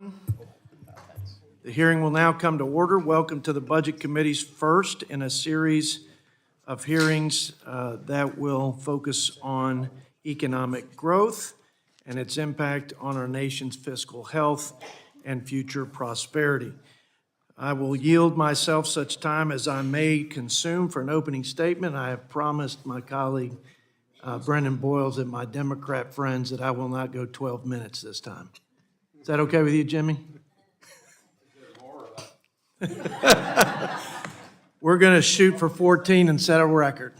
The hearing will now come to order. Welcome to the Budget Committee's first in a series of hearings that will focus on economic growth and its impact on our nation's fiscal health and future prosperity. I will yield myself such time as I may consume for an opening statement. I have promised my colleague Brendan Boyles and my Democrat friends that I will not go 12 minutes this time. Is that okay with you, Jimmy? We're going to shoot for 14 and set a record.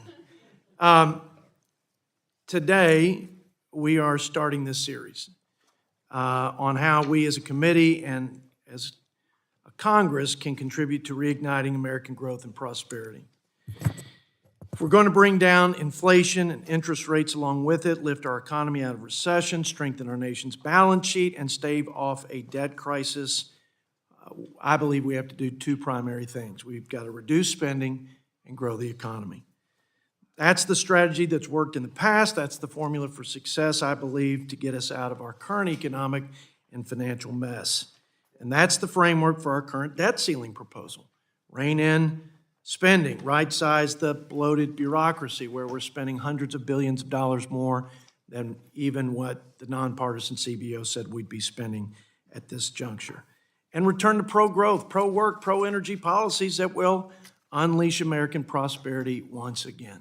Today, we are starting this series on how we as a committee and as a Congress can contribute to reigniting American growth and prosperity. If we're going to bring down inflation and interest rates along with it, lift our economy out of recession, strengthen our nation's balance sheet, and stave off a debt crisis, I believe we have to do two primary things. We've got to reduce spending and grow the economy. That's the strategy that's worked in the past. That's the formula for success, I believe, to get us out of our current economic and financial mess. And that's the framework for our current debt ceiling proposal. Rein in spending, right-size the bloated bureaucracy where we're spending hundreds of billions of dollars more than even what the nonpartisan CBO said we'd be spending at this juncture. And return to pro-growth, pro-work, pro-energy policies that will unleash American prosperity once again.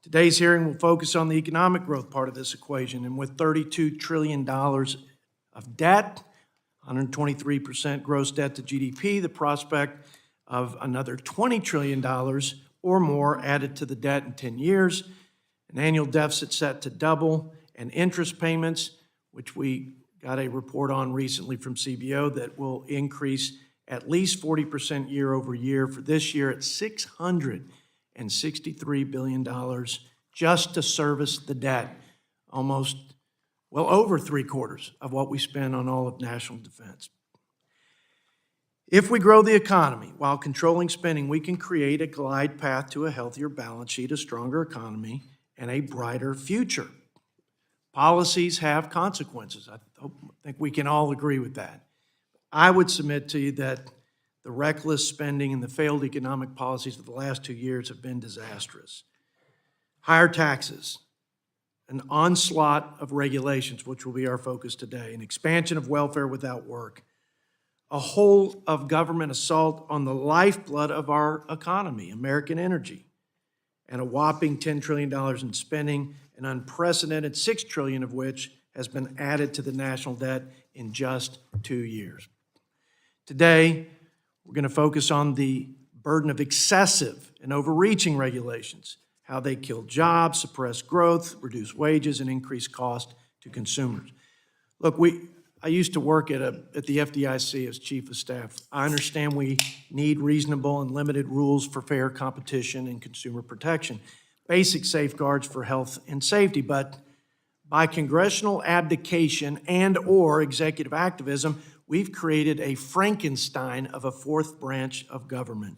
Today's hearing will focus on the economic growth part of this equation, and with $32 trillion of debt, 123% gross debt to GDP, the prospect of another $20 trillion or more added to the debt in 10 years, an annual deficit set to double, and interest payments, which we got a report on recently from CBO that will increase at least 40% year over year for this year at $663 billion just to service the debt, almost, well, over 3/4 of what we spend on all of national defense. If we grow the economy while controlling spending, we can create a glide path to a healthier balance sheet, a stronger economy, and a brighter future. Policies have consequences. I think we can all agree with that. I would submit to you that the reckless spending and the failed economic policies of the last 2 years have been disastrous. Higher taxes, an onslaught of regulations, which will be our focus today, an expansion of welfare without work, a whole of government assault on the lifeblood of our economy, American energy, and a whopping $10 trillion in spending, an unprecedented $6 trillion of which has been added to the national debt in just 2 years. Today, we're going to focus on the burden of excessive and overreaching regulations, how they kill jobs, suppress growth, reduce wages, and increase cost to consumers. Look, I used to work at the FDIC as chief of staff. I understand we need reasonable and limited rules for fair competition and consumer protection, basic safeguards for health and safety, but by congressional abdication and/or executive activism, we've created a Frankenstein of a fourth branch of government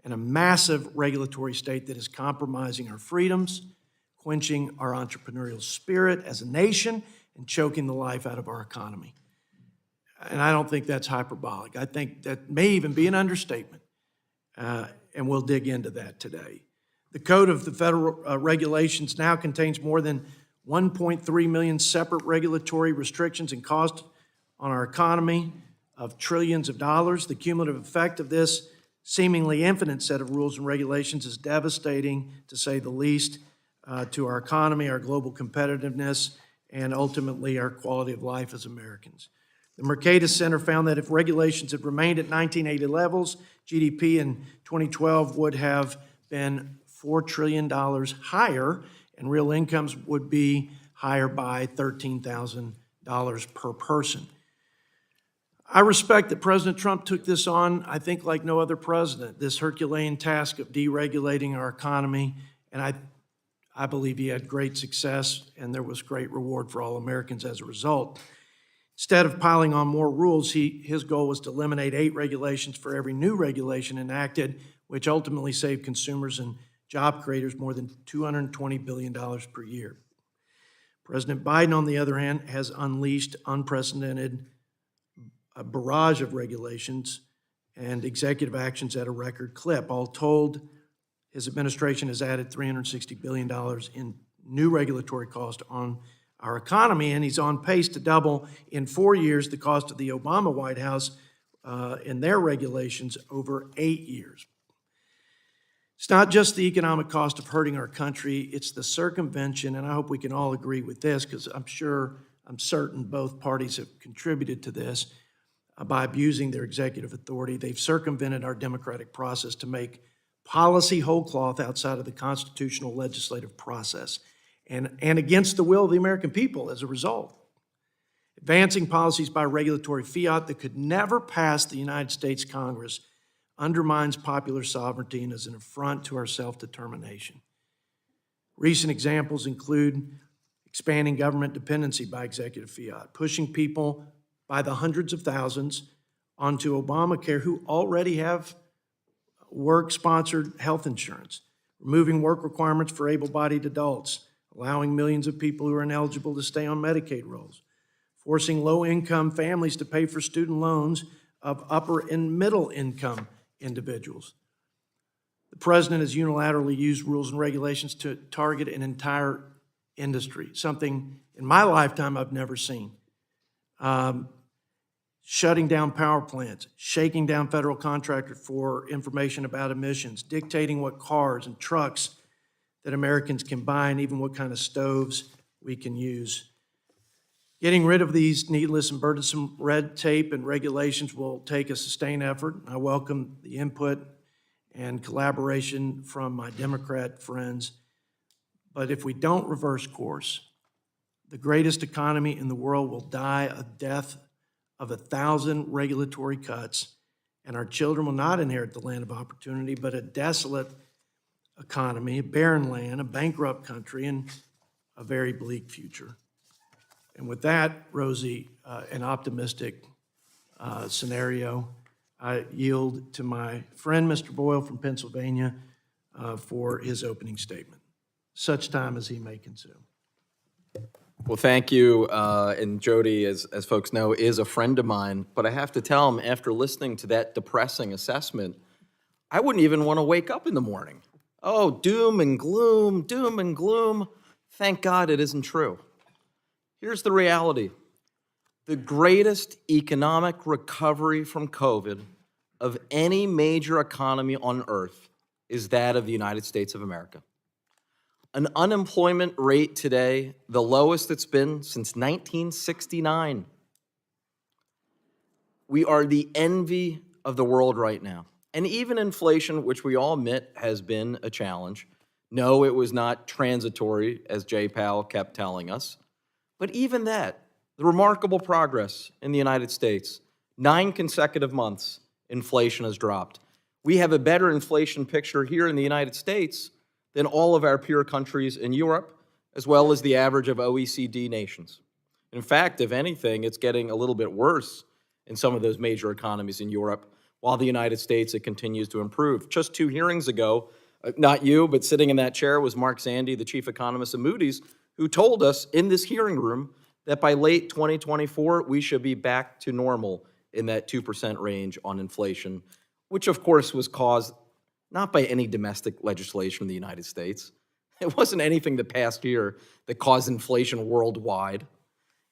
and a massive regulatory state that is compromising our freedoms, quenching our entrepreneurial spirit as a nation, and choking the life out of our economy. And I don't think that's hyperbolic. I think that may even be an understatement, and we'll dig into that today. The Code of the Federal Regulations now contains more than 1.3 million separate regulatory restrictions and costs on our economy of trillions of dollars. The cumulative effect of this seemingly infinite set of rules and regulations is devastating, to say the least, to our economy, our global competitiveness, and ultimately our quality of life as Americans. The Mercatus Center found that if regulations had remained at 1980 levels, GDP in 2012 would have been $4 trillion higher, and real incomes would be higher by $13,000 per person. I respect that President Trump took this on, I think, like no other president, this Herculean task of deregulating our economy, and I believe he had great success, and there was great reward for all Americans as a result. Instead of piling on more rules, his goal was to eliminate 8 regulations for every new regulation enacted, which ultimately saved consumers and job creators more than $220 billion per year. President Biden, on the other hand, has unleashed unprecedented a barrage of regulations and executive actions at a record clip. All told, his administration has added $360 billion in new regulatory cost on our economy, and he's on pace to double in 4 years the cost of the Obama White House in their regulations over 8 years. It's not just the economic cost of hurting our country, it's the circumvention, and I hope we can all agree with this because I'm certain both parties have contributed to this by abusing their executive authority. They've circumvented our democratic process to make policy whole cloth outside of the constitutional legislative process and against the will of the American people as a result. Advancing policies by regulatory fiat that could never pass the United States Congress undermines popular sovereignty and is an affront to our self-determination. Recent examples include expanding government dependency by executive fiat, pushing people by the hundreds of thousands onto Obamacare who already have work-sponsored health insurance, removing work requirements for able-bodied adults, allowing millions of people who are ineligible to stay on Medicaid rolls, forcing low-income families to pay for student loans of upper and middle-income individuals. The president has unilaterally used rules and regulations to target an entire industry, something in my lifetime I've never seen. Shutting down power plants, shaking down federal contractors for information about emissions, dictating what cars and trucks that Americans can buy and even what kind of stoves we can use. Getting rid of these needless and burdensome red tape and regulations will take a sustained effort. I welcome the input and collaboration from my Democrat friends. But if we don't reverse course, the greatest economy in the world will die a death of 1,000 regulatory cuts, and our children will not inherit the land of opportunity, but a desolate economy, a barren land, a bankrupt country, and a very bleak future. And with that, Rosie, an optimistic scenario, I yield to my friend, Mr. Boyle from Pennsylvania, for his opening statement, such time as he may consume. Well, thank you. And Jody, as folks know, is a friend of mine. But I have to tell him, after listening to that depressing assessment, I wouldn't even want to wake up in the morning. Oh, doom and gloom, doom and gloom. Thank God it isn't true. Here's the reality. The greatest economic recovery from COVID of any major economy on earth is that of the United States of America. An unemployment rate today, the lowest it's been since 1969. We are the envy of the world right now. And even inflation, which we all admit has been a challenge. No, it was not transitory, as Jay Powell kept telling us. But even that, the remarkable progress in the United States, 9 consecutive months, inflation has dropped. We have a better inflation picture here in the United States than all of our peer countries in Europe, as well as the average of OECD nations. In fact, if anything, it's getting a little bit worse in some of those major economies in Europe, while the United States, it continues to improve. Just 2 hearings ago, not you, but sitting in that chair was Mark Zandi, the chief economist of Moody's, who told us in this hearing room that by late 2024, we should be back to normal in that 2% range on inflation, which of course was caused not by any domestic legislation in the United States. It wasn't anything that passed here that caused inflation worldwide.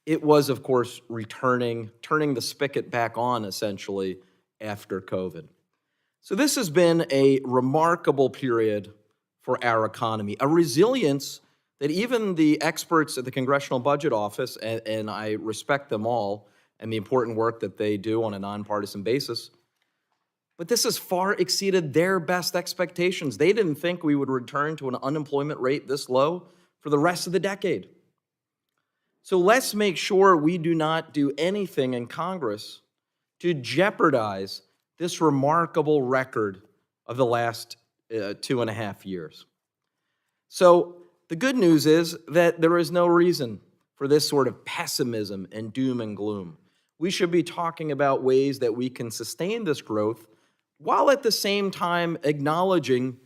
It was, of course, turning the spigot back on, essentially, after COVID. So this has been a remarkable period for our economy, a resilience that even the experts at the Congressional Budget Office, and I respect them all and the important work that they do on a nonpartisan basis, but this has far exceeded their best expectations. They didn't think we would return to an unemployment rate this low for the rest of the decade. So let's make sure we do not do anything in Congress to jeopardize this remarkable record of the last 2.5 years. So the good news is that there is no reason for this sort of pessimism and doom and gloom. We should be talking about ways that we can sustain this growth while at the same time acknowledging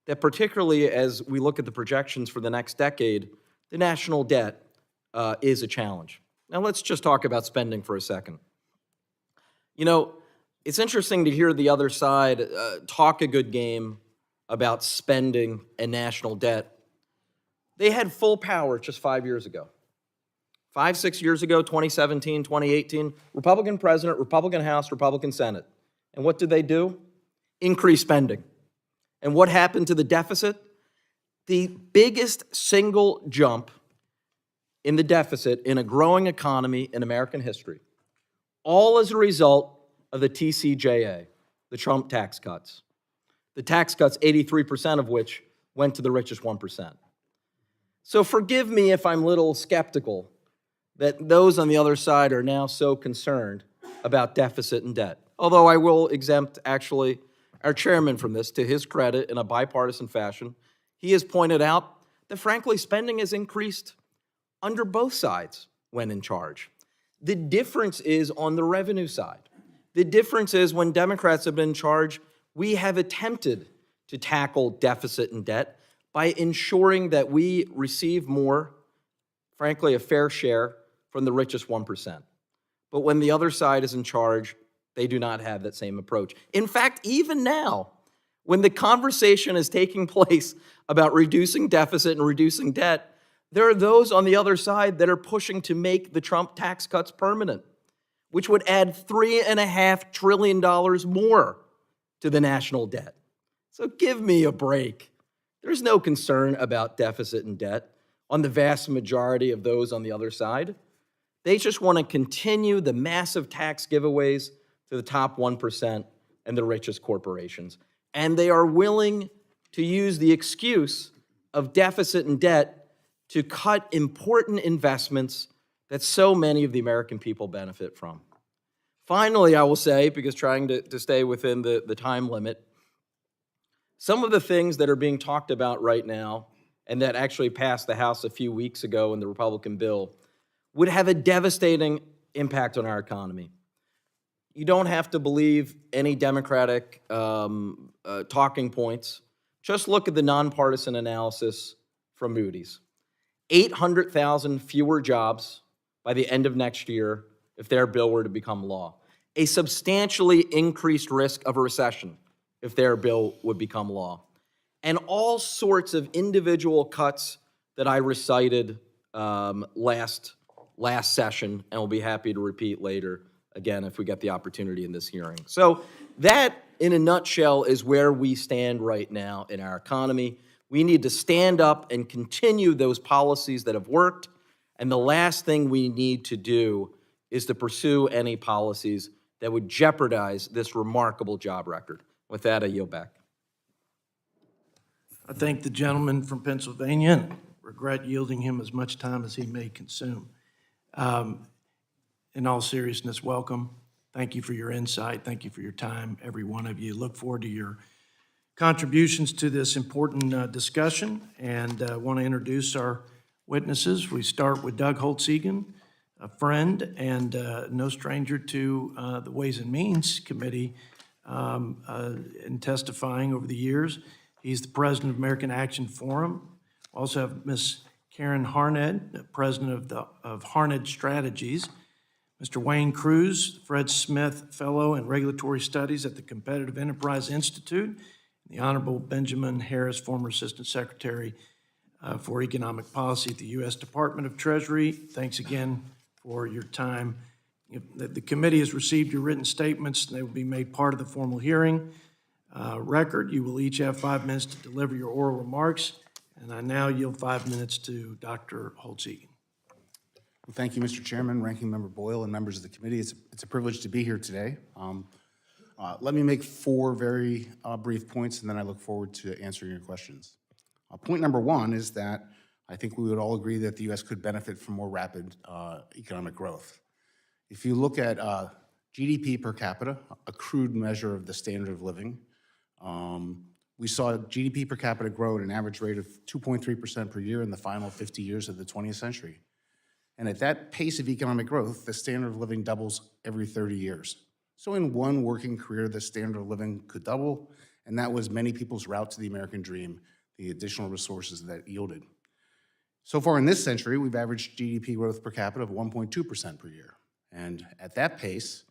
that, particularly as we look at the projections for the next decade, the national debt is a challenge. Now let's just talk about spending for a second. You know, it's interesting to hear the other side talk a good game about spending and national debt. They had full power just 5 years ago. 5, 6 years ago, 2017, 2018, Republican president, Republican House, Republican Senate. And what did they do? Increase spending. And what happened to the deficit? The biggest single jump in the deficit in a growing economy in American history, all as a result of the TCJA, the Trump tax cuts. The tax cuts, 83% of which went to the richest 1%. So forgive me if I'm a little skeptical that those on the other side are now so concerned about deficit and debt. Although I will exempt, actually, our chairman from this. To his credit, in a bipartisan fashion, he has pointed out that, frankly, spending has increased under both sides when in charge. The difference is on the revenue side. The difference is when Democrats have been in charge, we have attempted to tackle deficit and debt by ensuring that we receive more, frankly, a fair share from the richest 1%. But when the other side is in charge, they do not have that same approach. In fact, even now, when the conversation is taking place about reducing deficit and reducing debt, there are those on the other side that are pushing to make the Trump tax cuts permanent, which would add $3.5 trillion more to the national debt. So give me a break. There's no concern about deficit and debt on the vast majority of those on the other side. They just want to continue the massive tax giveaways to the top 1% and the richest corporations. And they are willing to use the excuse of deficit and debt to cut important investments that so many of the American people benefit from. Finally, I will say, because trying to stay within the time limit, some of the things that are being talked about right now and that actually passed the House a few weeks ago in the Republican bill would have a devastating impact on our economy. You don't have to believe any Democratic talking points. Just look at the nonpartisan analysis from Moody's. 800,000 fewer jobs by the end of next year if their bill were to become law. A substantially increased risk of a recession if their bill would become law. And all sorts of individual cuts that I recited last session, and will be happy to repeat later, again, if we get the opportunity in this hearing. So that, in a nutshell, is where we stand right now in our economy. We need to stand up and continue those policies that have worked, and the last thing we need to do is to pursue any policies that would jeopardize this remarkable job record. With that, I yield back. I thank the gentleman from Pennsylvania and regret yielding him as much time as he may consume. In all seriousness, welcome. Thank you for your insight. Thank you for your time, every one of you. Look forward to your contributions to this important discussion, and want to introduce our witnesses. We start with Doug Holtz-Eakin, a friend and no stranger to the Ways and Means Committee in testifying over the years. He's the president of American Action Forum. We also have Ms. Karen Harned, president of Harned Strategies. Mr. Wayne Cruz, Fred Smith Fellow in Regulatory Studies at the Competitive Enterprise Institute. The Honorable Benjamin Harris, former Assistant Secretary for Economic Policy at the U.S. Department of Treasury. Thanks again for your time. The committee has received your written statements. They will be made part of the formal hearing record. You will each have 5 minutes to deliver your oral remarks. And I now yield 5 minutes to Dr. Holtz-Eakin. Well, thank you, Mr. Chairman, Ranking Member Boyle, and members of the committee. It's a privilege to be here today. Let me make 4 very brief points, and then I look forward to answering your questions. Point number 1 is that I think we would all agree that the U.S. could benefit from more rapid economic growth. If you look at GDP per capita, a crude measure of the standard of living, we saw GDP per capita grow at an average rate of 2.3% per year in the final 50 years of the 20th century. And at that pace of economic growth, the standard of living doubles every 30 years. So in one working career, the standard of living could double, and that was many people's route to the American dream, the additional resources that yielded. So far in this century, we've averaged GDP growth per capita of 1.2% per year. And at that pace,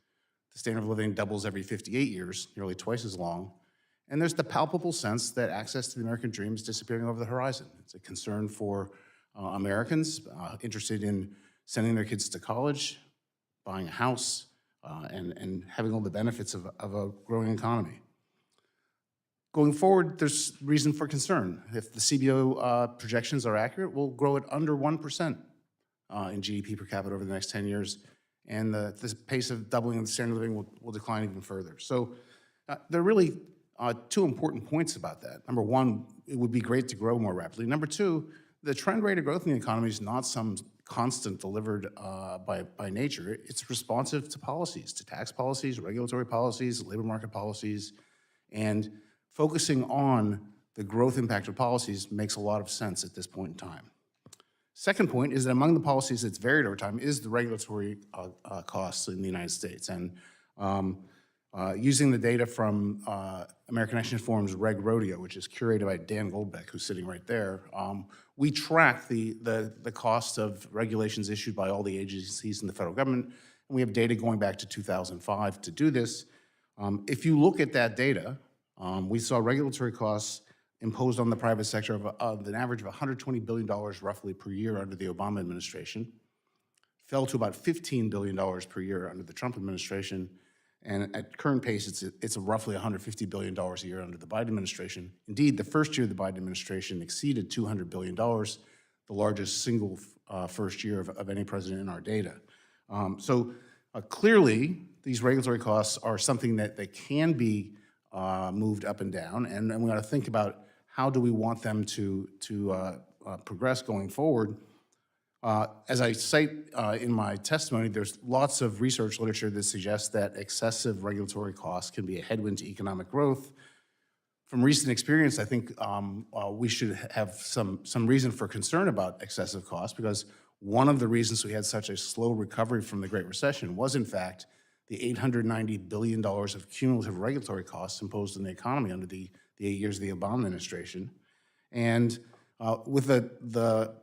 The standard of living doubles every 58 years, nearly twice as long. And there's the palpable sense that access to the American dream is disappearing over the horizon. It's a concern for Americans interested in sending their kids to college, buying a house, and having all the benefits of a growing economy. Going forward, there's reason for concern. If the CBO projections are accurate, we'll grow at under 1% in GDP per capita over the next 10 years, and the pace of doubling of the standard of living will decline even further. So there are really two important points about that. Number one, it would be great to grow more rapidly. Number two, the trend rate of growth in the economy is not some constant delivered by nature. It's responsive to policies, to tax policies, regulatory policies, labor market policies, and focusing on the growth impact of policies makes a lot of sense at this point in time. Second point is that among the policies that's varied over time is the regulatory costs in the United States. And using the data from American Action Forum's Reg Rodeo, which is curated by Dan Goldbeck, who's sitting right there, we track the cost of regulations issued by all the agencies in the federal government, and we have data going back to 2005 to do this. If you look at that data, we saw regulatory costs imposed on the private sector of an average of $120 billion roughly per year under the Obama administration, fell to about $15 billion per year under the Trump administration, and at current pace, it's roughly $150 billion a year under the Biden administration. Indeed, the first year of the Biden administration exceeded $200 billion, the largest single first year of any president in our data. So clearly, these regulatory costs are something that they can be moved up and down, and we got to think about how do we want them to progress going forward. As I cite in my testimony, there's lots of research literature that suggests that excessive regulatory costs can be a headwind to economic growth. From recent experience, I think we should have some reason for concern about excessive costs, because one of the reasons we had such a slow recovery from the Great Recession was, in fact, the $890 billion of cumulative regulatory costs imposed on the economy under the 8 years of the Obama administration. And with the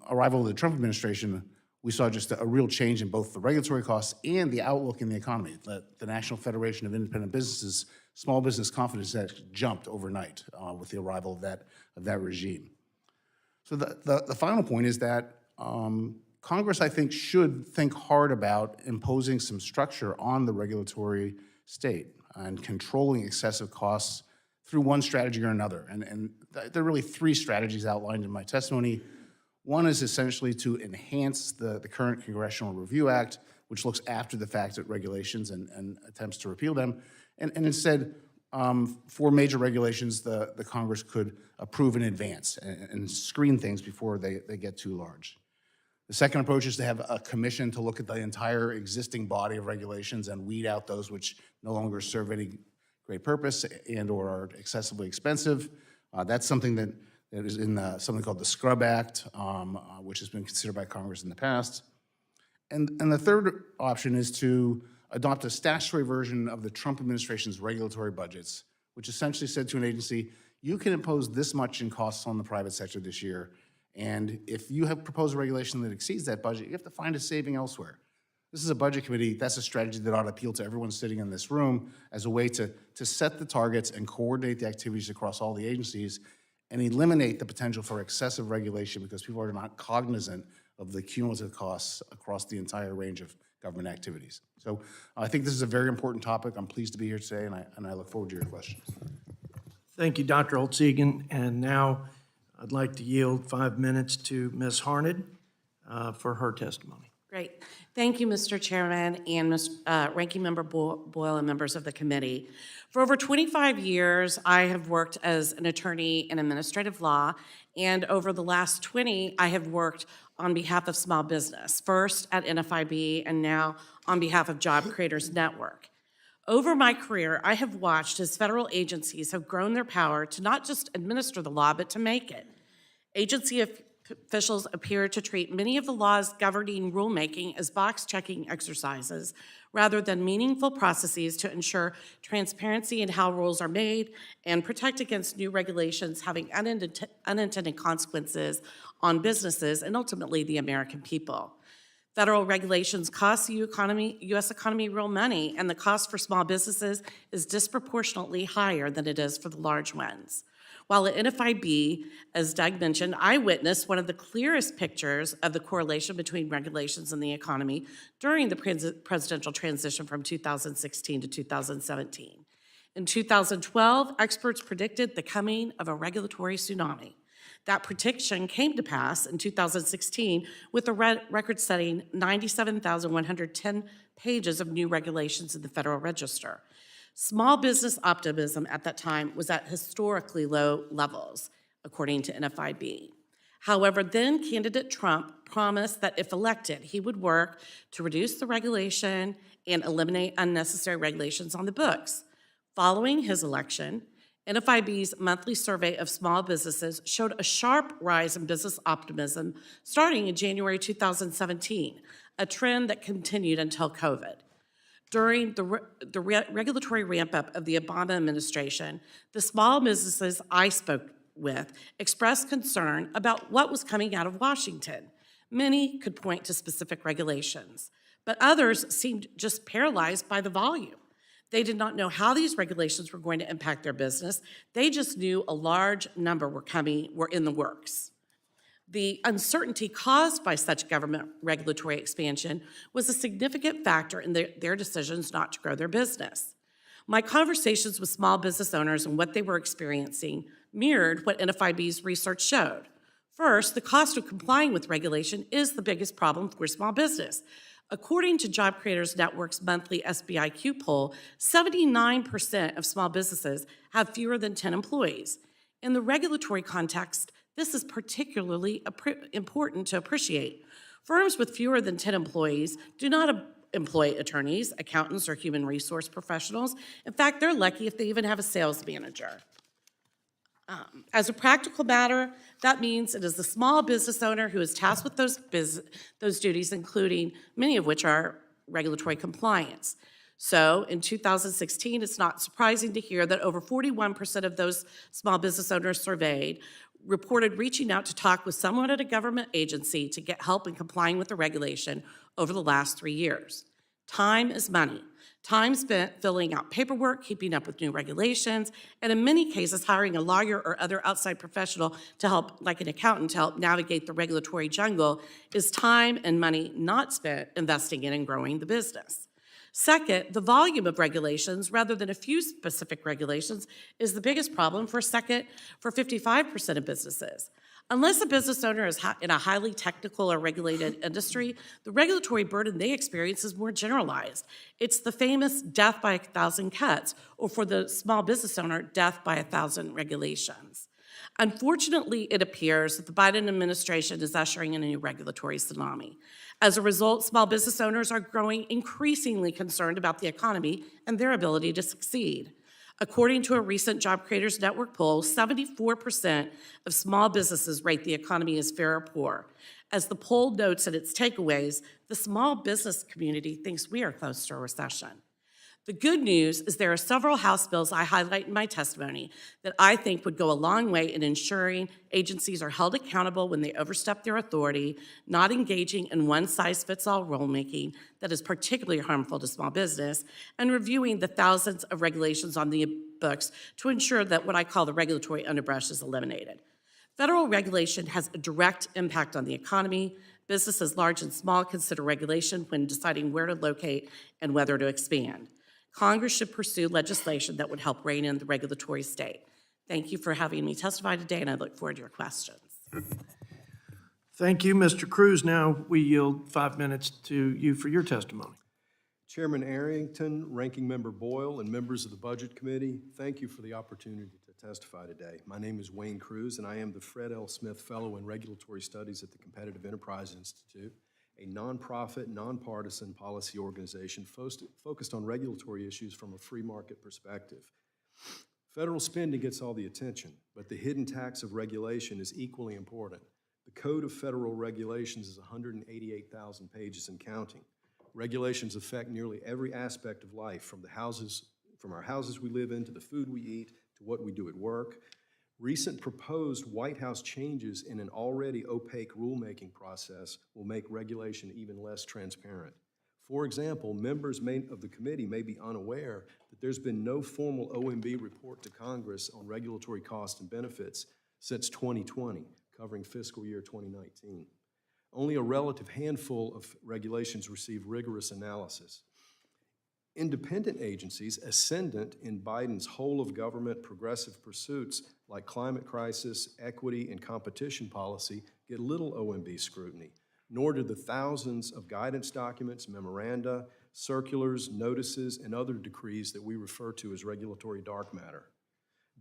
arrival of the Trump administration, we saw just a real change in both the regulatory costs and the outlook in the economy. The National Federation of Independent Businesses, small business confidence that jumped overnight with the arrival of that regime. So the final point is that Congress, I think, should think hard about imposing some structure on the regulatory state and controlling excessive costs through one strategy or another. And there are really three strategies outlined in my testimony. One is essentially to enhance the current Congressional Review Act, which looks after the fact at regulations and attempts to repeal them. And instead, for major regulations, the Congress could approve in advance and screen things before they get too large. The second approach is to have a commission to look at the entire existing body of regulations and weed out those which no longer serve any great purpose and or are excessively expensive. That's something that is in something called the Scrub Act, which has been considered by Congress in the past. And the third option is to adopt a statutory version of the Trump administration's regulatory budgets, which essentially said to an agency, you can impose this much in costs on the private sector this year, and if you have proposed a regulation that exceeds that budget, you have to find a saving elsewhere. This is a budget committee. That's a strategy that ought to appeal to everyone sitting in this room as a way to set the targets and coordinate the activities across all the agencies and eliminate the potential for excessive regulation because people are not cognizant of the cumulative costs across the entire range of government activities. So I think this is a very important topic. I'm pleased to be here today, and I look forward to your questions. Thank you, Dr. Holtz-Eakin. And now I'd like to yield 5 minutes to Ms. Harned for her testimony. Great. Thank you, Mr. Chairman and Ranking Member Boyle and members of the committee. For over 25 years, I have worked as an attorney in administrative law, and over the last 20, I have worked on behalf of small business, first at NFIB and now on behalf of Job Creators Network. Over my career, I have watched as federal agencies have grown their power to not just administer the law, but to make it. Agency officials appear to treat many of the laws governing rulemaking as box-checking exercises rather than meaningful processes to ensure transparency in how rules are made and protect against new regulations having unintended consequences on businesses and ultimately the American people. Federal regulations cost the U.S. economy real money, and the cost for small businesses is disproportionately higher than it is for the large ones. While at NFIB, as Doug mentioned, I witnessed one of the clearest pictures of the correlation between regulations and the economy during the presidential transition from 2016 to 2017. In 2012, experts predicted the coming of a regulatory tsunami. That prediction came to pass in 2016 with a record-setting 97,110 pages of new regulations in the Federal Register. Small business optimism at that time was at historically low levels, according to NFIB. However, then candidate Trump promised that if elected, he would work to reduce the regulation and eliminate unnecessary regulations on the books. Following his election, NFIB's monthly survey of small businesses showed a sharp rise in business optimism starting in January 2017, a trend that continued until COVID. During the regulatory ramp-up of the Obama administration, the small businesses I spoke with expressed concern about what was coming out of Washington. Many could point to specific regulations, but others seemed just paralyzed by the volume. They did not know how these regulations were going to impact their business. They just knew a large number were in the works. The uncertainty caused by such government regulatory expansion was a significant factor in their decisions not to grow their business. My conversations with small business owners and what they were experiencing mirrored what NFIB's research showed. First, the cost of complying with regulation is the biggest problem for small business. According to Job Creators Network's monthly SBIQ poll, 79% of small businesses have fewer than 10 employees. In the regulatory context, this is particularly important to appreciate. Firms with fewer than 10 employees do not employ attorneys, accountants, or human resource professionals. In fact, they're lucky if they even have a sales manager. As a practical matter, that means it is the small business owner who is tasked with those duties, including many of which are regulatory compliance. So in 2016, it's not surprising to hear that over 41% of those small business owners surveyed reported reaching out to talk with someone at a government agency to get help in complying with the regulation over the last 3 years. Time is money. Time spent filling out paperwork, keeping up with new regulations, and in many cases, hiring a lawyer or other outside professional to help, like an accountant, to help navigate the regulatory jungle is time and money not spent investing in and growing the business. Second, the volume of regulations, rather than a few specific regulations, is the biggest problem for 55% of businesses. Unless a business owner is in a highly technical or regulated industry, the regulatory burden they experience is more generalized. It's the famous death by 1,000 cuts, or for the small business owner, death by 1,000 regulations. Unfortunately, it appears that the Biden administration is ushering in a new regulatory tsunami. As a result, small business owners are growing increasingly concerned about the economy and their ability to succeed. According to a recent Job Creators Network poll, 74% of small businesses rate the economy as fair or poor. As the poll notes in its takeaways, the small business community thinks we are close to a recession. The good news is there are several House bills I highlight in my testimony that I think would go a long way in ensuring agencies are held accountable when they overstep their authority, not engaging in one-size-fits-all rulemaking that is particularly harmful to small business, and reviewing the thousands of regulations on the books to ensure that what I call the regulatory underbrush is eliminated. Federal regulation has a direct impact on the economy. Businesses large and small consider regulation when deciding where to locate and whether to expand. Congress should pursue legislation that would help rein in the regulatory state. Thank you for having me testify today, and I look forward to your questions. Thank you, Mr. Cruz. Now we yield 5 minutes to you for your testimony. Chairman Arrington, Ranking Member Boyle, and members of the Budget Committee, thank you for the opportunity to testify today. My name is Wayne Cruz, and I am the Fred L. Smith Fellow in Regulatory Studies at the Competitive Enterprise Institute, a nonprofit, nonpartisan policy organization focused on regulatory issues from a free market perspective. Federal spending gets all the attention, but the hidden tax of regulation is equally important. The Code of Federal Regulations is 188,000 pages and counting. Regulations affect nearly every aspect of life, from our houses we live in, to the food we eat, to what we do at work. Recent proposed White House changes in an already opaque rulemaking process will make regulation even less transparent. For example, members of the committee may be unaware that there's been no formal OMB report to Congress on regulatory costs and benefits since 2020, covering fiscal year 2019. Only a relative handful of regulations receive rigorous analysis. Independent agencies, ascendant in Biden's whole-of-government progressive pursuits like climate crisis, equity, and competition policy, get little OMB scrutiny, nor do the thousands of guidance documents, memoranda, circulars, notices, and other decrees that we refer to as regulatory dark matter.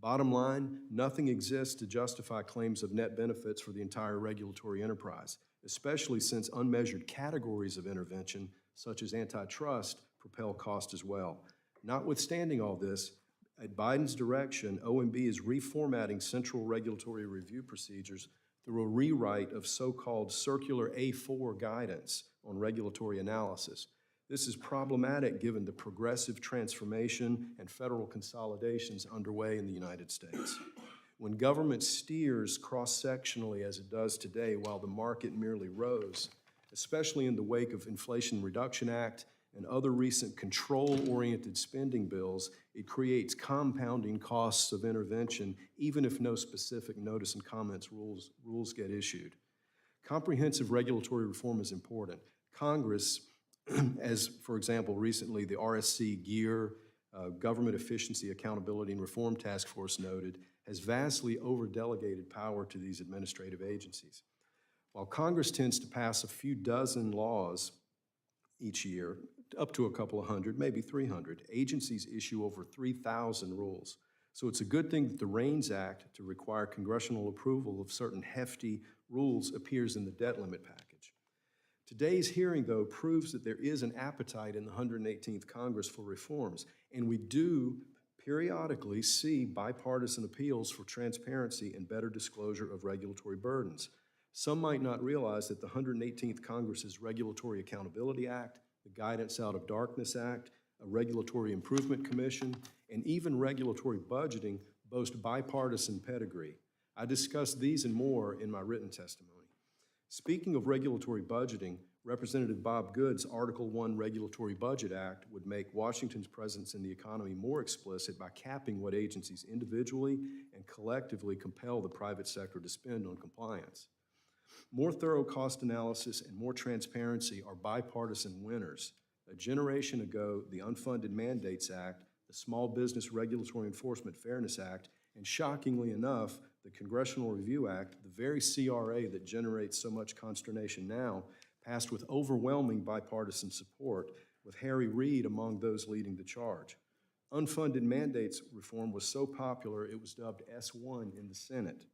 Bottom line, nothing exists to justify claims of net benefits for the entire regulatory enterprise, especially since unmeasured categories of intervention, such as antitrust, propel cost as well. Notwithstanding all this, at Biden's direction, OMB is reformatting central regulatory review procedures through a rewrite of so-called Circular A4 guidance on regulatory analysis. This is problematic given the progressive transformation and federal consolidations underway in the United States. When government steers cross-sectionally as it does today while the market merely rose, especially in the wake of Inflation Reduction Act and other recent control-oriented spending bills, it creates compounding costs of intervention, even if no specific notice and comments rules get issued. Comprehensive regulatory reform is important. Congress, as for example, recently the RSC GEAR, Government Efficiency, Accountability, and Reform Task Force noted, has vastly overdelegated power to these administrative agencies. While Congress tends to pass a few dozen laws each year, up to a couple of hundred, maybe 300, agencies issue over 3,000 rules. So it's a good thing that the REINS Act to require congressional approval of certain hefty rules appears in the debt limit package. Today's hearing, though, proves that there is an appetite in the 118th Congress for reforms, and we do periodically see bipartisan appeals for transparency and better disclosure of regulatory burdens. Some might not realize that the 118th Congress's Regulatory Accountability Act, the Guidance Out of Darkness Act, a Regulatory Improvement Commission, and even regulatory budgeting boast bipartisan pedigree. I discussed these and more in my written testimony. Speaking of regulatory budgeting, Representative Bob Good's Article 1 Regulatory Budget Act would make Washington's presence in the economy more explicit by capping what agencies individually and collectively compel the private sector to spend on compliance. More thorough cost analysis and more transparency are bipartisan winners. A generation ago, the Unfunded Mandates Act, the Small Business Regulatory Enforcement Fairness Act, and shockingly enough, the Congressional Review Act, the very CRA that generates so much consternation now, passed with overwhelming bipartisan support, with Harry Reid among those leading the charge. Unfunded mandates reform was so popular it was dubbed S1 in the Senate.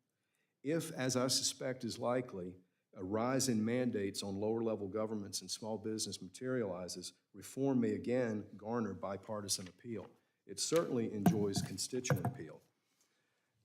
If, as I suspect is likely, a rise in mandates on lower-level governments and small business materializes, reform may again garner bipartisan appeal. It certainly enjoys constituent appeal.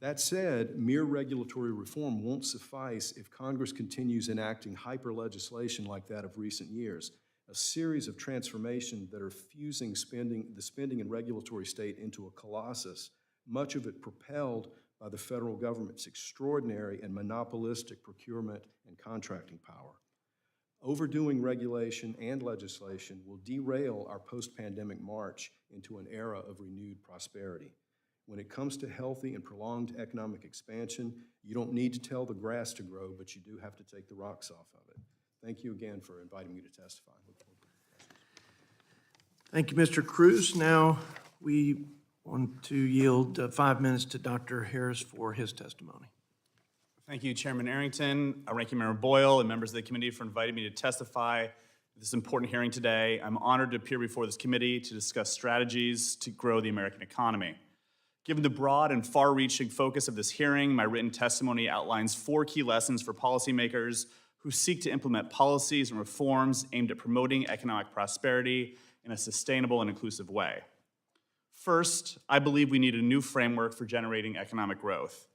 That said, mere regulatory reform won't suffice if Congress continues enacting hyper-legislation like that of recent years, a series of transformations that are fusing the spending and regulatory state into a colossus, much of it propelled by the federal government's extraordinary and monopolistic procurement and contracting power. Overdoing regulation and legislation will derail our post-pandemic march into an era of renewed prosperity. When it comes to healthy and prolonged economic expansion, you don't need to tell the grass to grow, but you do have to take the rocks off of it. Thank you again for inviting me to testify. Thank you, Mr. Cruz. Now we want to yield 5 minutes to Dr. Harris for his testimony. Thank you, Chairman Arrington, Ranking Member Boyle, and members of the committee for inviting me to testify at this important hearing today. I'm honored to appear before this committee to discuss strategies to grow the American economy. Given the broad and far-reaching focus of this hearing, my written testimony outlines 4 key lessons for policymakers who seek to implement policies and reforms aimed at promoting economic prosperity in a sustainable and inclusive way. First, I believe we need a new framework for generating economic growth.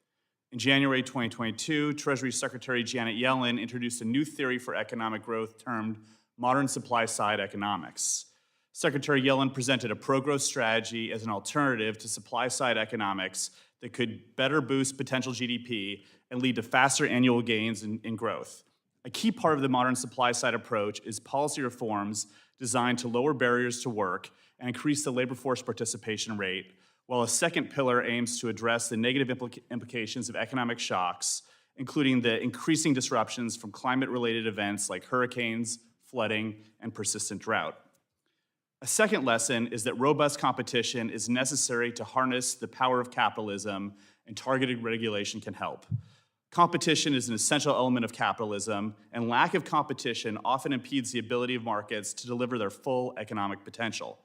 In January 2022, Treasury Secretary Janet Yellen introduced a new theory for economic growth termed modern supply-side economics. Secretary Yellen presented a pro-growth strategy as an alternative to supply-side economics that could better boost potential GDP and lead to faster annual gains in growth. A key part of the modern supply-side approach is policy reforms designed to lower barriers to work and increase the labor force participation rate, while a second pillar aims to address the negative implications of economic shocks, including the increasing disruptions from climate-related events like hurricanes, flooding, and persistent drought. A second lesson is that robust competition is necessary to harness the power of capitalism, and targeted regulation can help. Competition is an essential element of capitalism, and lack of competition often impedes the ability of markets to deliver their full economic potential.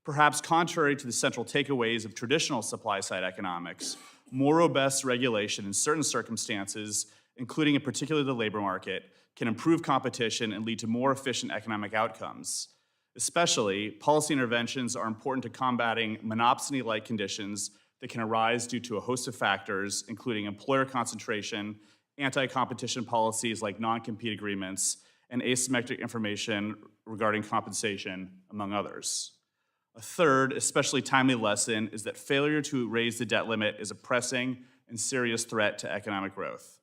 Perhaps contrary to the central takeaways of traditional supply-side economics, more robust regulation in certain circumstances, including in particular the labor market, can improve competition and lead to more efficient economic outcomes. Especially, policy interventions are important to combating monopsony-like conditions that can arise due to a host of factors, including employer concentration, anti-competition policies like non-compete agreements, and asymmetric information regarding compensation, among others. A third, especially timely lesson is that failure to raise the debt limit is a pressing and serious threat to economic growth.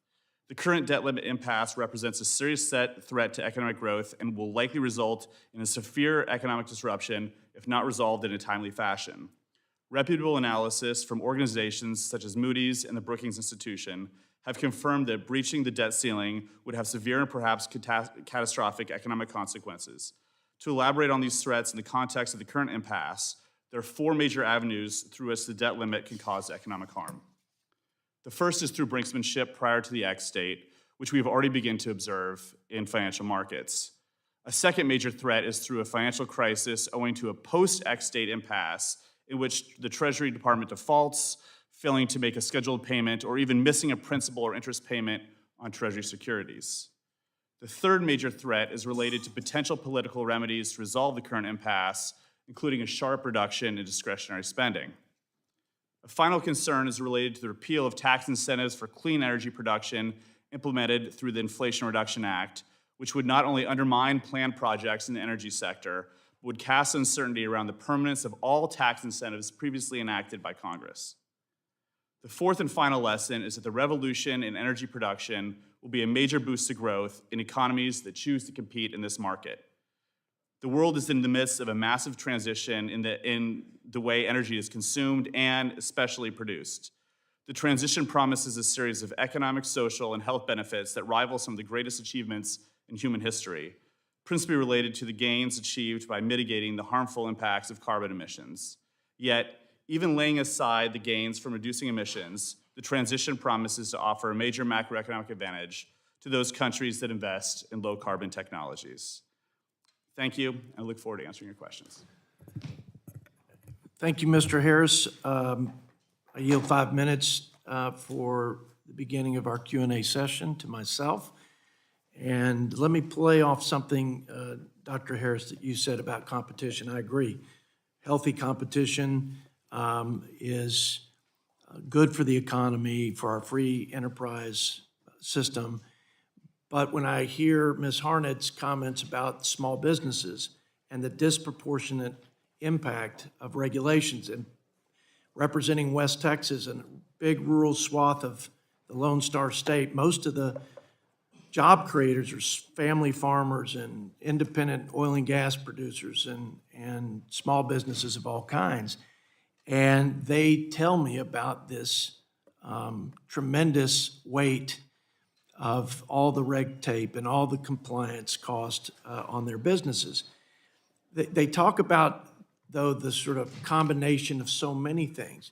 The current debt limit impasse represents a serious threat to economic growth and will likely result in a severe economic disruption if not resolved in a timely fashion. Reputable analysis from organizations such as Moody's and the Brookings Institution have confirmed that breaching the debt ceiling would have severe and perhaps catastrophic economic consequences. To elaborate on these threats in the context of the current impasse, there are four major avenues through which the debt limit can cause economic harm. The first is through brinksmanship prior to the X date, which we have already begun to observe in financial markets. A second major threat is through a financial crisis owing to a post-X date impasse in which the Treasury Department defaults, failing to make a scheduled payment, or even missing a principal or interest payment on Treasury securities. The third major threat is related to potential political remedies to resolve the current impasse, including a sharp reduction in discretionary spending. A final concern is related to the repeal of tax incentives for clean energy production implemented through the Inflation Reduction Act, which would not only undermine planned projects in the energy sector, but would cast uncertainty around the permanence of all tax incentives previously enacted by Congress. The fourth and final lesson is that the revolution in energy production will be a major boost to growth in economies that choose to compete in this market. The world is in the midst of a massive transition in the way energy is consumed and especially produced. The transition promises a series of economic, social, and health benefits that rival some of the greatest achievements in human history, principally related to the gains achieved by mitigating the harmful impacts of carbon emissions. Yet, even laying aside the gains from reducing emissions, the transition promises to offer a major macroeconomic advantage to those countries that invest in low-carbon technologies. Thank you, and I look forward to answering your questions. Thank you, Mr. Harris. I yield 5 minutes for the beginning of our Q&A session to myself. And let me play off something, Dr. Harris, that you said about competition. I agree. Healthy competition is good for the economy, for our free enterprise system. But when I hear Ms. Harned's comments about small businesses and the disproportionate impact of regulations, and representing West Texas and a big rural swath of the Lone Star State, most of the job creators are family farmers and independent oil and gas producers and small businesses of all kinds. And they tell me about this tremendous weight of all the red tape and all the compliance cost on their businesses. They talk about, though, the sort of combination of so many things.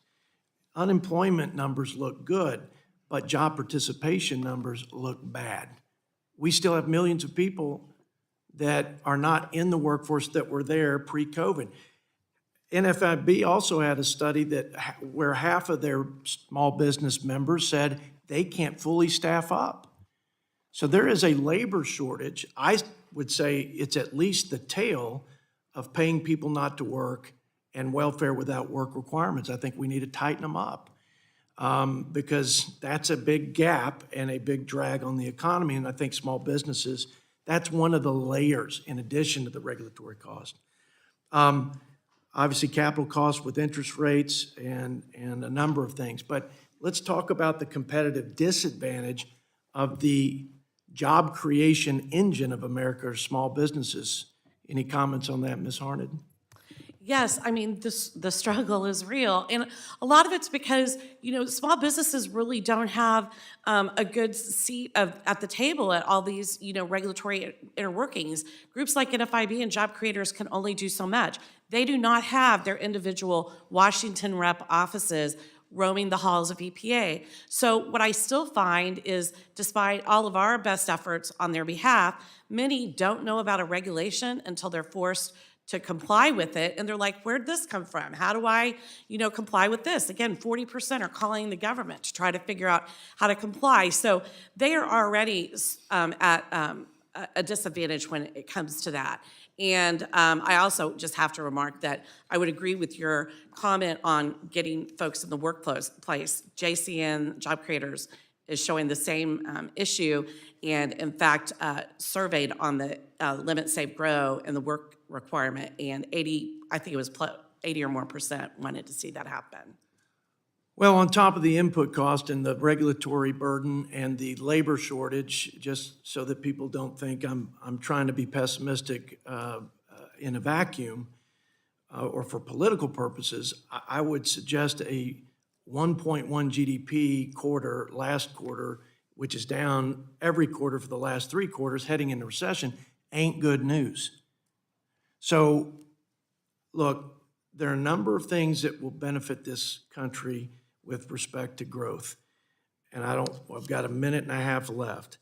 Unemployment numbers look good, but job participation numbers look bad. We still have millions of people that are not in the workforce that were there pre-COVID. NFIB also had a study where half of their small business members said they can't fully staff up. So there is a labor shortage. I would say it's at least the tail of paying people not to work and welfare without work requirements. I think we need to tighten them up because that's a big gap and a big drag on the economy. And I think small businesses, that's one of the layers in addition to the regulatory cost. obviously capital costs with interest rates and a number of things. But let's talk about the competitive disadvantage of the job creation engine of America, or small businesses. Any comments on that, Ms. Harned? Yes, I mean, the struggle is real. And a lot of it's because, small businesses really don't have a good seat at the table at all these, regulatory inner workings. Groups like NFIB and job creators can only do so much. They do not have their individual Washington rep offices roaming the halls of EPA. So what I still find is, despite all of our best efforts on their behalf, many don't know about a regulation until they're forced to comply with it, and they're like, where'd this come from? How do I, comply with this? Again, 40% are calling the government to try to figure out how to comply. So they are already at a disadvantage when it comes to that. And I also just have to remark that I would agree with your comment on getting folks in the workplace. JCN, Job Creators, is showing the same issue, and in fact, surveyed on the limit, save, grow and the work requirement, and 80 or more percent wanted to see that happen. Well, on top of the input cost and the regulatory burden and the labor shortage, just so that people don't think I'm trying to be pessimistic in a vacuum or for political purposes, I would suggest a 1.1 GDP quarter last quarter, which is down every quarter for the last 3 quarters, heading into recession, ain't good news. So, look, there are a number of things that will benefit this country with respect to growth. And I've got a minute and a half left.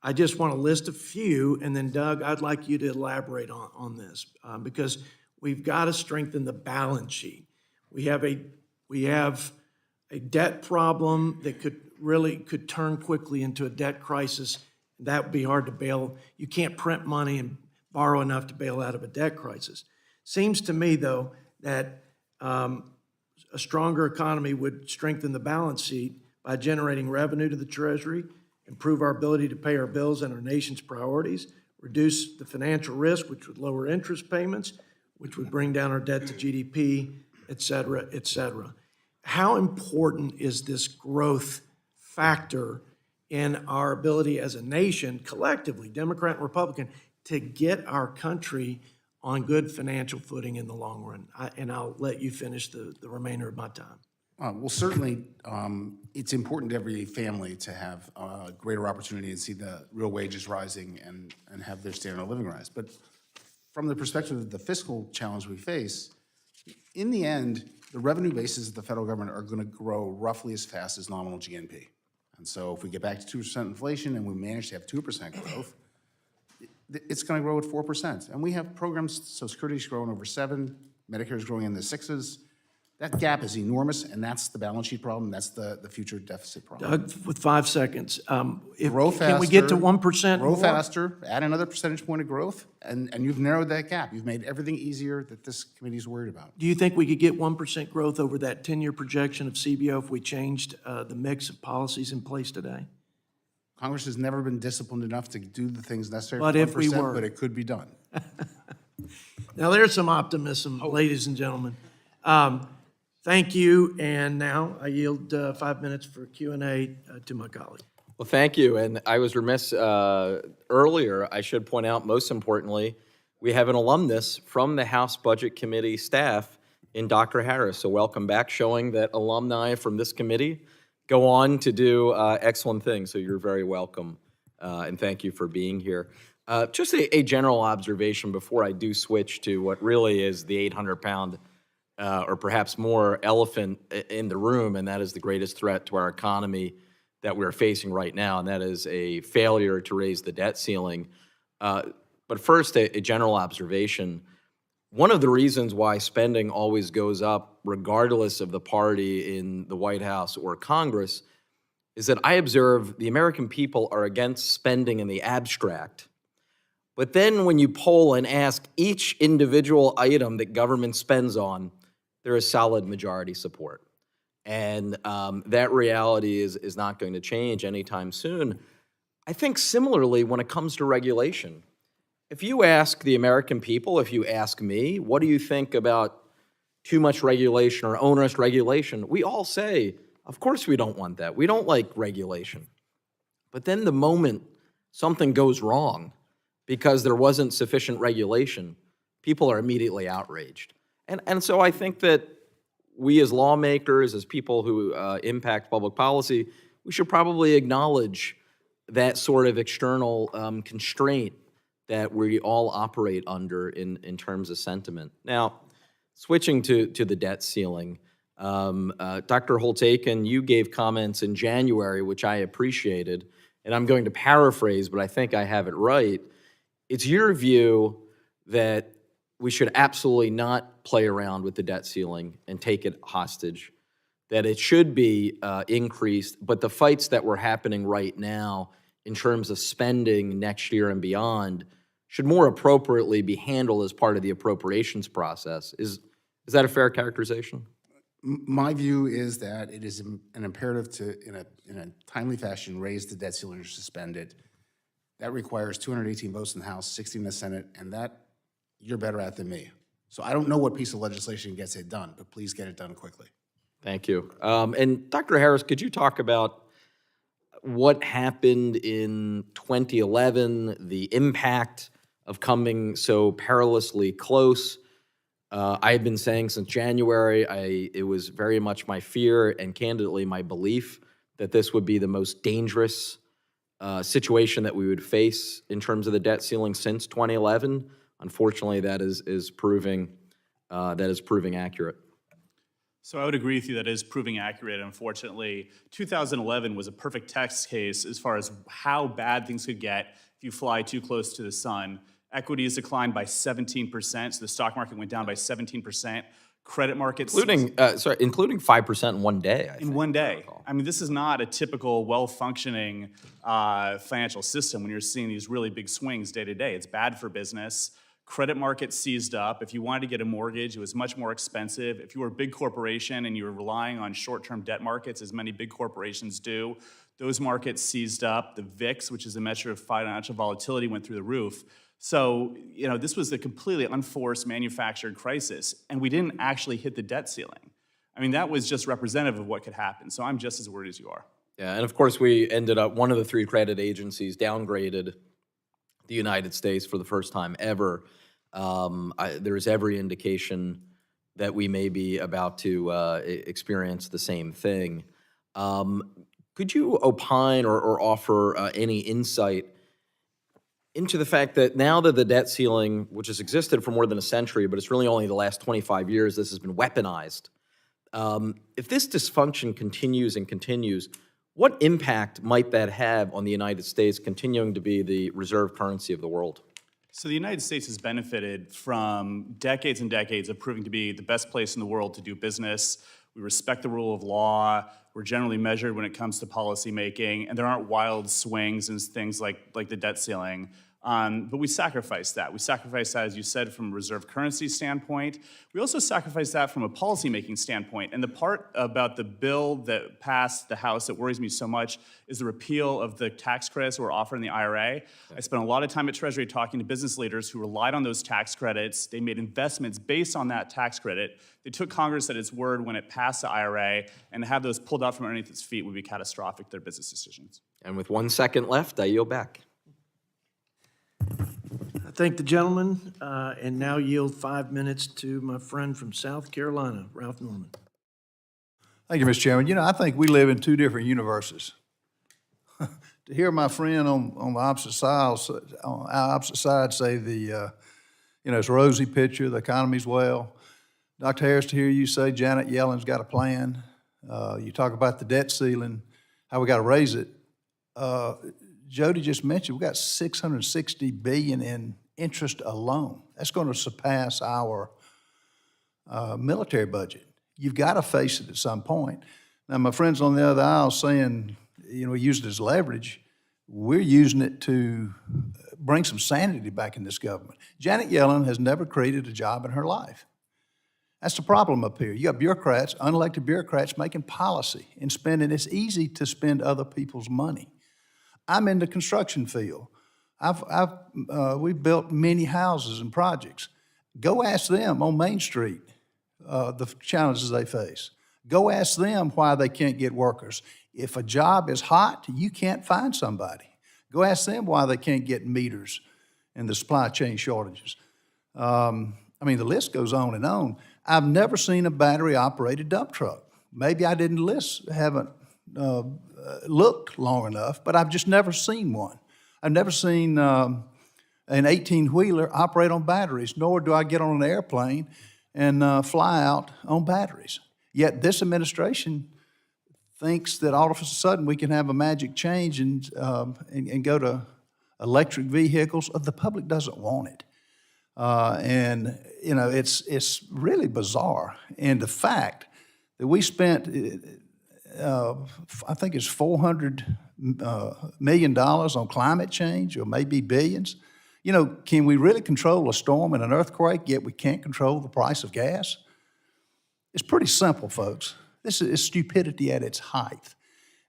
I just want to list a few, and then Doug, I'd like you to elaborate on this because we've got to strengthen the balance sheet. We have a debt problem that could turn quickly into a debt crisis. That would be hard to bail. You can't print money and borrow enough to bail out of a debt crisis. Seems to me, though, that a stronger economy would strengthen the balance sheet by generating revenue to the Treasury, improve our ability to pay our bills and our nation's priorities, reduce the financial risk, which would lower interest payments, which would bring down our debt to GDP, et cetera, et cetera. How important is this growth factor in our ability as a nation, collectively, Democrat and Republican, to get our country on good financial footing in the long run? And I'll let you finish the remainder of my time. Well, certainly, it's important to every family to have a greater opportunity and see the real wages rising and have their standard of living rise. But from the perspective of the fiscal challenge we face, in the end, the revenue bases of the federal government are going to grow roughly as fast as nominal GNP. And so if we get back to 2% inflation and we manage to have 2% growth, it's going to grow at 4%. And we have programs, Social Security is growing over 7%, Medicare is growing in the 6s. That gap is enormous, and that's the balance sheet problem. That's the future deficit problem. Doug, with 5 seconds, Grow faster. Can we get to 1% Grow more? faster, add another percentage point of growth, and you've narrowed that gap. You've made everything easier that this committee is worried about. Do you think we could get 1% growth over that 10-year projection of CBO if we changed the mix of policies in place today? Congress has never been disciplined enough to do the things necessary But for 1%, if we were. but it could be done. Now, there's some optimism, ladies and gentlemen. Thank you, and now I yield 5 minutes for Q&A to my colleague. Well, thank you. And I was remiss earlier, I should point out, most importantly, we have an alumnus from the House Budget Committee staff in Dr. Harris. So welcome back, showing that alumni from this committee go on to do excellent things. So you're very welcome, and thank you for being here. Just a general observation before I do switch to what really is the 800-pound or perhaps more elephant in the room, and that is the greatest threat to our economy that we're facing right now, and that is a failure to raise the debt ceiling. But first, a general observation. One of the reasons why spending always goes up, regardless of the party in the White House or Congress, is that I observe the American people are against spending in the abstract. But then when you poll and ask each individual item that government spends on, there is solid majority support. And that reality is not going to change anytime soon. I think similarly when it comes to regulation, if you ask the American people, if you ask me, what do you think about too much regulation or onerous regulation, we all say, of course we don't want that. We don't like regulation. But then the moment something goes wrong because there wasn't sufficient regulation, people are immediately outraged. And so I think that we as lawmakers, as people who impact public policy, we should probably acknowledge that sort of external constraint that we all operate under in terms of sentiment. Now, switching to the debt ceiling, Dr. Holtz-Eakin, you gave comments in January, which I appreciated, and I'm going to paraphrase, but I think I have it right. It's your view that we should absolutely not play around with the debt ceiling and take it hostage, that it should be increased, but the fights that were happening right now in terms of spending next year and beyond should more appropriately be handled as part of the appropriations process. Is that a fair characterization? My view is that it is an imperative to, in a timely fashion, raise the debt ceiling or suspend it. That requires 218 votes in the House, 60 in the Senate, and that you're better at than me. So I don't know what piece of legislation gets it done, but please get it done quickly. Thank you. And Dr. Harris, could you talk about what happened in 2011, the impact of coming so perilously close? I had been saying since January, it was very much my fear and candidly my belief that this would be the most dangerous situation that we would face in terms of the debt ceiling since 2011. Unfortunately, that is proving accurate. So I would agree with you that is proving accurate. Unfortunately, 2011 was a perfect test case as far as how bad things could get if you fly too close to the sun. Equities declined by 17%, so the stock market went down by 17%. Credit markets... Including 5% in one day, I think. In one day. I mean, this is not a typical well-functioning financial system when you're seeing these really big swings day to day. It's bad for business. Credit markets seized up. If you wanted to get a mortgage, it was much more expensive. If you were a big corporation and you were relying on short-term debt markets, as many big corporations do, those markets seized up. The VIX, which is a measure of financial volatility, went through the roof. So, this was a completely unforced manufactured crisis, and we didn't actually hit the debt ceiling. I mean, that was just representative of what could happen. So I'm just as worried as you are. Yeah, and of course we ended up, one of the three credit agencies downgraded the United States for the first time ever. There's every indication that we may be about to experience the same thing. Could you opine or offer any insight into the fact that now that the debt ceiling, which has existed for more than a century, but it's really only the last 25 years this has been weaponized, if this dysfunction continues and continues, what impact might that have on the United States continuing to be the reserve currency of the world? So the United States has benefited from decades and decades of proving to be the best place in the world to do business. We respect the rule of law. We're generally measured when it comes to policy making, and there aren't wild swings and things like the debt ceiling. But we sacrifice that. We sacrifice that, as you said, from a reserve currency standpoint. We also sacrifice that from a policymaking standpoint. And the part about the bill that passed the House that worries me so much is the repeal of the tax credits that were offered in the IRA. I spent a lot of time at Treasury talking to business leaders who relied on those tax credits. They made investments based on that tax credit. They took Congress at its word when it passed the IRA, and to have those pulled out from underneath its feet would be catastrophic to their business decisions. And with 1 second left, I yield back. I thank the gentleman, and now yield 5 minutes to my friend from South Carolina, Ralph Norman. Thank you, Mr. Chairman. I think we live in two different universes. To hear my friend on the opposite side say it's a rosy picture, the economy's well. Dr. Harris, to hear you say Janet Yellen's got a plan. You talk about the debt ceiling, how we got to raise it. Jody just mentioned we got $660 billion in interest alone. That's going to surpass our military budget. You've got to face it at some point. Now, my friends on the other aisle saying, we use it as leverage. We're using it to bring some sanity back in this government. Janet Yellen has never created a job in her life. That's the problem up here. You got bureaucrats, unelected bureaucrats making policy and spending. It's easy to spend other people's money. I'm in the construction field. We've built many houses and projects. Go ask them on Main Street the challenges they face. Go ask them why they can't get workers. If a job is hot, you can't find somebody. Go ask them why they can't get meters and the supply chain shortages. I mean, the list goes on and on. I've never seen a battery-operated dump truck. Maybe I haven't looked long enough, but I've just never seen one. I've never seen an 18-wheeler operate on batteries, nor do I get on an airplane and fly out on batteries. Yet this administration thinks that all of a sudden we can have a magic change and go to electric vehicles. The public doesn't want it. And, you know, it's really bizarre. And the fact that we spent, I think it's $400 million on climate change, or maybe billions. You know, can we really control a storm and an earthquake, yet we can't control the price of gas? It's pretty simple, folks. This is stupidity at its height.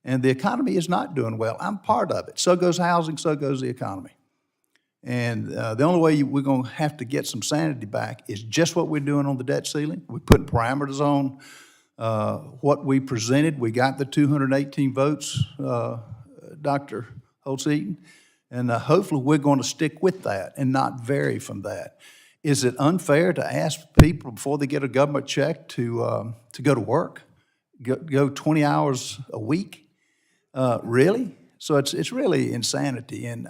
And the economy is not doing well. I'm part of it. So goes housing, so goes the economy. And the only way we're going to have to get some sanity back is just what we're doing on the debt ceiling. We're putting parameters on what we presented. We got the 218 votes, Dr. Holtz-Eakin, and hopefully we're going to stick with that and not vary from that. Is it unfair to ask people before they get a government check to go to work, go 20 hours a week? Really? So it's really insanity. And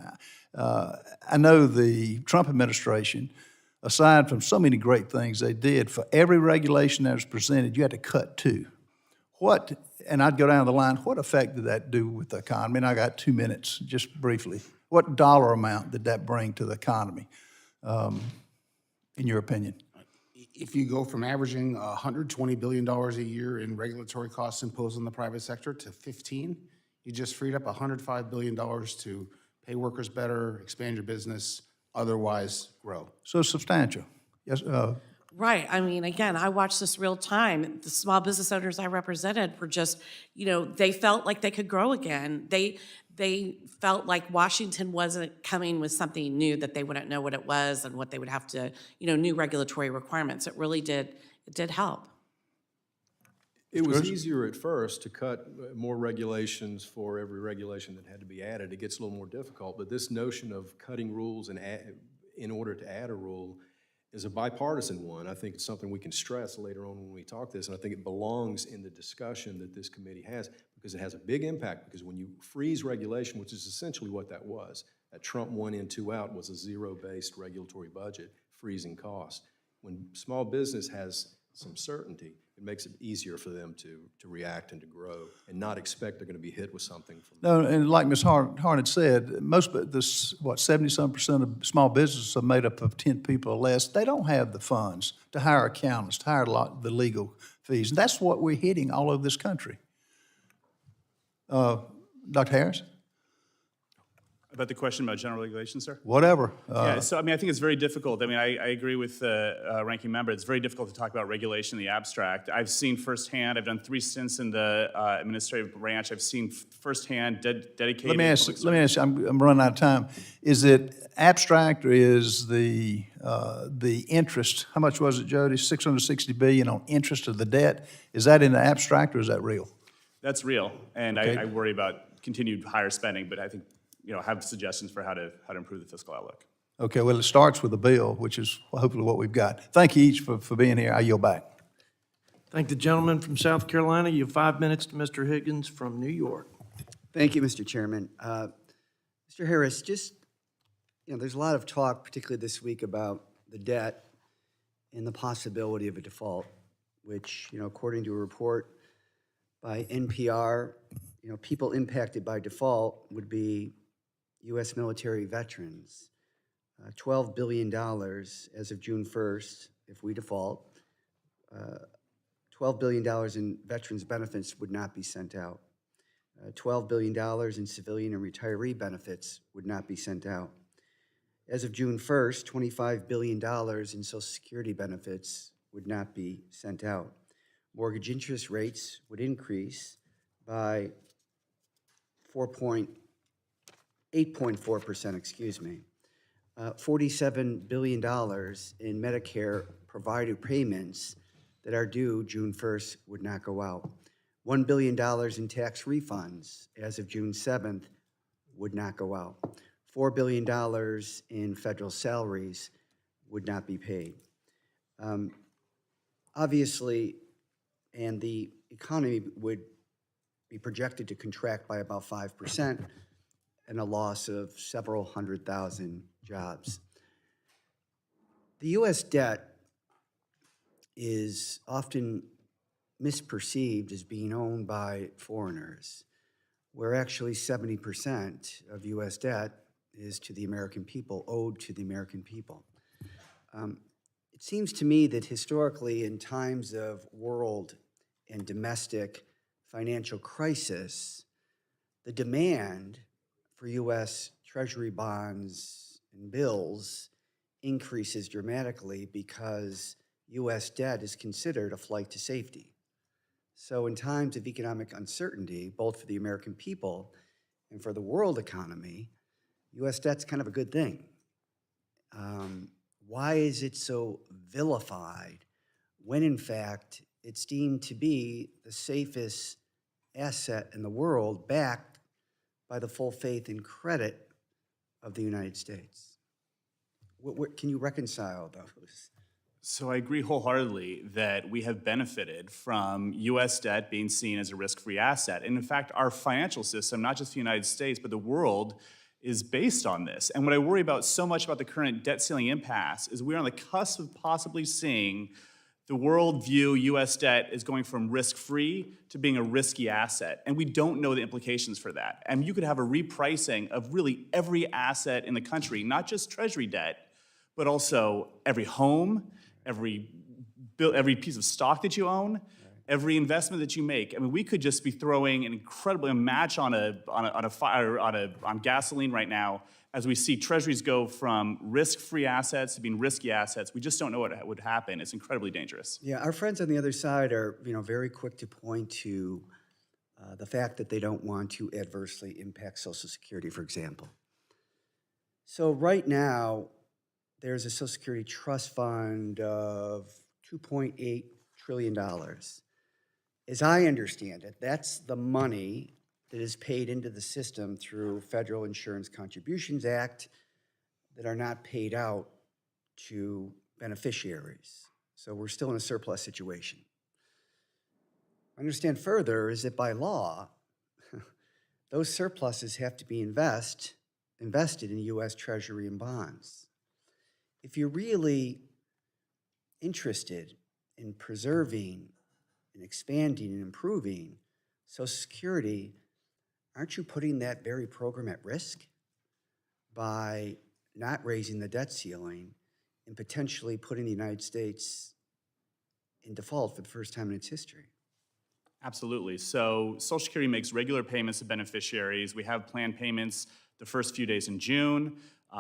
I know the Trump administration, aside from so many great things they did, for every regulation that was presented, you had to cut two. And I'd go down the line, what effect did that do with the economy? And I got 2 minutes, just briefly. What dollar amount did that bring to the economy, in your opinion? If you go from averaging $120 billion a year in regulatory costs imposed on the private sector to 15, you just freed up $105 billion to pay workers better, expand your business, otherwise grow. So substantial. Yes, Right. I mean, again, I watched this real time. The small business owners I represented were just, you know, they felt like they could grow again. They felt like Washington wasn't coming with something new that they wouldn't know what it was and what they would have to, you know, new regulatory requirements. It really did help. It was easier at first to cut more regulations for every regulation that had to be added. It gets a little more difficult, but this notion of cutting rules and in order to add a rule is a bipartisan one. I think it's something we can stress later on when we talk this, and I think it belongs in the discussion that this committee has because it has a big impact, because when you freeze regulation, which is essentially what that was, that Trump 1 in, 2 out was a zero-based regulatory budget, freezing costs. When small business has some certainty, it makes it easier for them to react and to grow and not expect they're going to be hit with something. No, and like Ms. Harned said, most of this, 70-some% of small businesses are made up of 10 people or less. They don't have the funds to hire accountants, to hire the legal fees. And that's what we're hitting all over this country. Dr. Harris? About the question about general regulation, sir? Whatever. Yeah, so I mean, I think it's very difficult. I mean, I agree with the ranking member. It's very difficult to talk about regulation in the abstract. I've seen firsthand, I've done 3 stints in the administrative branch. I've seen firsthand dedicated. Let me ask you, I'm running out of time. Is it abstract, or is the interest, how much was it, Jody? $660 billion on interest of the debt. Is that in the abstract, or is that real? That's real, and Okay. I worry about continued higher spending, but I think, you know, have suggestions for how to improve the fiscal outlook. Okay, well, it starts with a bill, which is hopefully what we've got. Thank you each for being here. I yield back. Thank the gentleman from South Carolina. You have 5 minutes to Mr. Higgins from New York. Thank you, Mr. Chairman. Mr. Harris, just, you know, there's a lot of talk, particularly this week, about the debt and the possibility of a default, which, you know, according to a report by NPR, you know, people impacted by default would be U.S. military veterans. $12 billion as of June 1st, if we default. $12 billion in veterans benefits would not be sent out. $12 billion in civilian and retiree benefits would not be sent out. As of June 1st, $25 billion in Social Security benefits would not be sent out. Mortgage interest rates would increase by 8.4%, excuse me. $47 billion in Medicare provider payments that are due June 1st would not go out. $1 billion in tax refunds as of June 7th would not go out. $4 billion in federal salaries would not be paid. Obviously, and the economy would be projected to contract by about 5% and a loss of several 100,000 jobs. The U.S. debt is often misperceived as being owned by foreigners, where actually 70% of U.S. debt is to the American people, owed to the American people. It seems to me that historically, in times of world and domestic financial crisis, the demand for U.S. Treasury bonds and bills increases dramatically because U.S. debt is considered a flight to safety. So in times of economic uncertainty, both for the American people and for the world economy, U.S. debt's kind of a good thing. Why is it so vilified when, in fact, it's deemed to be the safest asset in the world, backed by the full faith and credit of the United States? Can you reconcile those? So I agree wholeheartedly that we have benefited from U.S. debt being seen as a risk-free asset. And in fact, our financial system, not just the United States, but the world, is based on this. And what I worry about so much about the current debt ceiling impasse is we're on the cusp of possibly seeing the world view U.S. debt as going from risk-free to being a risky asset. And we don't know the implications for that. And you could have a repricing of really every asset in the country, not just Treasury debt, but also every home, every piece of stock that you own, every investment that you make. I mean, we could just be throwing an incredibly match on gasoline right now as we see treasuries go from risk-free assets to being risky assets. We just don't know what would happen. It's incredibly dangerous. Yeah, our friends on the other side are, very quick to point to the fact that they don't want to adversely impact Social Security, for example. So right now, there's a Social Security trust fund of $2.8 trillion. As I understand it, that's the money that is paid into the system through Federal Insurance Contributions Act that are not paid out to beneficiaries. So we're still in a surplus situation. I understand further is that by law, those surpluses have to be invested in U.S. Treasury and bonds. If you're really interested in preserving and expanding and improving Social Security, aren't you putting that very program at risk by not raising the debt ceiling and potentially putting the United States in default for the first time in its history? Absolutely. So Social Security makes regular payments to beneficiaries. We have planned payments the first few days in June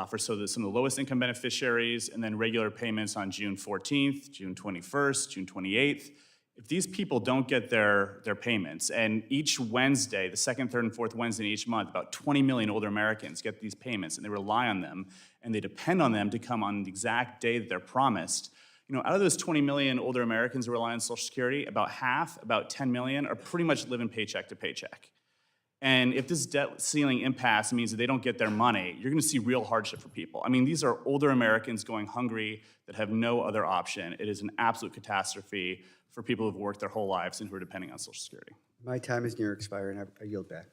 for some of the lowest income beneficiaries, and then regular payments on June 14th, June 21st, June 28th. If these people don't get their payments, and each Wednesday, the second, third, and fourth Wednesday in each month, about 20 million older Americans get these payments, and they rely on them, and they depend on them to come on the exact day that they're promised. Out of those 20 million older Americans who rely on Social Security, about half, about 10 million, are pretty much living paycheck to paycheck. And if this debt ceiling impasse means that they don't get their money, you're going to see real hardship for people. I mean, these are older Americans going hungry that have no other option. It is an absolute catastrophe for people who've worked their whole lives and who are depending on Social Security. My time is near expiring. I yield back.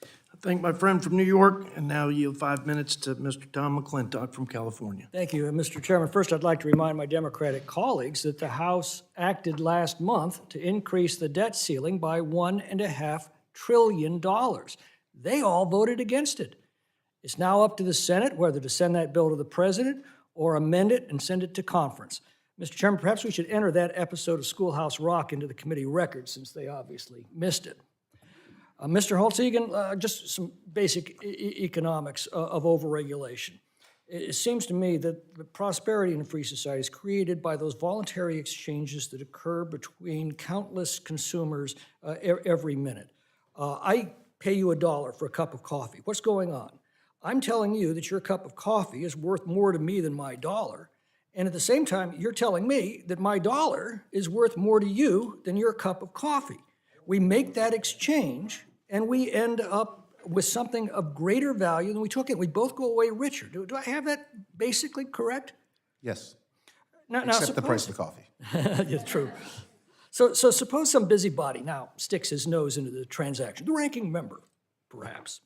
I thank my friend from New York, and now yield 5 minutes to Mr. Tom McClintock from California. Thank you, Mr. Chairman. First, I'd like to remind my Democratic colleagues that the House acted last month to increase the debt ceiling by $1.5 trillion. They all voted against it. It's now up to the Senate whether to send that bill to the President or amend it and send it to conference. Mr. Chairman, perhaps we should enter that episode of Schoolhouse Rock into the committee record since they obviously missed it. Mr. Holtz-Eakin, just some basic economics of overregulation. It seems to me that the prosperity in a free society is created by those voluntary exchanges that occur between countless consumers every minute. I pay you $1 for a cup of coffee. What's going on? I'm telling you that your cup of coffee is worth more to me than my dollar, And at the same time, you're telling me that my dollar is worth more to you than your cup of coffee. We make that exchange, and we end up with something of greater value than we took in. We both go away richer. Do I have that basically correct? Yes, Now, except the price suppose- of the coffee. Yeah, true. So suppose some busybody now sticks his nose into the transaction, the ranking member, perhaps.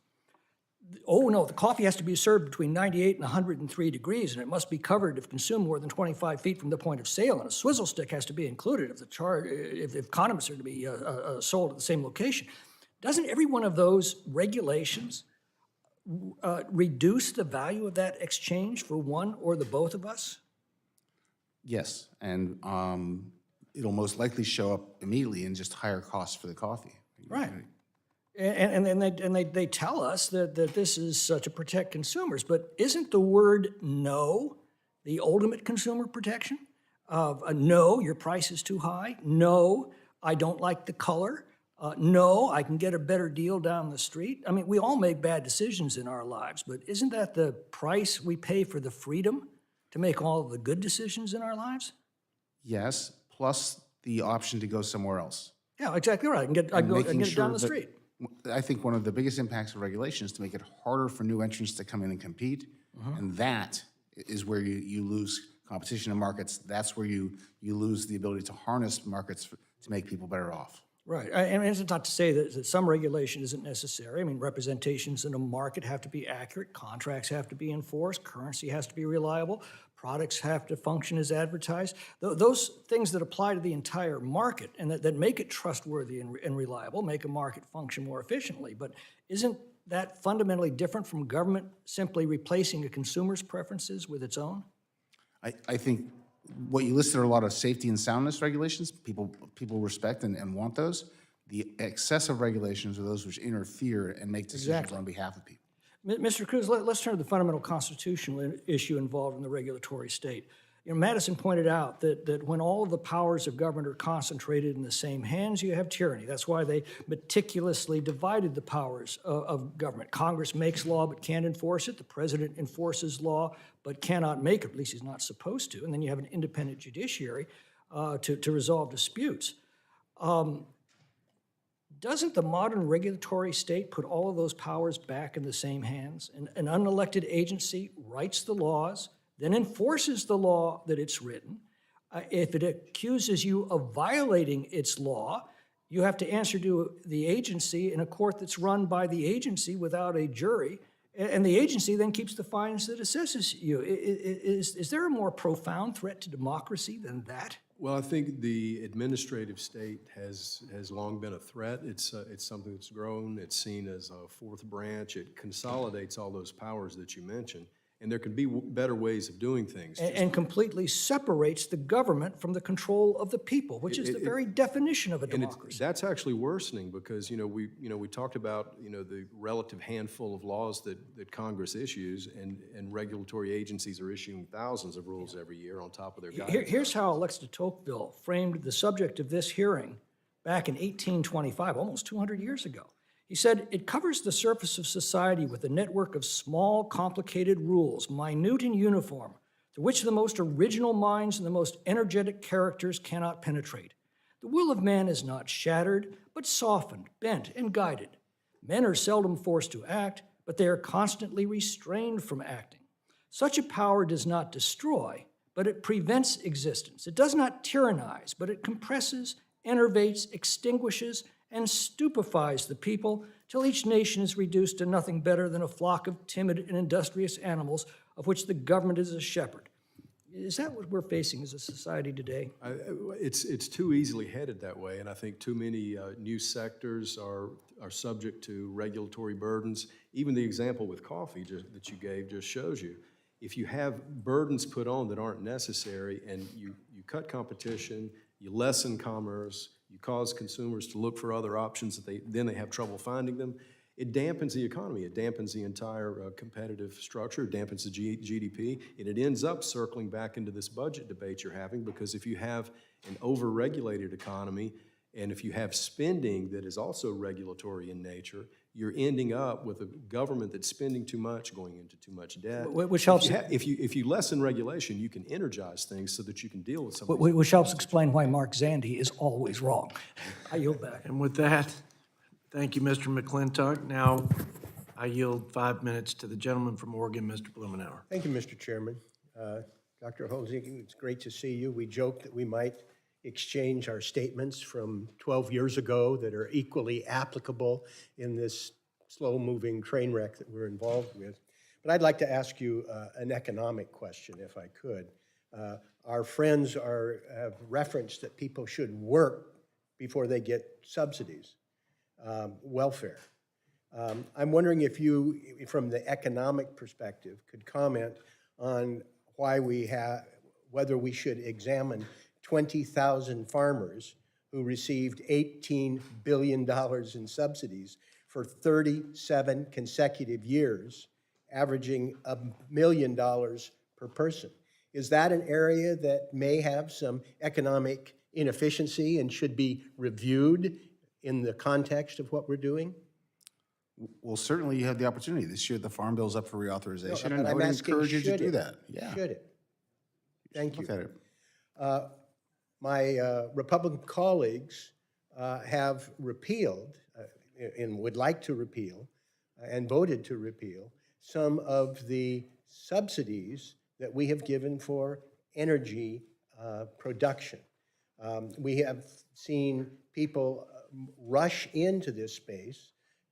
Oh, no, the coffee has to be served between 98 and 103 degrees, and it must be covered if consumed more than 25 feet from the point of sale, and a swizzle stick has to be included if condiments are to be sold at the same location. Doesn't every one of those regulations reduce the value of that exchange for one or the both of us? Yes, and it'll most likely show up immediately in just higher costs for the coffee. Right. And they tell us that this is to protect consumers, but isn't the word no the ultimate consumer protection? Of no, your price is too high. No, I don't like the color. No, I can get a better deal down the street. I mean, we all make bad decisions in our lives, but isn't that the price we pay for the freedom to make all of the good decisions in our lives? Yes, plus the option to go somewhere else. Yeah, exactly right. I can get Making it down the sure street. that- I think one of the biggest impacts of regulation is to make it harder for new entrants to come in and compete. And that is where you lose competition in markets. That's where you lose the ability to harness markets to make people better off. Right, and it's not to say that some regulation isn't necessary. I mean, representations in a market have to be accurate, contracts have to be enforced, currency has to be reliable, products have to function as advertised. Those things that apply to the entire market and that make it trustworthy and reliable, make a market function more efficiently. But isn't that fundamentally different from government simply replacing a consumer's preferences with its own? I think what you listed are a lot of safety and soundness regulations. People respect and want those. The excessive regulations are those which interfere and make decisions on behalf of people. Mr. Cruz, let's turn to the fundamental constitutional issue involved in the regulatory state. You know, Madison pointed out that when all of the powers of government are concentrated in the same hands, you have tyranny. That's why they meticulously divided the powers of government. Congress makes law but can't enforce it. The president enforces law but cannot make it, at least he's not supposed to. And then you have an independent judiciary to resolve disputes. Doesn't the modern regulatory state put all of those powers back in the same hands? An unelected agency writes the laws, then enforces the law that it's written. If it accuses you of violating its law, you have to answer to the agency in a court that's run by the agency without a jury, and the agency then keeps the fines that assesses you. Is there a more profound threat to democracy than that? Well, I think the administrative state has long been a threat. It's something that's grown. It's seen as a fourth branch. It consolidates all those powers that you mentioned. And there can be better ways of doing things. And completely separates the government from the control of the people, which is the very definition of a democracy. That's actually worsening because, we talked about, the relative handful of laws that Congress issues and regulatory agencies are issuing thousands of rules every year on top of their guidance. Here's how Alex de Tocqueville framed the subject of this hearing back in 1825, almost 200 years ago. He said, "It covers the surface of society with a network of small, complicated rules, minute and uniform, to which the most original minds and the most energetic characters cannot penetrate. The will of man is not shattered, but softened, bent, and guided. Men are seldom forced to act, but they are constantly restrained from acting. Such a power does not destroy, but it prevents existence. It does not tyrannize, but it compresses, enervates, extinguishes, and stupefies the people till each nation is reduced to nothing better than a flock of timid and industrious animals of which the government is a shepherd." Is that what we're facing as a society today? It's too easily headed that way, and I think too many new sectors are subject to regulatory burdens. Even the example with coffee that you gave just shows you. If you have burdens put on that aren't necessary and you cut competition, you lessen commerce, you cause consumers to look for other options that they have trouble finding them, it dampens the economy. It dampens the entire competitive structure, it dampens the GDP, and it ends up circling back into this budget debate you're having because if you have an over-regulated economy and if you have spending that is also regulatory in nature, you're ending up with a government that's spending too much, going into too much debt. Which helps, If you lessen regulation, you can energize things so that you can deal with some of these. which helps explain why Mark Zandi is always wrong. I yield back. And with that, thank you, Mr. McClintock. Now, I yield 5 minutes to the gentleman from Oregon, Mr. Blumenauer. Thank you, Mr. Chairman. Dr. Holtz-Eakin, it's great to see you. We joked that we might exchange our statements from 12 years ago that are equally applicable in this slow-moving train wreck that we're involved with. But I'd like to ask you an economic question, if I could. Our friends have referenced that people should work before they get subsidies, welfare. I'm wondering if you, from the economic perspective, could comment on why whether we should examine 20,000 farmers who received $18 billion in subsidies for 37 consecutive years, averaging $1 million per person. Is that an area that may have some economic inefficiency and should be reviewed in the context of what we're doing? Well, certainly you have the opportunity. This year, the Farm Bill's up for reauthorization, No, and but I I'm would asking, encourage you to should do it? that. Yeah. Should it? Thank you. Look at it. My Republican colleagues have repealed and would like to repeal and voted to repeal some of the subsidies that we have given for energy production. We have seen people rush into this space,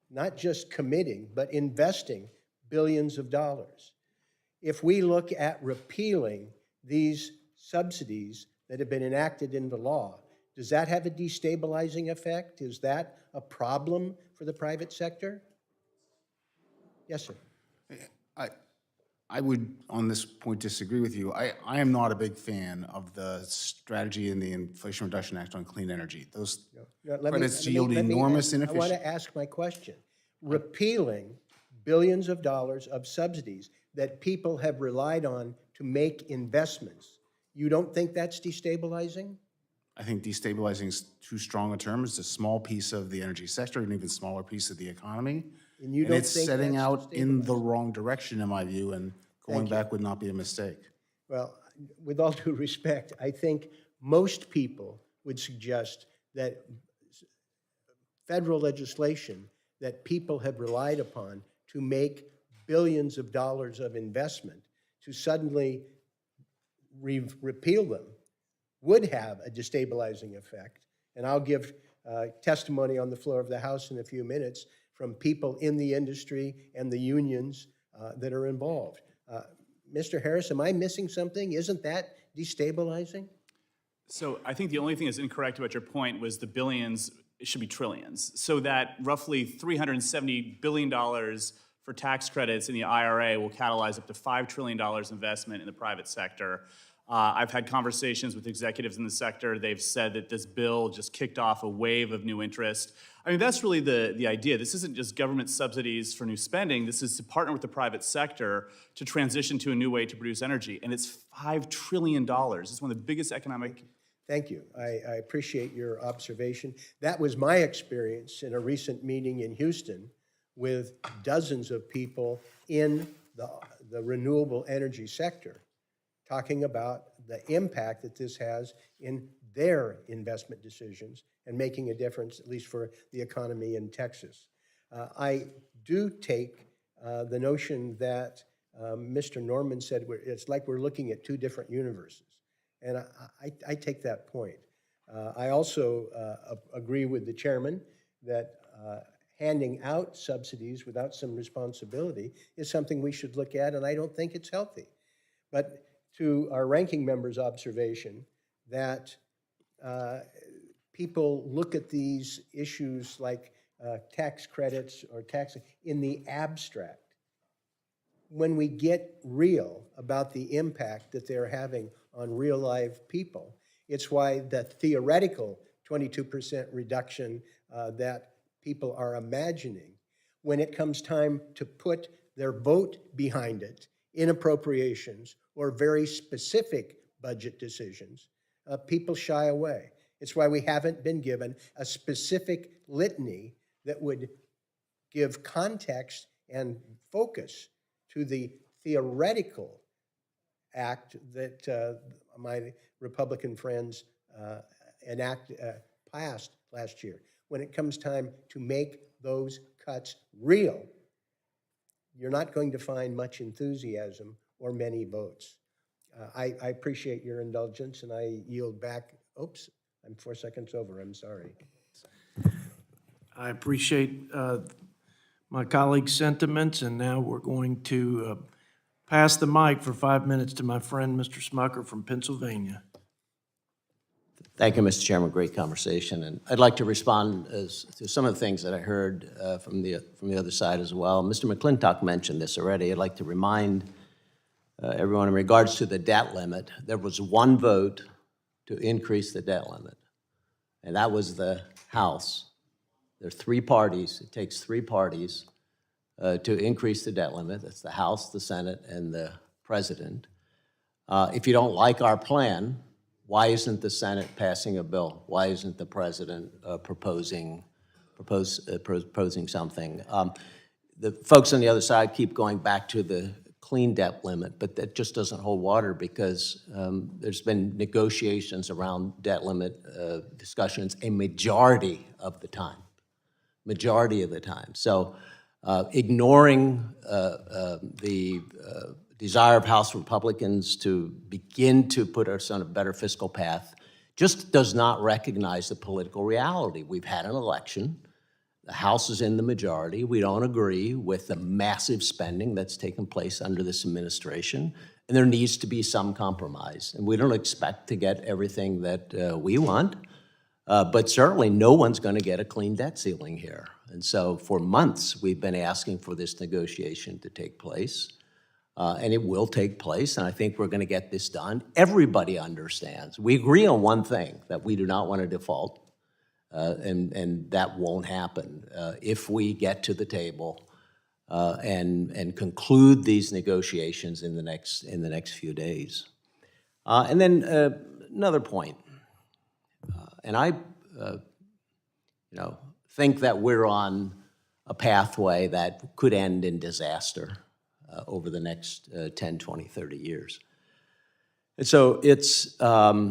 not just committing, but investing billions of dollars. If we look at repealing these subsidies that have been enacted into law, does that have a destabilizing effect? Is that a problem for the private sector? Yes, sir. I would, on this point, disagree with you. I am not a big fan of the strategy in the Inflation Reduction Act on clean energy. Those credits yield enormous I want inefficiency. to ask my question. Repealing billions of dollars of subsidies that people have relied on to make investments, you don't think that's destabilizing? I think destabilizing is too strong a term. It's a small piece of the energy sector, an even smaller piece of the economy. And you And don't it's think setting that's out in the destabilizing? wrong direction, in my view, and going Thank you. back would not be a mistake. Well, with all due respect, I think most people would suggest that federal legislation that people have relied upon to make billions of dollars of investment, to suddenly repeal them, would have a destabilizing effect. And I'll give testimony on the floor of the House in a few minutes from people in the industry and the unions that are involved. Mr. Harris, am I missing something? Isn't that destabilizing? So I think the only thing that's incorrect about your point was the billions, it should be trillions. So that roughly $370 billion for tax credits in the IRA will catalyze up to $5 trillion investment in the private sector. I've had conversations with executives in the sector. They've said that this bill just kicked off a wave of new interest. I mean, that's really the idea. This isn't just government subsidies for new spending. This is to partner with the private sector to transition to a new way to produce energy. And it's $5 trillion. It's one of the biggest economic. Thank you. I appreciate your observation. That was my experience in a recent meeting in Houston with dozens of people in the renewable energy sector, talking about the impact that this has in their investment decisions and making a difference, at least for the economy in Texas. I do take the notion that Mr. Norman said it's like we're looking at two different universes. And I take that point. I also agree with the chairman that handing out subsidies without some responsibility is something we should look at, and I don't think it's healthy. But to our ranking member's observation that people look at these issues like tax credits or tax in the abstract. When we get real about the impact that they're having on real live people, it's why the theoretical 22% reduction that people are imagining, when it comes time to put their vote behind it in appropriations or very specific budget decisions, people shy away. It's why we haven't been given a specific litany that would give context and focus to the theoretical act that my Republican friends passed last year. When it comes time to make those cuts real, you're not going to find much enthusiasm or many votes. I appreciate your indulgence, and I yield back. Oops, I'm 4 seconds over. I'm sorry. I appreciate my colleagues' sentiments, and now we're going to pass the mic for 5 minutes to my friend, Mr. Smucker from Pennsylvania. Thank you, Mr. Chairman. Great conversation, and I'd like to respond to some of the things that I heard from the other side as well. Mr. McClintock mentioned this already. I'd like to remind everyone in regards to the debt limit. There was one vote to increase the debt limit, and that was the House. There are three parties. It takes three parties to increase the debt limit. That's the House, the Senate, and the President. If you don't like our plan, why isn't the Senate passing a bill? Why isn't the President proposing something? The folks on the other side keep going back to the clean debt limit, but that just doesn't hold water because there's been negotiations around debt limit discussions a majority of the time. So ignoring the desire of House Republicans to begin to put us on a better fiscal path just does not recognize the political reality. We've had an election. The House is in the majority. We don't agree with the massive spending that's taken place under this administration, and there needs to be some compromise. And we don't expect to get everything that we want, but certainly no one's going to get a clean debt ceiling here. And so for months, we've been asking for this negotiation to take place. And it will take place, and I think we're going to get this done. Everybody understands. We agree on one thing, that we do not want to default, and that won't happen if we get to the table and conclude these negotiations in the next few days. And then another point, and I think that we're on a pathway that could end in disaster over the next 10, 20, 30 years. And so it's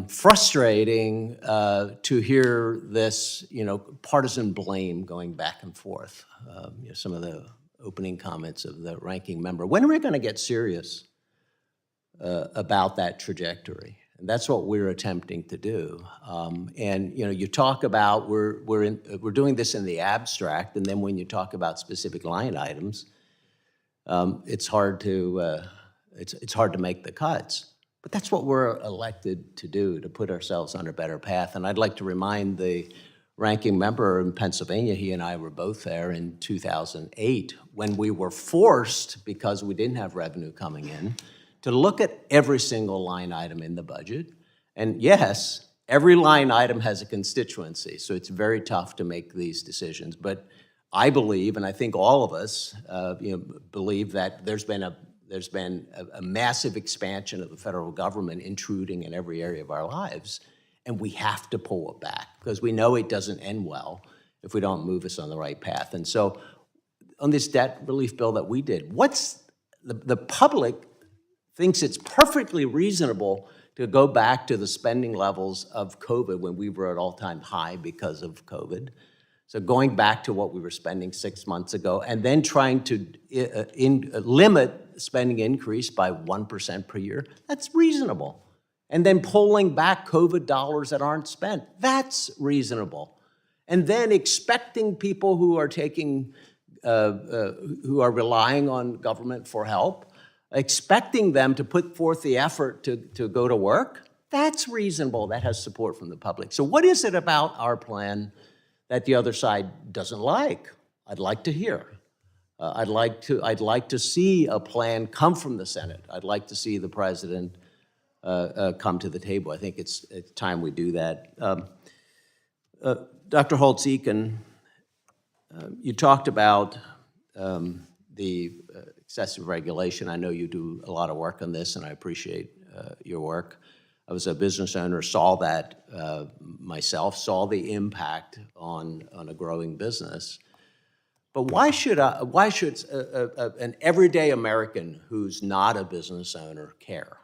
frustrating to hear this, partisan blame going back and forth. Some of the opening comments of the ranking member. When are we going to get serious about that trajectory? And that's what we're attempting to do. And you talk about we're doing this in the abstract, and then when you talk about specific line items, it's hard to make the cuts. But that's what we're elected to do, to put ourselves on a better path. And I'd like to remind the ranking member in Pennsylvania, he and I were both there in 2008, when we were forced, because we didn't have revenue coming in, to look at every single line item in the budget. And yes, every line item has a constituency, so it's very tough to make these decisions. But I believe, and I think all of us, believe that there's been a massive expansion of the federal government intruding in every area of our lives, and we have to pull it back because we know it doesn't end well if we don't move us on the right path. And so, on this debt relief bill that we did, the public thinks it's perfectly reasonable to go back to the spending levels of COVID when we were at all-time high because of COVID. So going back to what we were spending 6 months ago and then trying to limit spending increase by 1% per year, that's reasonable. And then pulling back COVID dollars that aren't spent, that's reasonable. And then expecting people who are who are relying on government for help, expecting them to put forth the effort to go to work, that's reasonable. That has support from the public. So what is it about our plan that the other side doesn't like? I'd like to hear. I'd like to see a plan come from the Senate. I'd like to see the president come to the table. I think it's time we do that. Dr. Holtz-Eakin, you talked about the excessive regulation. I know you do a lot of work on this, and I appreciate your work. I was a business owner, saw that myself, saw the impact on a growing business. But why should an everyday American who's not a business owner care?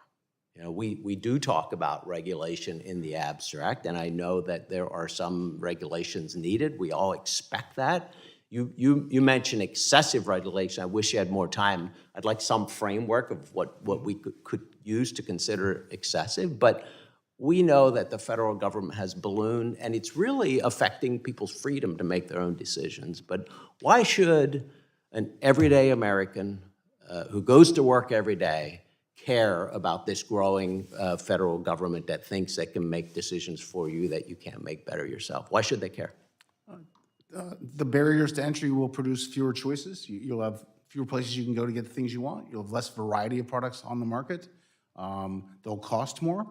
You know, we do talk about regulation in the abstract, and I know that there are some regulations needed. We all expect that. You mentioned excessive regulation. I wish you had more time. I'd like some framework of what we could use to consider excessive, but we know that the federal government has ballooned, and it's really affecting people's freedom to make their own decisions. But why should an everyday American who goes to work every day care about this growing federal government that thinks they can make decisions for you that you can't make better yourself? Why should they care? The barriers to entry will produce fewer choices. You'll have fewer places you can go to get the things you want. You'll have less variety of products on the market. They'll cost more.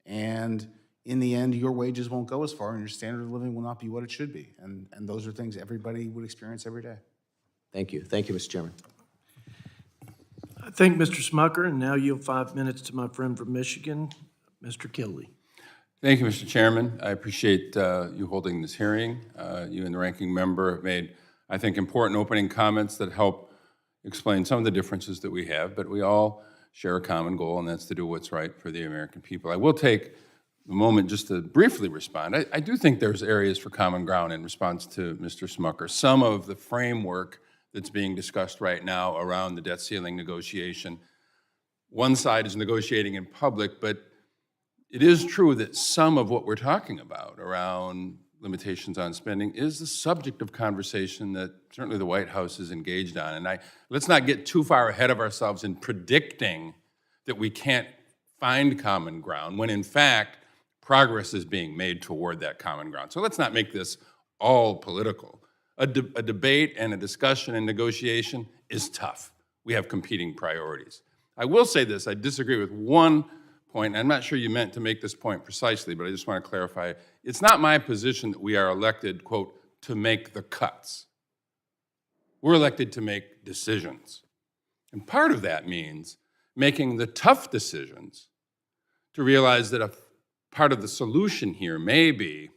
And in the end, your wages won't go as far and your standard of living will not be what it should be. And those are things everybody would experience every day. Thank you. Thank you, Mr. Chairman. I thank Mr. Smucker, and now yield 5 minutes to my friend from Michigan, Mr. Kildee. Thank you, Mr. Chairman. I appreciate you holding this hearing. You and the ranking member have made, I think, important opening comments that help explain some of the differences that we have, but we all share a common goal, and that's to do what's right for the American people. I will take a moment just to briefly respond. I do think there's areas for common ground in response to Mr. Smucker. Some of the framework that's being discussed right now around the debt ceiling negotiation, one side is negotiating in public, but it is true that some of what we're talking about around limitations on spending is the subject of conversation that certainly the White House is engaged on. And let's not get too far ahead of ourselves in predicting that we can't find common ground when in fact progress is being made toward that common ground. So let's not make this all political. A debate and a discussion and negotiation is tough. We have competing priorities. I will say this, I disagree with one point. I'm not sure you meant to make this point precisely, but I just want to clarify. It's not my position that we are elected, quote, to make the cuts. We're elected to make decisions. And part of that means making the tough decisions to realize that a part of the solution here may be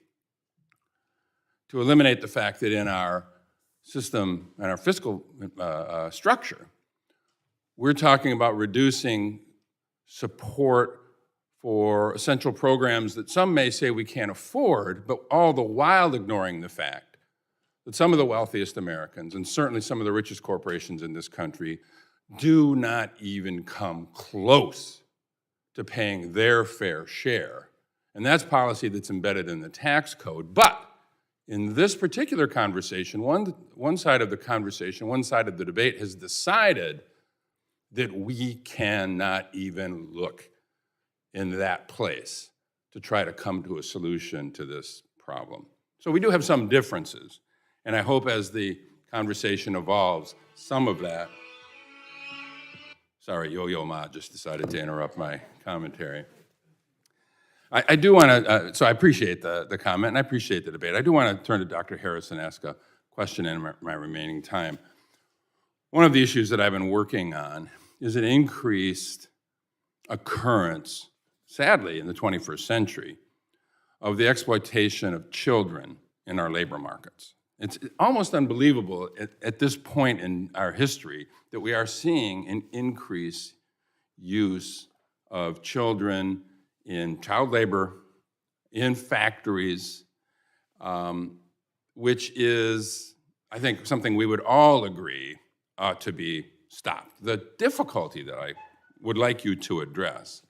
to eliminate the fact that in our system and our fiscal structure, we're talking about reducing support for essential programs that some may say we can't afford, but all the while ignoring the fact that some of the wealthiest Americans, and certainly some of the richest corporations in this country, do not even come close to paying their fair share. And that's policy that's embedded in the tax code. But in this particular conversation, one side of the conversation, one side of the debate has decided that we cannot even look in that place to try to come to a solution to this problem. So we do have some differences, and I hope as the conversation evolves, some of that, sorry, Yo-Yo Ma just decided to interrupt my commentary. I do want to, so I appreciate the comment, and I appreciate the debate. I do want to turn to Dr. Harris and ask a question in my remaining time. One of the issues that I've been working on is an increased occurrence, sadly, in the 21st century, of the exploitation of children in our labor markets. It's almost unbelievable at this point in our history that we are seeing an increased use of children in child labor, in factories, which is, I think, something we would all agree ought to be stopped. The difficulty that I would like you to address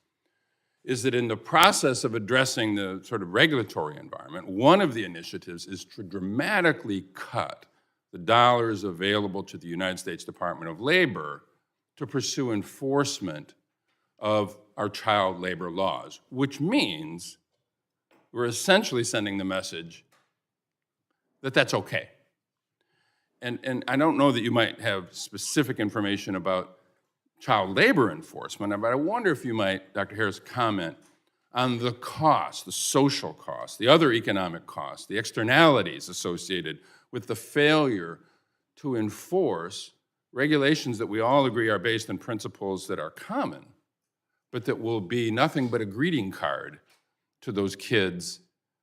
is that in the process of addressing the sort of regulatory environment, one of the initiatives is to dramatically cut the dollars available to the United States Department of Labor to pursue enforcement of our child labor laws, which means we're essentially sending the message that that's okay. And I don't know that you might have specific information about child labor enforcement, but I wonder if you might, Dr. Harris, comment on the cost, the social cost, the other economic costs, the externalities associated with the failure to enforce regulations that we all agree are based on principles that are common, but that will be nothing but a greeting card to those kids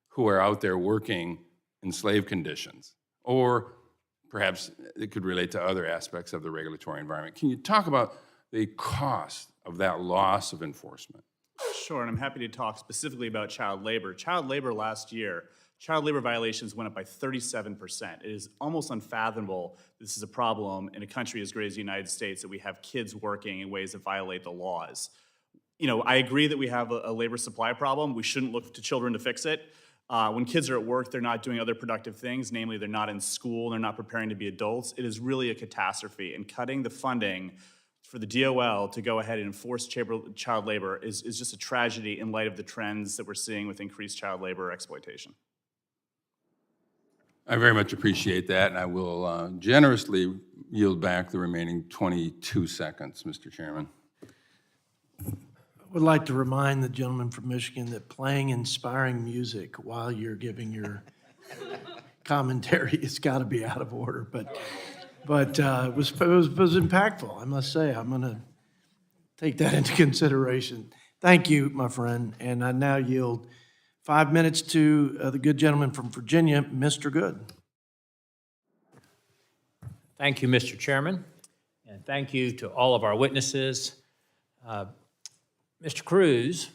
who are out there working in slave conditions, or perhaps it could relate to other aspects of the regulatory environment. Can you talk about the cost of that loss of enforcement? Sure, and I'm happy to talk specifically about child labor. Child labor last year, child labor violations went up by 37%. It is almost unfathomable this is a problem in a country as great as the United States, that we have kids working in ways that violate the laws. You know, I agree that we have a labor supply problem. We shouldn't look to children to fix it. When kids are at work, they're not doing other productive things, namely they're not in school, they're not preparing to be adults. It is really a catastrophe, and cutting the funding for the DOL to go ahead and enforce child labor is just a tragedy in light of the trends that we're seeing with increased child labor exploitation. I very much appreciate that, and I will generously yield back the remaining 22 seconds, Mr. Chairman. I would like to remind the gentleman from Michigan that playing inspiring music while you're giving your commentary has got to be out of order, but it was impactful, I must say. I'm going to take that into consideration. Thank you, my friend, and I now yield 5 minutes to the good gentleman from Virginia, Mr. Good. Thank you, Mr. Chairman, and thank you to all of our witnesses. Mr. Cruz,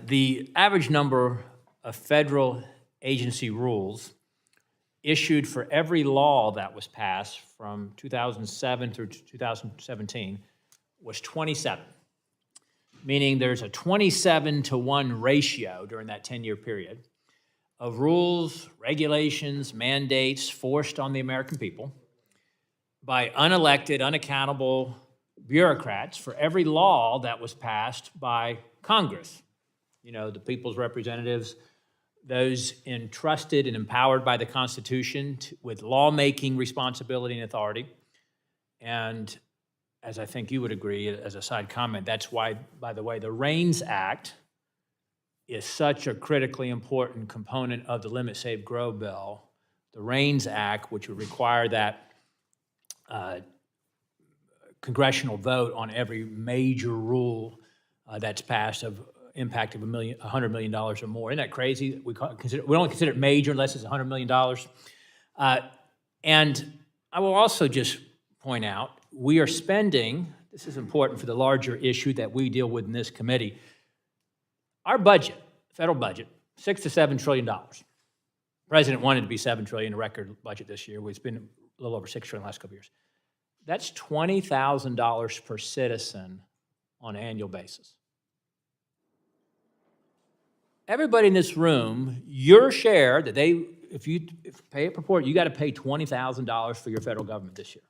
the average number of federal agency rules issued for every law that was passed from 2007 through 2017 was 27, meaning there's a 27-to-1 ratio during that 10-year period of rules, regulations, mandates forced on the American people by unelected, unaccountable bureaucrats for every law that was passed by Congress. You know, the people's representatives, those entrusted and empowered by the Constitution with lawmaking responsibility and authority. And as I think you would agree, as a side comment, that's why, by the way, the REINS Act is such a critically important component of the Limit, Save, Grow bill. The REINS Act, which would require that congressional vote on every major rule that's passed of impact of $100 million or more. Isn't that crazy? We only consider it major unless it's $100 million. And I will also just point out, we are spending, this is important for the larger issue that we deal with in this committee, our budget, federal budget, $6 to $7 trillion. The president wanted to be $7 trillion, a record budget this year. It's been a little over $6 trillion the last couple of years. That's $20,000 per citizen on an annual basis. Everybody in this room, your share that if you pay it purport, you got to pay $20,000 for your federal government this year.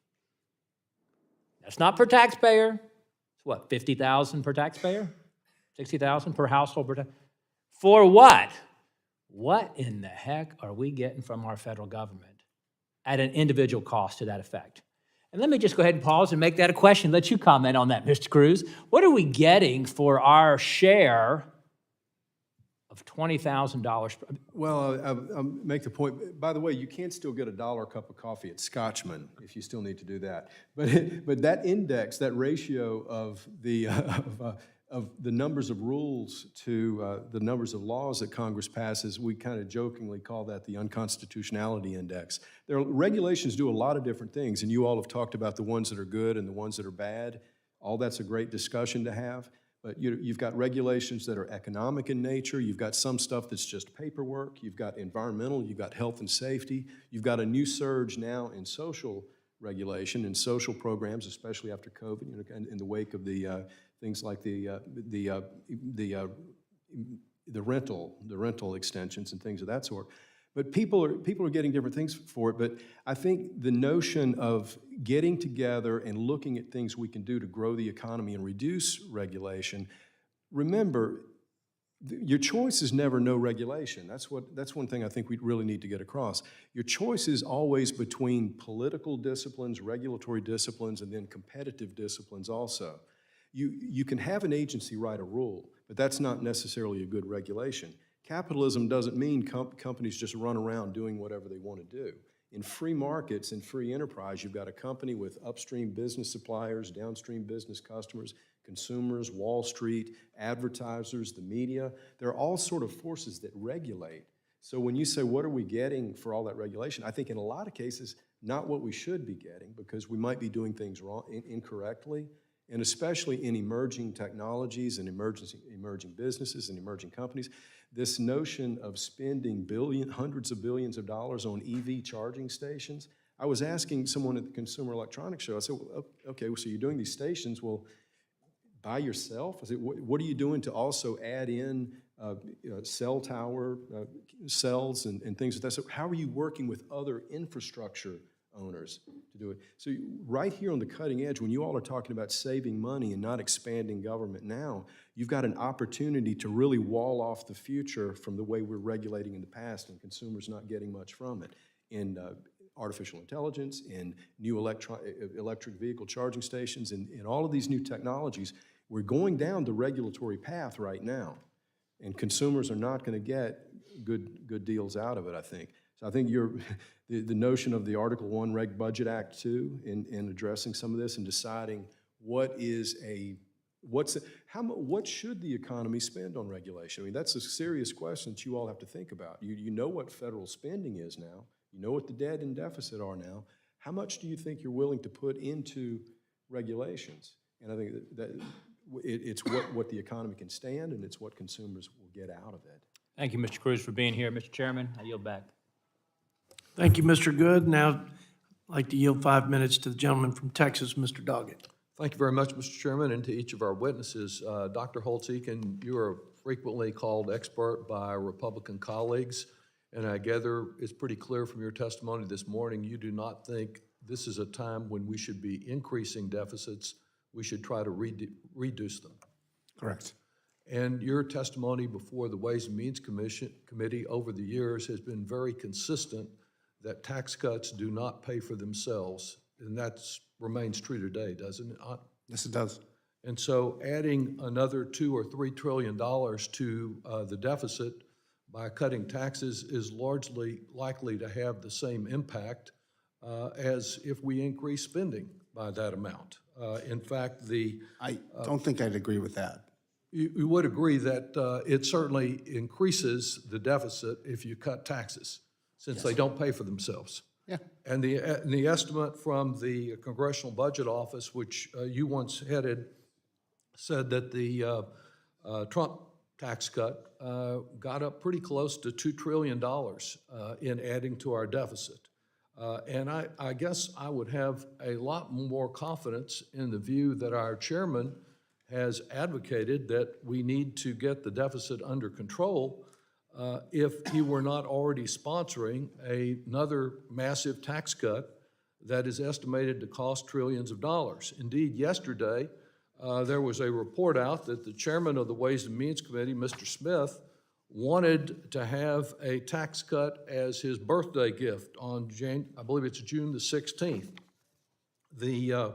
That's not per taxpayer. It's what, $50,000 per taxpayer? $60,000 per household per taxpayer? For what? What in the heck are we getting from our federal government at an individual cost to that effect? And let me just go ahead and pause and make that a question. Let you comment on that, Mr. Cruz. What are we getting for our share of $20,000? Well, I'll make the point. By the way, you can still get a $1 cup of coffee at Scotchman if you still need to do that. But that index, that ratio of the numbers of rules to the numbers of laws that Congress passes, we kind of jokingly call that the unconstitutionality index. Regulations do a lot of different things, and you all have talked about the ones that are good and the ones that are bad. All that's a great discussion to have. But you've got regulations that are economic in nature. You've got some stuff that's just paperwork. You've got environmental. You've got health and safety. You've got a new surge now in social regulation and social programs, especially after COVID, in the wake of the things like the rental extensions and things of that sort. But people are getting different things for it. But I think the notion of getting together and looking at things we can do to grow the economy and reduce regulation, remember, your choice is never no regulation. That's one thing I think we really need to get across. Your choice is always between political disciplines, regulatory disciplines, and then competitive disciplines also. You can have an agency write a rule, but that's not necessarily a good regulation. Capitalism doesn't mean companies just run around doing whatever they want to do. In free markets, in free enterprise, you've got a company with upstream business suppliers, downstream business customers, consumers, Wall Street, advertisers, the media. They're all sort of forces that regulate. So when you say, what are we getting for all that regulation? I think in a lot of cases, not what we should be getting, because we might be doing things wrong, incorrectly, and especially in emerging technologies and emerging businesses and emerging companies. This notion of spending hundreds of billions of dollars on EV charging stations. I was asking someone at the Consumer Electronics Show, I said, well, okay, so you're doing these stations, well, by yourself? I said, what are you doing to also add in cell tower cells and things like that? So how are you working with other infrastructure owners to do it? So right here on the cutting edge, when you all are talking about saving money and not expanding government now, you've got an opportunity to really wall off the future from the way we're regulating in the past and consumers not getting much from it. In artificial intelligence, in new electric vehicle charging stations, in all of these new technologies, we're going down the regulatory path right now. And consumers are not going to get good deals out of it, I think. So I think the notion of the Article 1 Reg Budget Act 2 in addressing some of this and deciding what should the economy spend on regulation? I mean, that's a serious question that you all have to think about. You know what federal spending is now. You know what the debt and deficit are now. How much do you think you're willing to put into regulations? And I think that it's what the economy can stand, and it's what consumers will get out of it. Thank you, Mr. Cruz, for being here. Mr. Chairman, I yield back. Thank you, Mr. Good. Now, I'd like to yield 5 minutes to the gentleman from Texas, Mr. Doggett. Thank you very much, Mr. Chairman, and to each of our witnesses. Dr. Holtz-Eakin, you are frequently called expert by Republican colleagues, and I gather it's pretty clear from your testimony this morning you do not think this is a time when we should be increasing deficits. We should try to reduce them. Correct. And your testimony before the Ways and Means Committee over the years has been very consistent that tax cuts do not pay for themselves, and that remains true today, doesn't it not? Yes, it does. And so adding another $2 or $3 trillion to the deficit by cutting taxes is largely likely to have the same impact as if we increase spending by that amount. In fact, I don't think I'd agree with that. You would agree that it certainly increases the deficit if you cut taxes, since they don't pay for themselves. Yeah. And the estimate from the Congressional Budget Office, which you once headed, said that the Trump tax cut got up pretty close to $2 trillion in adding to our deficit. And I guess I would have a lot more confidence in the view that our chairman has advocated that we need to get the deficit under control if he were not already sponsoring another massive tax cut that is estimated to cost trillions of dollars. Indeed, yesterday, there was a report out that the chairman of the Ways and Means Committee, Mr. Smith, wanted to have a tax cut as his birthday gift on, I believe it's June the 16th. The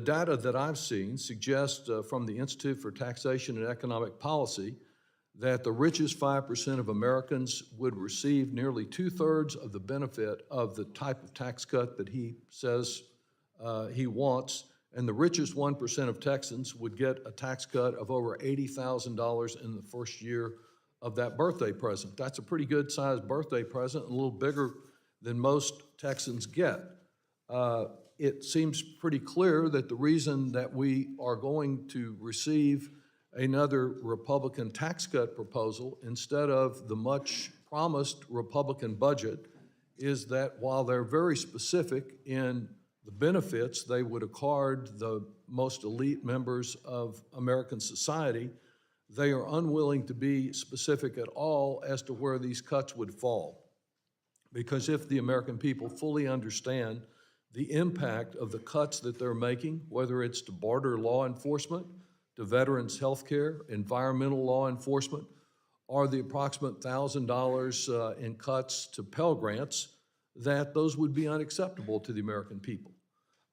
data that I've seen suggests from the Institute for Taxation and Economic Policy that the richest 5% of Americans would receive nearly 2/3 of the benefit of the type of tax cut that he says he wants, and the richest 1% of Texans would get a tax cut of over $80,000 in the first year of that birthday present. That's a pretty good sized birthday present, a little bigger than most Texans get. It seems pretty clear that the reason that we are going to receive another Republican tax cut proposal instead of the much promised Republican budget is that while they're very specific in the benefits they would accord the most elite members of American society, they are unwilling to be specific at all as to where these cuts would fall. Because if the American people fully understand the impact of the cuts that they're making, whether it's to border law enforcement, to veterans' health care, environmental law enforcement, or the approximate $1,000 in cuts to Pell Grants, that those would be unacceptable to the American people.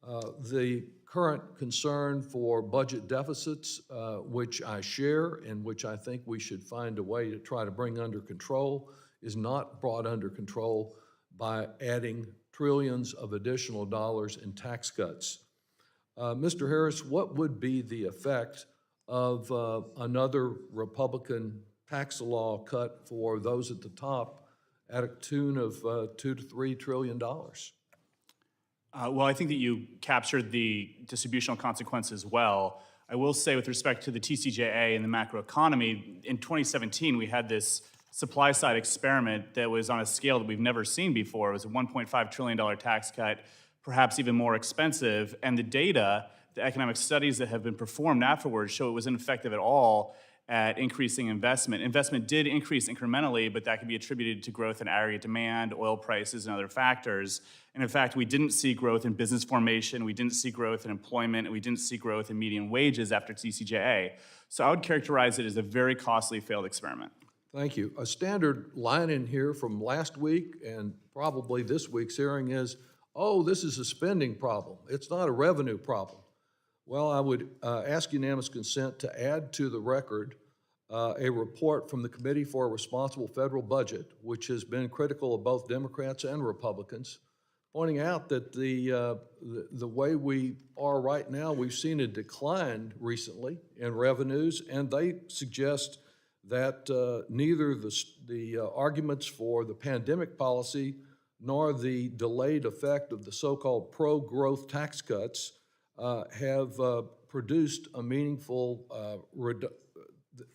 The current concern for budget deficits, which I share and which I think we should find a way to try to bring under control, is not brought under control by adding trillions of additional dollars in tax cuts. Mr. Harris, what would be the effect of another Republican tax law cut for those at the top at a tune of $2 to $3 trillion. Well, I think that you captured the distributional consequences well. I will say with respect to the TCJA and the macroeconomy, in 2017, we had this supply side experiment that was on a scale that we've never seen before. It was a $1.5 trillion tax cut, perhaps even more expensive. And the data, the economic studies that have been performed afterwards show it was ineffective at all at increasing investment. Investment did increase incrementally, but that could be attributed to growth in aggregate demand, oil prices, and other factors. And in fact, we didn't see growth in business formation, we didn't see growth in employment, and we didn't see growth in median wages after TCJA. So I would characterize it as a very costly failed experiment. Thank you. A standard line in here from last week and probably this week's hearing is, oh, this is a spending problem. It's not a revenue problem. Well, I would ask unanimous consent to add to the record a report from the Committee for a Responsible Federal Budget, which has been critical of both Democrats and Republicans, pointing out that the way we are right now, we've seen a decline recently in revenues, and they suggest that neither the arguments for the pandemic policy nor the delayed effect of the so-called pro-growth tax cuts have produced a meaningful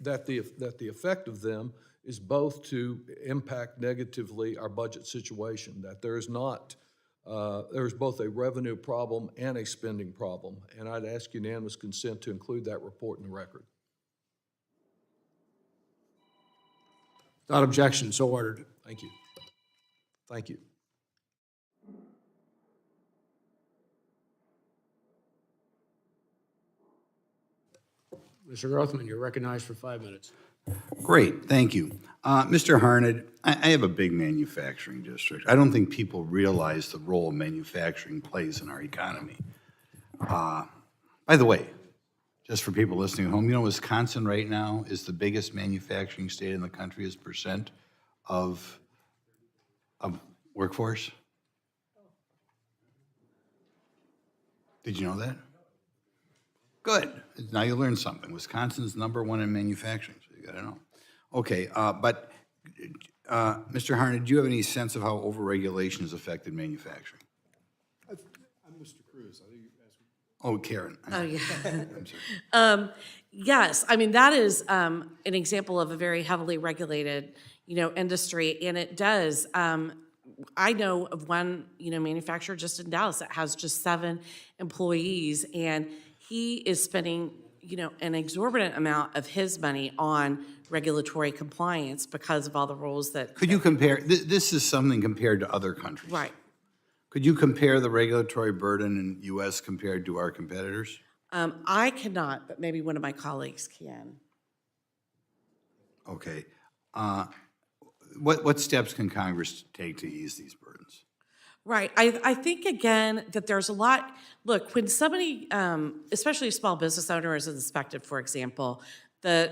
that the effect of them is both to impact negatively our budget situation, that there is not, there's both a revenue problem and a spending problem. And I'd ask unanimous consent to include that report in the record. Without objection, so ordered. Thank you. Thank you. Mr. Grothman, you're recognized for 5 minutes. Great, thank you. Mr. Harned, I have a big manufacturing district. I don't think people realize the role manufacturing plays in our economy. By the way, just for people listening at home, you know Wisconsin right now is the biggest manufacturing state in the country as percent of workforce? Did you know that? Good. Now you learned something. Wisconsin's #1 in manufacturing, so you gotta know. Okay, but Mr. Harned, do you have any sense of how overregulation has affected manufacturing? I'm Mr. Cruz. I think you asked me. Oh, Karen. Oh, yeah. I'm sorry. Yes, I mean, that is an example of a very heavily regulated, industry, and it does. I know of one, manufacturer just in Dallas that has just 7 employees, and he is spending, an exorbitant amount of his money on regulatory compliance because of all the rules that. Could you compare, this is something compared to other countries. Right. Could you compare the regulatory burden in U.S. compared to our competitors? I cannot, but maybe one of my colleagues can. Okay. What steps can Congress take to ease these burdens? Right. I think, again, that there's a lot. Look, when somebody, especially a small business owner, is inspected, for example, the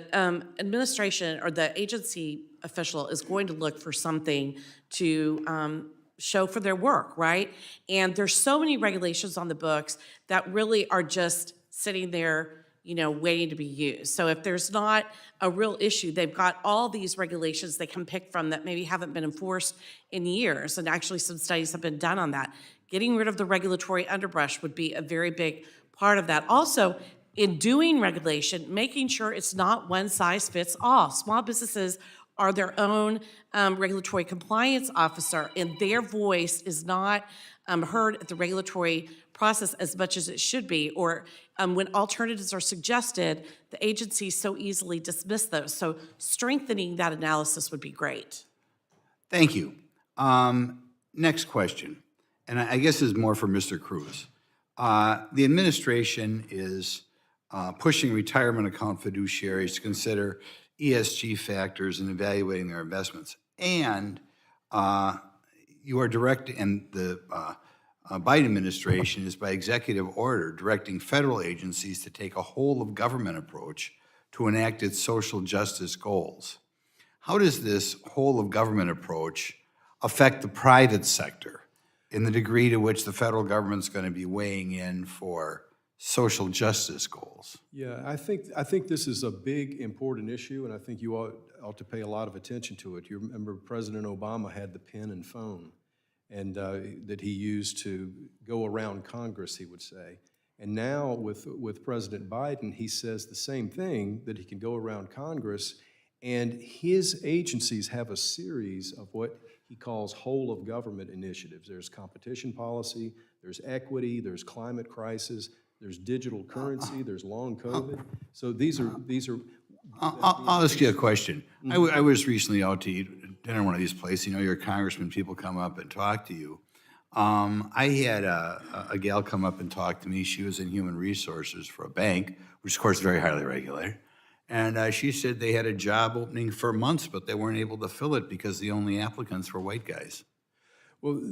administration or the agency official is going to look for something to show for their work, right? And there's so many regulations on the books that really are just sitting there, waiting to be used. So if there's not a real issue, they've got all these regulations they can pick from that maybe haven't been enforced in years, and actually some studies have been done on that. Getting rid of the regulatory underbrush would be a very big part of that. Also, in doing regulation, making sure it's not one size fits all. Small businesses are their own regulatory compliance officer, and their voice is not heard at the regulatory process as much as it should be, or when alternatives are suggested, the agencies so easily dismiss those. So strengthening that analysis would be great. Thank you. Next question, and I guess this is more for Mr. Cruz. The administration is pushing retirement account fiduciaries to consider ESG factors in evaluating their investments. And you are directing, and the Biden administration is by executive order directing federal agencies to take a whole-of-government approach to enact its social justice goals. How does this whole-of-government approach affect the private sector in the degree to which the federal government's going to be weighing in for social justice goals? Yeah, I think this is a big, important issue, and I think you ought to pay a lot of attention to it. You remember President Obama had the pen and phone, and that he used to go around Congress, he would say. And now with President Biden, he says the same thing, that he can go around Congress, and his agencies have a series of what he calls whole-of-government initiatives. There's competition policy, there's equity, there's climate crisis, there's digital currency, there's long COVID. So these are. I'll ask you a question. I was recently out to eat dinner at one of these places. You know, you're a congressman, people come up and talk to you. I had a gal come up and talk to me. She was in human resources for a bank, which of course is very highly regulated. And she said they had a job opening for months, but they weren't able to fill it because the only applicants were white guys. Well,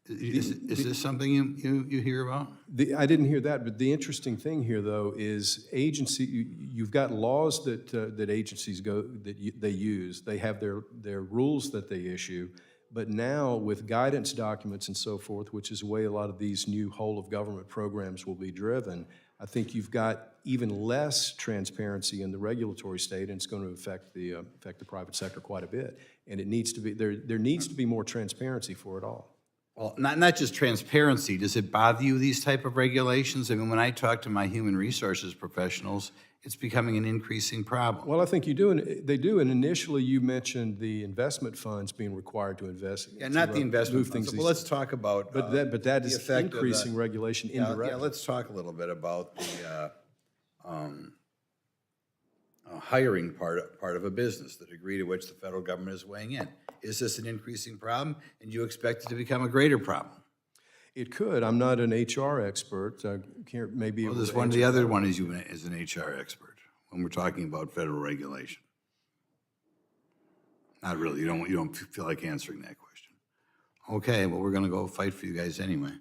is this something you hear about? I didn't hear that, but the interesting thing here, though, is you've got laws that agencies they use. They have their rules that they issue, but now with guidance documents and so forth, which is the way a lot of these new whole-of-government programs will be driven, I think you've got even less transparency in the regulatory state, and it's going to affect the private sector quite a bit. And it needs to be there needs to be more transparency for it all. Well, not just transparency. Does it bother you, these type of regulations? I mean, when I talk to my human resources professionals, it's becoming an increasing problem. Well, I think they do, and initially you mentioned the investment funds being required to invest. Yeah, not the investment funds. Things. Well, let's talk about. But that is increasing regulation indirectly. Yeah, let's talk a little bit about the hiring part of a business, the degree to which the federal government is weighing in. Is this an increasing problem, and do you expect it to become a greater problem? It could. I'm not an HR expert. Can't maybe. Well, there's one. The other one is an HR expert when we're talking about federal regulation. Not really. You don't feel like answering that question. Okay. Well, we're going to go fight for you guys anyway.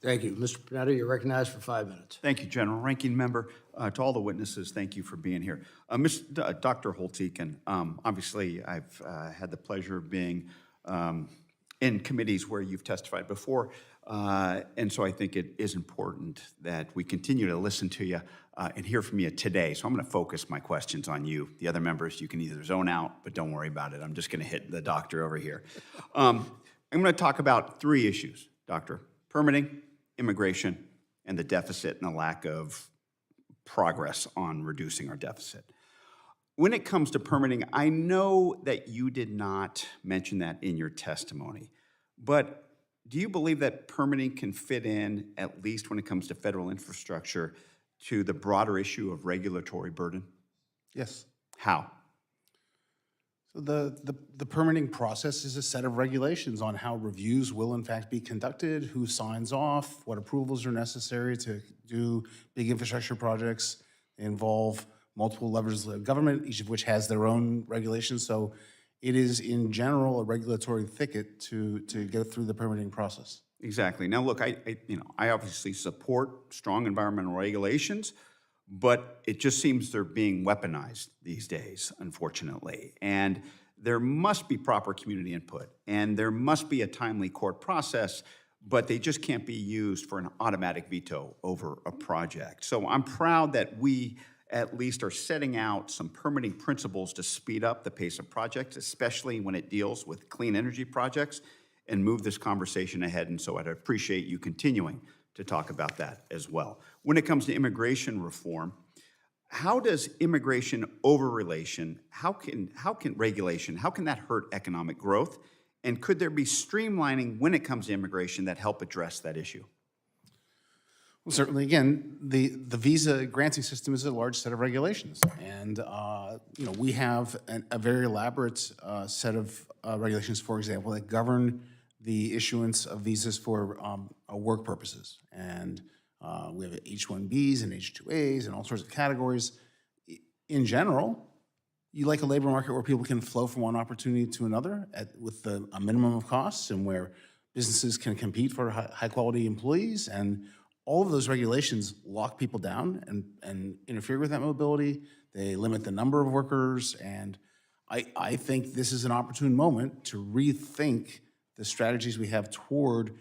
Thank you. Mr. Panetta, you're recognized for 5 minutes. Thank you, General. Ranking Member, to all the witnesses, thank you for being here. Dr. Holtz-Eakin, obviously I've had the pleasure of being in committees where you've testified before, and so I think it is important that we continue to listen to you and hear from you today. So I'm going to focus my questions on you. The other members, you can either zone out, but don't worry about it. I'm just going to hit the doctor over here. I'm going to talk about 3 issues, Doctor. Permitting, immigration, and the deficit and the lack of progress on reducing our deficit. When it comes to permitting, I know that you did not mention that in your testimony, but do you believe that permitting can fit in, at least when it comes to federal infrastructure, to the broader issue of regulatory burden? Yes. How? So the permitting process is a set of regulations on how reviews will in fact be conducted, who signs off, what approvals are necessary to do big infrastructure projects. They involve multiple levels of government, each of which has their own regulations. So it is in general a regulatory thicket to get through the permitting process. Exactly. Now, look, I obviously support strong environmental regulations, but it just seems they're being weaponized these days, unfortunately. And there must be proper community input, and there must be a timely court process, but they just can't be used for an automatic veto over a project. So I'm proud that we at least are setting out some permitting principles to speed up the pace of projects, especially when it deals with clean energy projects, and move this conversation ahead. And so I'd appreciate you continuing to talk about that as well. When it comes to immigration reform, how does immigration over-regulation, how can that hurt economic growth? And could there be streamlining when it comes to immigration that help address that issue? Well, certainly, again, the visa granting system is a large set of regulations. And, we have a very elaborate set of regulations, for example, that govern the issuance of visas for work purposes. And we have H-1Bs and H-2As and all sorts of categories. In general, you like a labor market where people can flow from one opportunity to another with a minimum of costs, and where businesses can compete for high-quality employees. And all of those regulations lock people down and interfere with that mobility. They limit the number of workers. And I think this is an opportune moment to rethink the strategies we have toward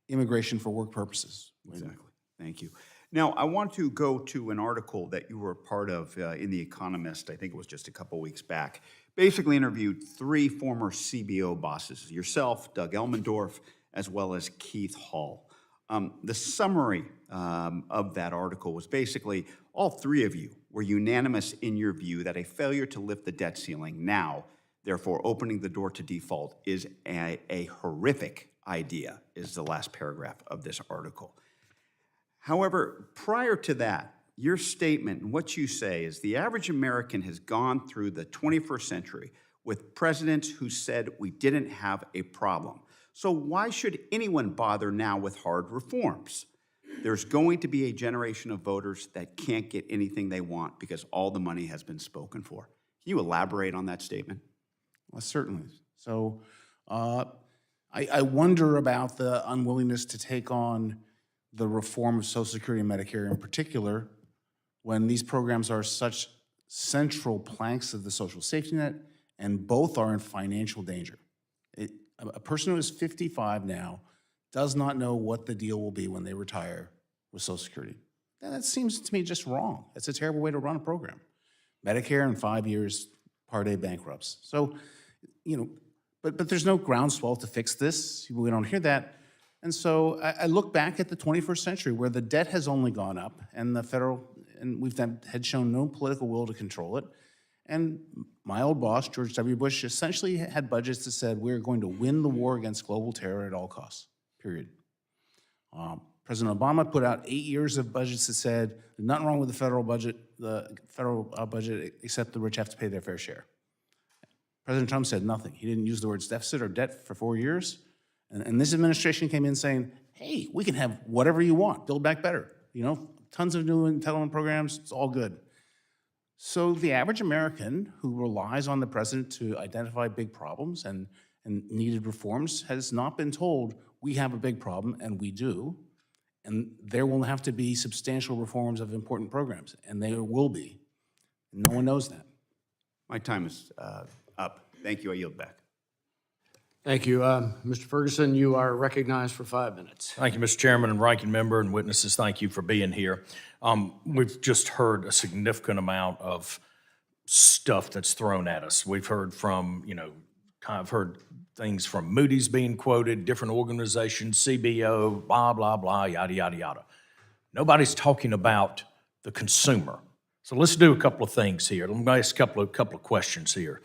immigration for work purposes. Exactly. Thank you. Now, I want to go to an article that you were a part of in The Economist, I think it was just a couple weeks back. Basically interviewed 3 former CBO bosses, yourself, Doug Elmendorf, as well as Keith Hall. The summary of that article was basically all 3 of you were unanimous in your view that a failure to lift the debt ceiling now, therefore opening the door to default, is a horrific idea, is the last paragraph of this article. However, prior to that, your statement and what you say is the average American has gone through the 21st century with presidents who said we didn't have a problem. So why should anyone bother now with hard reforms? There's going to be a generation of voters that can't get anything they want because all the money has been spoken for. Can you elaborate on that statement? Well, certainly. So I wonder about the unwillingness to take on the reform of Social Security and Medicare in particular, when these programs are such central planks of the social safety net, and both are in financial danger. A person who is 55 now does not know what the deal will be when they retire with Social Security. And that seems to me just wrong. It's a terrible way to run a program. Medicare in 5 years, Part A bankrupts. So, but there's no groundswell to fix this. We don't hear that. And so I look back at the 21st century where the debt has only gone up and had shown no political will to control it. And my old boss, George W. Bush, essentially had budgets that said we're going to win the war against global terror at all costs, period. President Obama put out 8 years of budgets that said there's nothing wrong with the federal budget, except the rich have to pay their fair share. President Trump said nothing. He didn't use the words deficit or debt for 4 years. And this administration came in saying, hey, we can have whatever you want, build back better. Tons of new entitlement programs, it's all good. So the average American who relies on the president to identify big problems and needed reforms has not been told we have a big problem, and we do, and there will have to be substantial reforms of important programs, and there will be. No one knows that. My time is up. Thank you. I yield back. Thank you. Mr. Ferguson, you are recognized for 5 minutes. Thank you, Mr. Chairman and Ranking Member and witnesses. Thank you for being here. We've just heard a significant amount of stuff that's thrown at us. We've heard from, I've heard things from Moody's being quoted, different organizations, CBO, blah, blah, blah, yada, yada, yada. Nobody's talking about the consumer. So let's do a couple of things here. Let me ask a couple of questions here.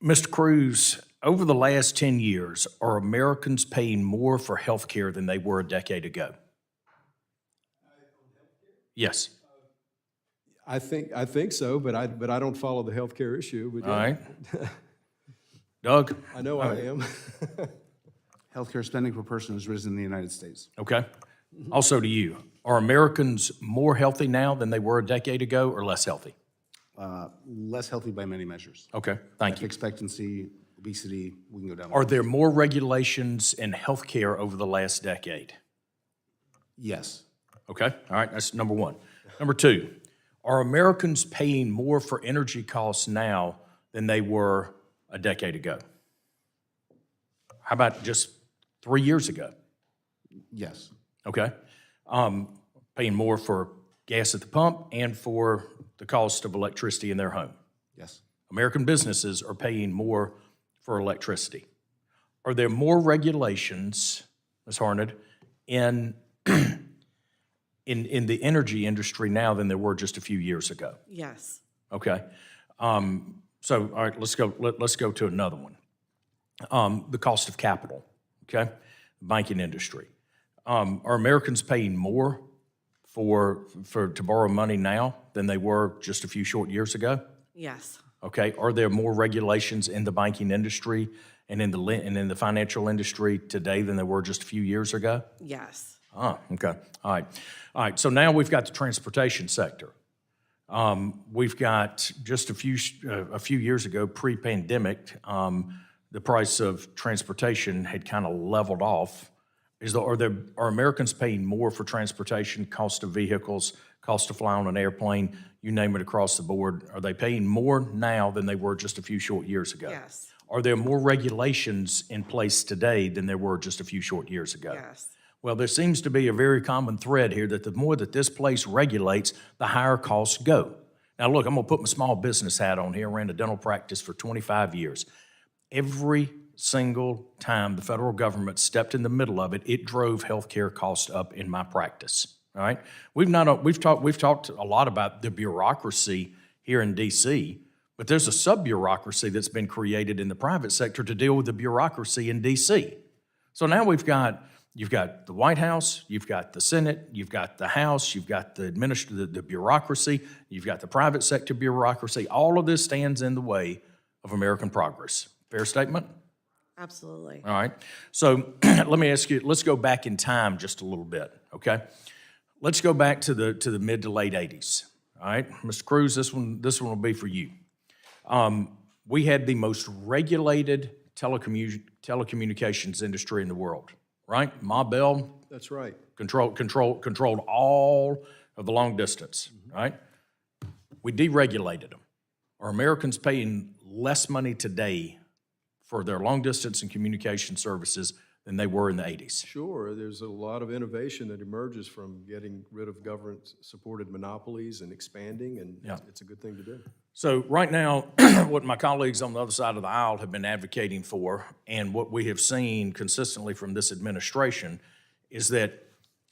Mr. Cruz, over the last 10 years, are Americans paying more for health care than they were a decade ago? Yes. I think so, but I don't follow the healthcare issue. But All right. Doug? I know I am. Healthcare spending per person has risen in the United States. Okay. Also to you, are Americans more healthy now than they were a decade ago or less healthy? Less healthy by many measures. Okay, thank Life you. expectancy, obesity, we can go down. Are there more regulations in healthcare over the last decade? Yes. Okay, all right, that's number one. Number two, are Americans paying more for energy costs now than they were a decade ago? How about just 3 years ago? Yes. Okay. Paying more for gas at the pump and for the cost of electricity in their home. Yes. American businesses are paying more for electricity. Are there more regulations, Ms. Harned, in the energy industry now than there were just a few years ago? Yes. Okay. So, all right, let's go to another one. The cost of capital, okay? Banking industry. Are Americans paying more to borrow money now than they were just a few short years ago? Yes. Okay. Are there more regulations in the banking industry and in the financial industry today than there were just a few years ago? Yes. Okay. All right. So now we've got the transportation sector. We've got just a few years ago, pre-pandemic, the price of transportation had kind of leveled off. Are Americans paying more for transportation, cost of vehicles, cost to fly on an airplane, you name it across the board? Are they paying more now than they were just a few short years ago? Yes. Are there more regulations in place today than there were just a few short years ago? Yes. Well, there seems to be a very common thread here that the more that this place regulates, the higher costs go. Now, look, I'm going to put my small business hat on here. I ran a dental practice for 25 years. Every single time the federal government stepped in the middle of it, it drove healthcare costs up in my practice. All right, we've talked a lot about the bureaucracy here in D.C., but there's a sub-bureaucracy that's been created in the private sector to deal with the bureaucracy in D.C. So now you've got the White House, you've got the Senate, you've got the House, you've got the bureaucracy, you've got the private sector bureaucracy. All of this stands in the way of American progress. Fair statement? Absolutely. All right. So let me ask you, let's go back in time just a little bit, okay? Let's go back to the mid to late 80s, all right? Mr. Cruz, this one will be for you. We had the most regulated telecommunications industry in the world, right? Ma Bell That's right. controlled all of the long distance, right? We deregulated them. Are Americans paying less money today for their long distance and communication services than they were in the 80s? Sure, there's a lot of innovation that emerges from getting rid of government-supported monopolies and expanding, and it's a good thing to do. So right now, what my colleagues on the other side of the aisle have been advocating for, and what we have seen consistently from this administration, is that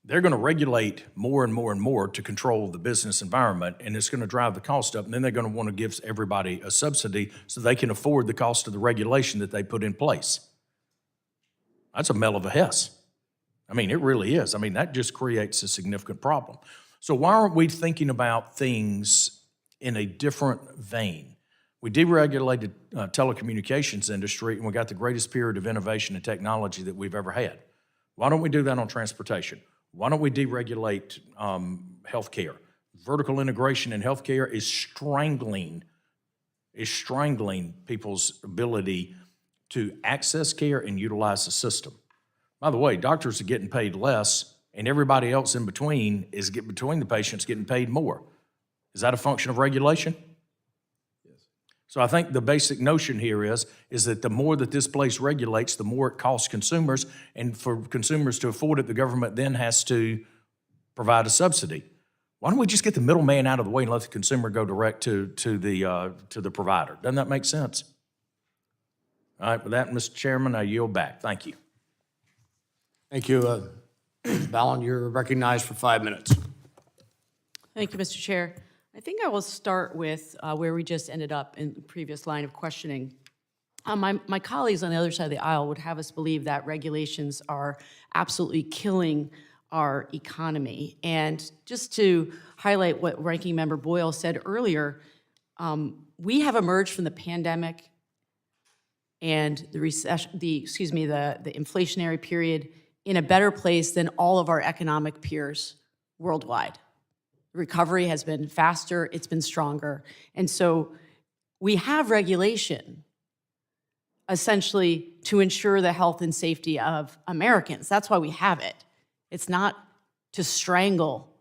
they're going to regulate more and more and more to control the business environment, and it's going to drive the cost up, and then they're going to want to give everybody a subsidy so they can afford the cost of the regulation that they put in place. That's a mell of a hess. I mean, it really is. I mean, that just creates a significant problem. So why aren't we thinking about things in a different vein? We deregulated telecommunications industry, and we got the greatest period of innovation and technology that we've ever had. Why don't we do that on transportation? Why don't we deregulate healthcare? Vertical integration in healthcare is strangling people's ability to access care and utilize the system. By the way, doctors are getting paid less, and everybody else in between between the patients getting paid more. Is that a function of regulation? Yes. So I think the basic notion here is that the more that this place regulates, the more it costs consumers, and for consumers to afford it, the government then has to provide a subsidy. Why don't we just get the middleman out of the way and let the consumer go direct to the provider? Doesn't that make sense? All right, with that, Mr. Chairman, I yield back. Thank you. Thank you. Ballin, you're recognized for 5 minutes. Thank you, Mr. Chair. I think I will start with where we just ended up in the previous line of questioning. My colleagues on the other side of the aisle would have us believe that regulations are absolutely killing our economy. And just to highlight what Ranking Member Boyle said earlier, we have emerged from the pandemic and the recession, the inflationary period in a better place than all of our economic peers worldwide. Recovery has been faster, it's been stronger. And so we have regulation essentially to ensure the health and safety of Americans. That's why we have it. It's not to strangle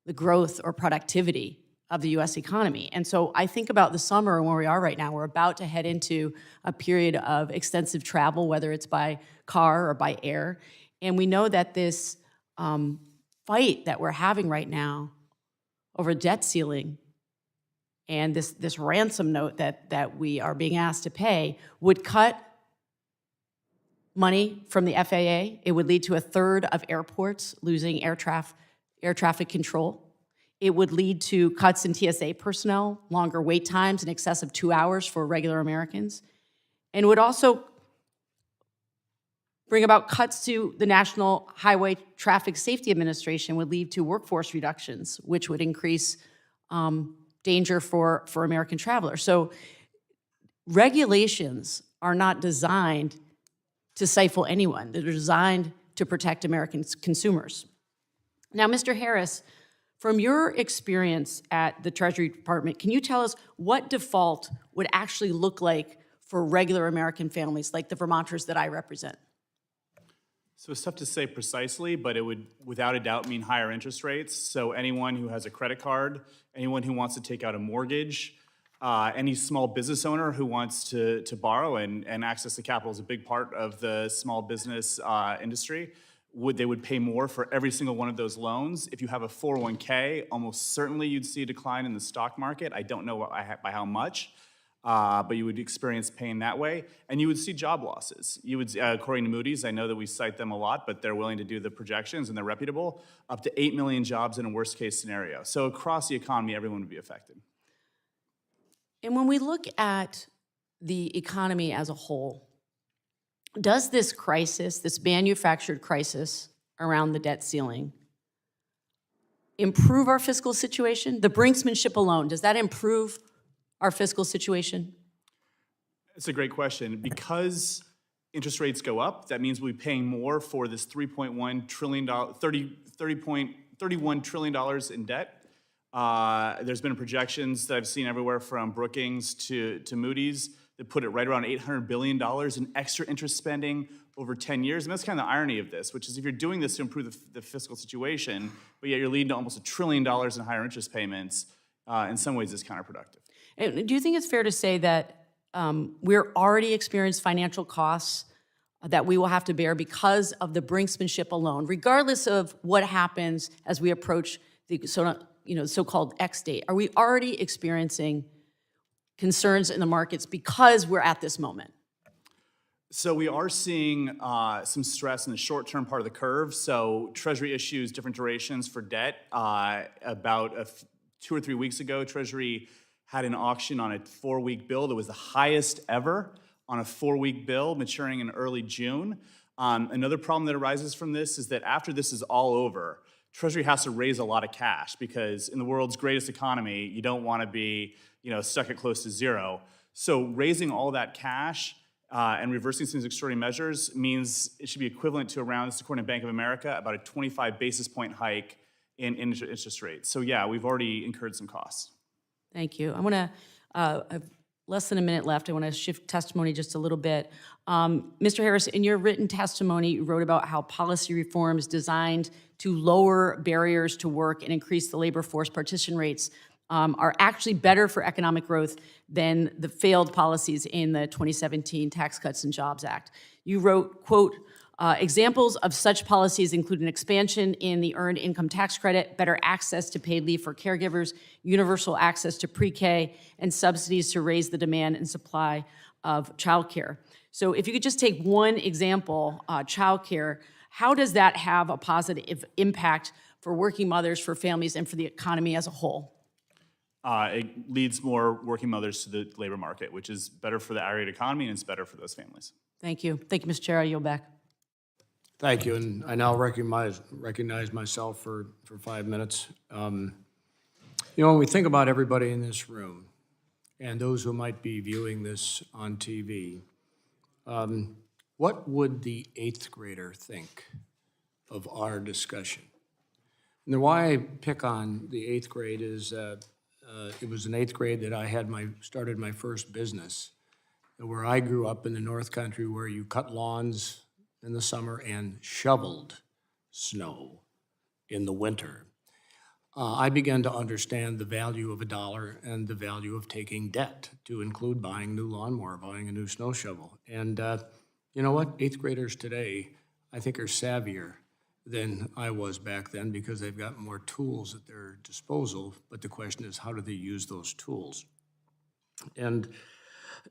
the growth or productivity of the US economy. And so I think about the summer and where we are right now. We're about to head into a period of extensive travel, whether it's by car or by air. And we know that this fight that we're having right now over debt ceiling and this ransom note that we are being asked to pay would cut money from the FAA. It would lead to a third of airports losing air traffic control. It would lead to cuts in TSA personnel, longer wait times in excess of 2 hours for regular Americans, and would also bring about cuts to the National Highway Traffic Safety Administration, would lead to workforce reductions, which would increase danger for American travelers. So regulations are not designed to stifle anyone. They're designed to protect American consumers. Now, Mr. Harris, from your experience at the Treasury Department, can you tell us what default would actually look like for regular American families like the Vermonters that I represent? So it's tough to say precisely, but it would without a doubt mean higher interest rates. So anyone who has a credit card, anyone who wants to take out a mortgage, any small business owner who wants to borrow and access the capital is a big part of the small business industry, they would pay more for every single one of those loans. If you have a 401k, almost certainly you'd see a decline in the stock market. I don't know by how much, but you would experience pain that way. And you would see job losses. You would, according to Moody's, I know that we cite them a lot, but they're willing to do the projections and they're reputable, up to 8 million jobs in a worst case scenario. So across the economy, everyone would be affected. And when we look at the economy as a whole, does this crisis, this manufactured crisis around the debt ceiling, improve our fiscal situation? The brinksmanship alone, does that improve our fiscal situation? It's a great question. Because interest rates go up, that means we'll be paying more for this $31 trillion in debt. There's been projections that I've seen everywhere from Brookings to Moody's that put it right around $800 billion in extra interest spending over 10 years. And that's kind of the irony of this, which is if you're doing this to improve the fiscal situation, but yet you're leading to almost $1 trillion in higher interest payments, in some ways it's counterproductive. And do you think it's fair to say that we're already experiencing financial costs that we will have to bear because of the brinksmanship alone, regardless of what happens as we approach the so-called X date? Are we already experiencing concerns in the markets because we're at this moment? So we are seeing some stress in the short-term part of the curve. So Treasury issues different durations for debt. About 2 or 3 weeks ago, Treasury had an auction on a 4-week bill that was the highest ever on a 4-week bill maturing in early June. Another problem that arises from this is that after this is all over, Treasury has to raise a lot of cash because in the world's greatest economy, you don't want to be stuck at close to zero. So raising all that cash and reversing some of these extraordinary measures means it should be equivalent to around, this is according to Bank of America, about a 25 basis point hike in interest rates. So yeah, we've already incurred some costs. Thank you. I want to, I have less than a minute left. I want to shift testimony just a little bit. Mr. Harris, in your written testimony, you wrote about how policy reforms designed to lower barriers to work and increase the labor force partition rates are actually better for economic growth than the failed policies in the 2017 Tax Cuts and Jobs Act. You wrote, quote, examples of such policies include an expansion in the Earned Income Tax Credit, better access to paid leave for caregivers, universal access to pre-K, and subsidies to raise the demand and supply of childcare. So if you could just take one example, childcare, how does that have a positive impact for working mothers, for families, and for the economy as a whole? It leads more working mothers to the labor market, which is better for the aggregate economy and it's better for those families. Thank you. Thank you, Mr. Chair. I yield back. Thank you, and I now recognize myself for 5 minutes. When we think about everybody in this room and those who might be viewing this on TV, what would the 8th grader think of our discussion? And why I pick on the 8th grade is it was in 8th grade that I had started my first business, where I grew up in the North Country, where you cut lawns in the summer and shoveled snow in the winter. I began to understand the value of $1 and the value of taking debt, to include buying a new lawnmower, buying a new snow shovel. And you know what? 8th graders today, I think, are savvier than I was back then because they've got more tools at their disposal. But the question is, how do they use those tools? And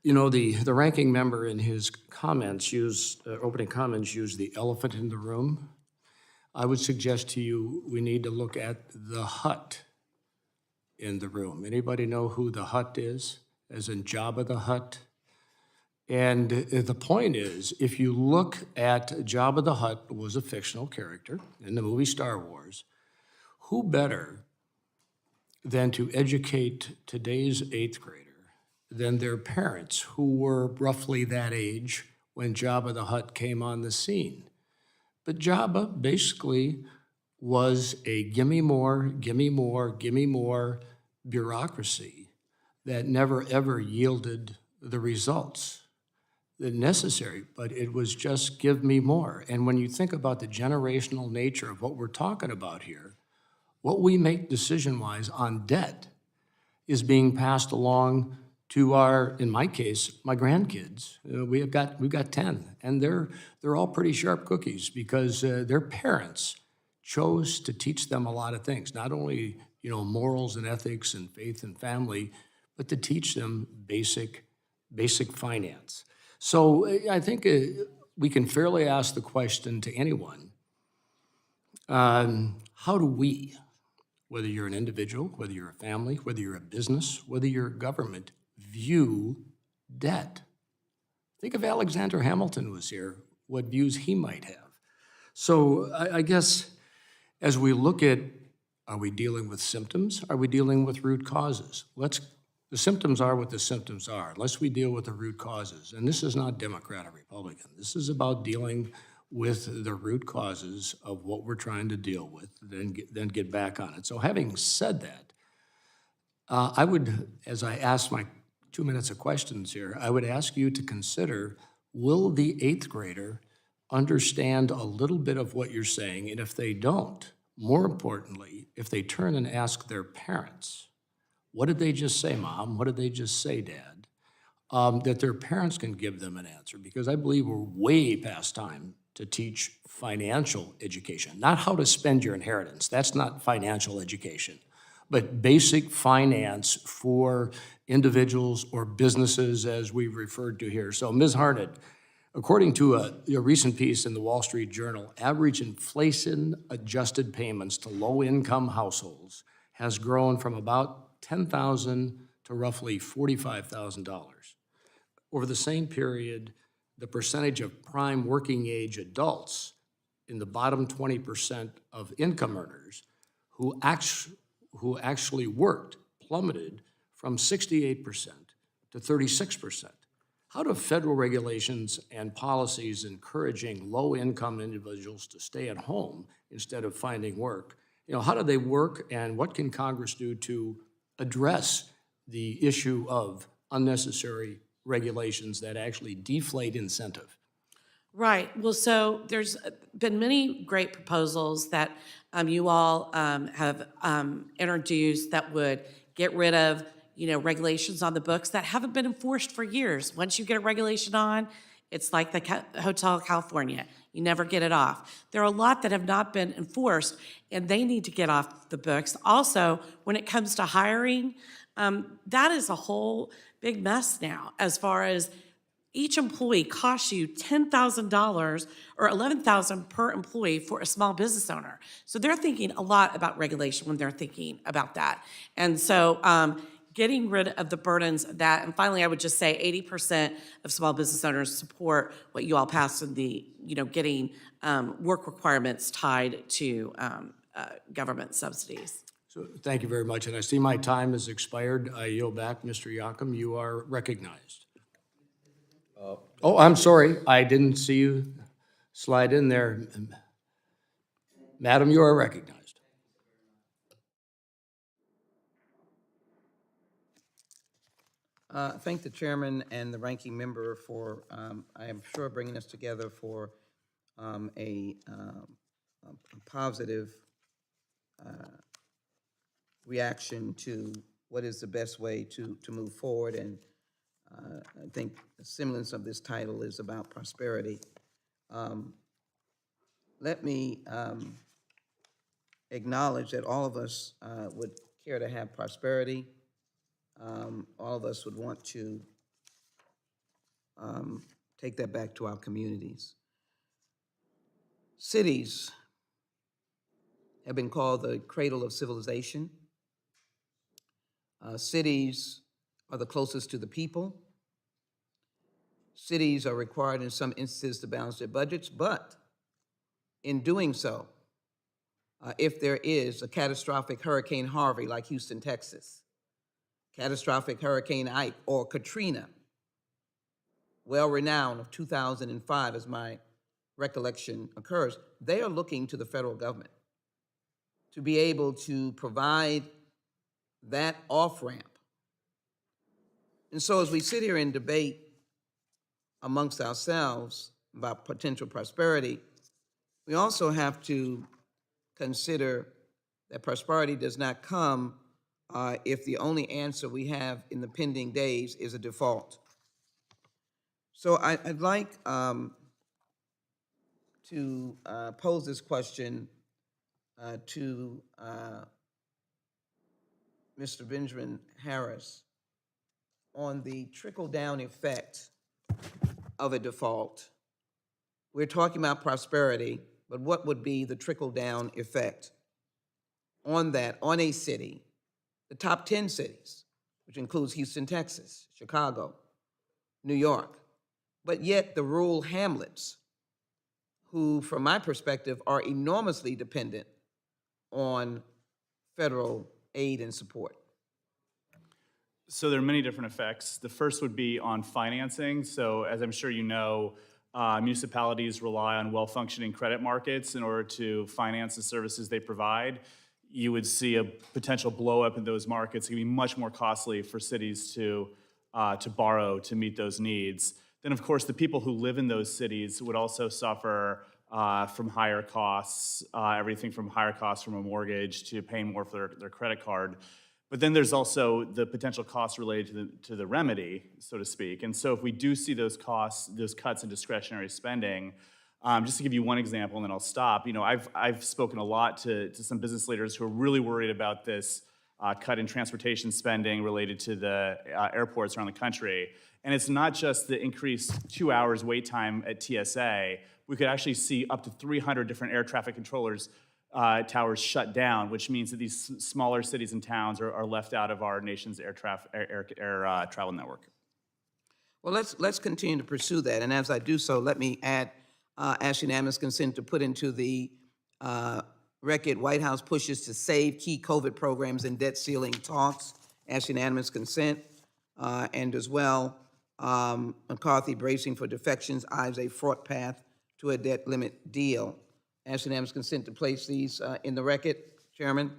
the ranking member in his comments opening comments used the elephant in the room. I would suggest to you we need to look at the hut in the room. Anybody know who the hut is? As in Jabba the Hutt? And the point is, if you look at Jabba the Hutt was a fictional character in the movie Star Wars, who better than to educate today's 8th grader than their parents, who were roughly that age when Jabba the Hutt came on the scene? But Jabba basically was a gimme more, gimme more, gimme more bureaucracy that never ever yielded the results that necessary, but it was just give me more. And when you think about the generational nature of what we're talking about here, what we make decision-wise on debt is being passed along to our, in my case, my grandkids. We've got 10, and they're all pretty sharp cookies because their parents chose to teach them a lot of things, not only, morals and ethics and faith and family, but to teach them basic finance. So I think we can fairly ask the question to anyone, how do we, whether you're an individual, whether you're a family, whether you're a business, whether you're a government, view debt? Think if Alexander Hamilton was here, what views he might have. So I guess as we look at, are we dealing with symptoms? Are we dealing with root causes? The symptoms are what the symptoms are, unless we deal with the root causes. And this is not Democrat or Republican. This is about dealing with the root causes of what we're trying to deal with, then get back on it. So having said that, I would, as I ask my 2 minutes of questions here, I would ask you to consider, will the 8th grader understand a little bit of what you're saying? And if they don't, more importantly, if they turn and ask their parents, what did they just say, Mom? What did they just say, Dad? That their parents can give them an answer, because I believe we're way past time to teach financial education, not how to spend your inheritance. That's not financial education, but basic finance for individuals or businesses, as we've referred to here. So, Ms. Harned, according to a recent piece in the Wall Street Journal, average inflation-adjusted payments to low-income households has grown from about $10,000 to roughly $45,000. Over the same period, the percentage of prime working age adults in the bottom 20% of income earners who actually worked plummeted from 68% to 36%. How do federal regulations and policies encouraging low-income individuals to stay at home instead of finding work, how do they work, and what can Congress do to address the issue of unnecessary regulations that actually deflate incentive? Right. Well, so there's been many great proposals that you all have introduced that would get rid of, regulations on the books that haven't been enforced for years. Once you get a regulation on, it's like the Hotel California. You never get it off. There are a lot that have not been enforced, and they need to get off the books. Also, when it comes to hiring, that is a whole big mess now, as far as each employee costs you $10,000 or $11,000 per employee for a small business owner. So they're thinking a lot about regulation when they're thinking about that. And so getting rid of the burdens of that. And finally, I would just say 80% of small business owners support what you all passed in the, getting work requirements tied to government subsidies. So thank you very much. And I see my time has expired. I yield back. Mr. Yakum, you are recognized. Oh, I'm sorry. I didn't see you slide in there. Madam, you are recognized. Thank the chairman and the ranking member for, I am sure, bringing us together for a positive reaction to what is the best way to move forward. And I think the semblance of this title is about prosperity. Let me acknowledge that all of us would care to have prosperity. All of us would want to take that back to our communities. Cities have been called the cradle of civilization. Cities are the closest to the people. Cities are required in some instances to balance their budgets, but in doing so, if there is a catastrophic Hurricane Harvey like Houston, Texas, catastrophic Hurricane Ike or Katrina, well-renowned of 2005 as my recollection occurs, they are looking to the federal government to be able to provide that off-ramp. And so as we sit here and debate amongst ourselves about potential prosperity, we also have to consider that prosperity does not come if the only answer we have in the pending days is a default. So I'd like to pose this question to Mr. Benjamin Harris on the trickle-down effect of a default. We're talking about prosperity, but what would be the trickle-down effect on that, on a city, the top 10 cities, which includes Houston, Texas, Chicago, New York, but yet the rural hamlets, who, from my perspective, are enormously dependent on federal aid and support? So there are many different effects. The first would be on financing. So as I'm sure you know, municipalities rely on well-functioning credit markets in order to finance the services they provide. You would see a potential blow-up in those markets. It can be much more costly for cities to borrow to meet those needs. Then, of course, the people who live in those cities would also suffer from higher costs, everything from higher costs from a mortgage to paying more for their credit card. But then there's also the potential costs related to the remedy, so to speak. And so if we do see those costs, those cuts in discretionary spending, just to give you one example, and then I'll stop. You know, I've spoken a lot to some business leaders who are really worried about this cut in transportation spending related to the airports around the country. And it's not just the increased 2 hours wait time at TSA. We could actually see up to 300 different air traffic controllers towers shut down, which means that these smaller cities and towns are left out of our nation's air travel network. Well, let's continue to pursue that. And as I do so, let me ask unanimous consent to put into the record White House pushes to save key COVID programs and debt ceiling talks. Ask unanimous consent. And as well, McCarthy bracing for defections eyes a fraught path to a debt limit deal. Ask unanimous consent to place these in the record, Chairman.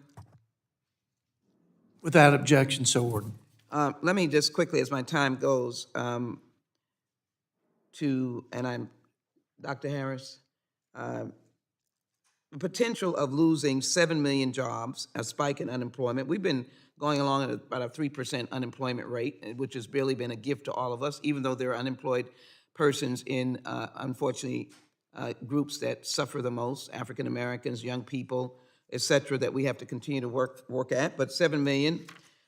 Without objection, so ordered. Let me just quickly, as my time goes, Dr. Harris, the potential of losing 7 million jobs, a spike in unemployment. We've been going along at about a 3% unemployment rate, which has barely been a gift to all of us, even though there are unemployed persons in, unfortunately, groups that suffer the most, African Americans, young people, et cetera, that we have to continue to work at. But 7 million,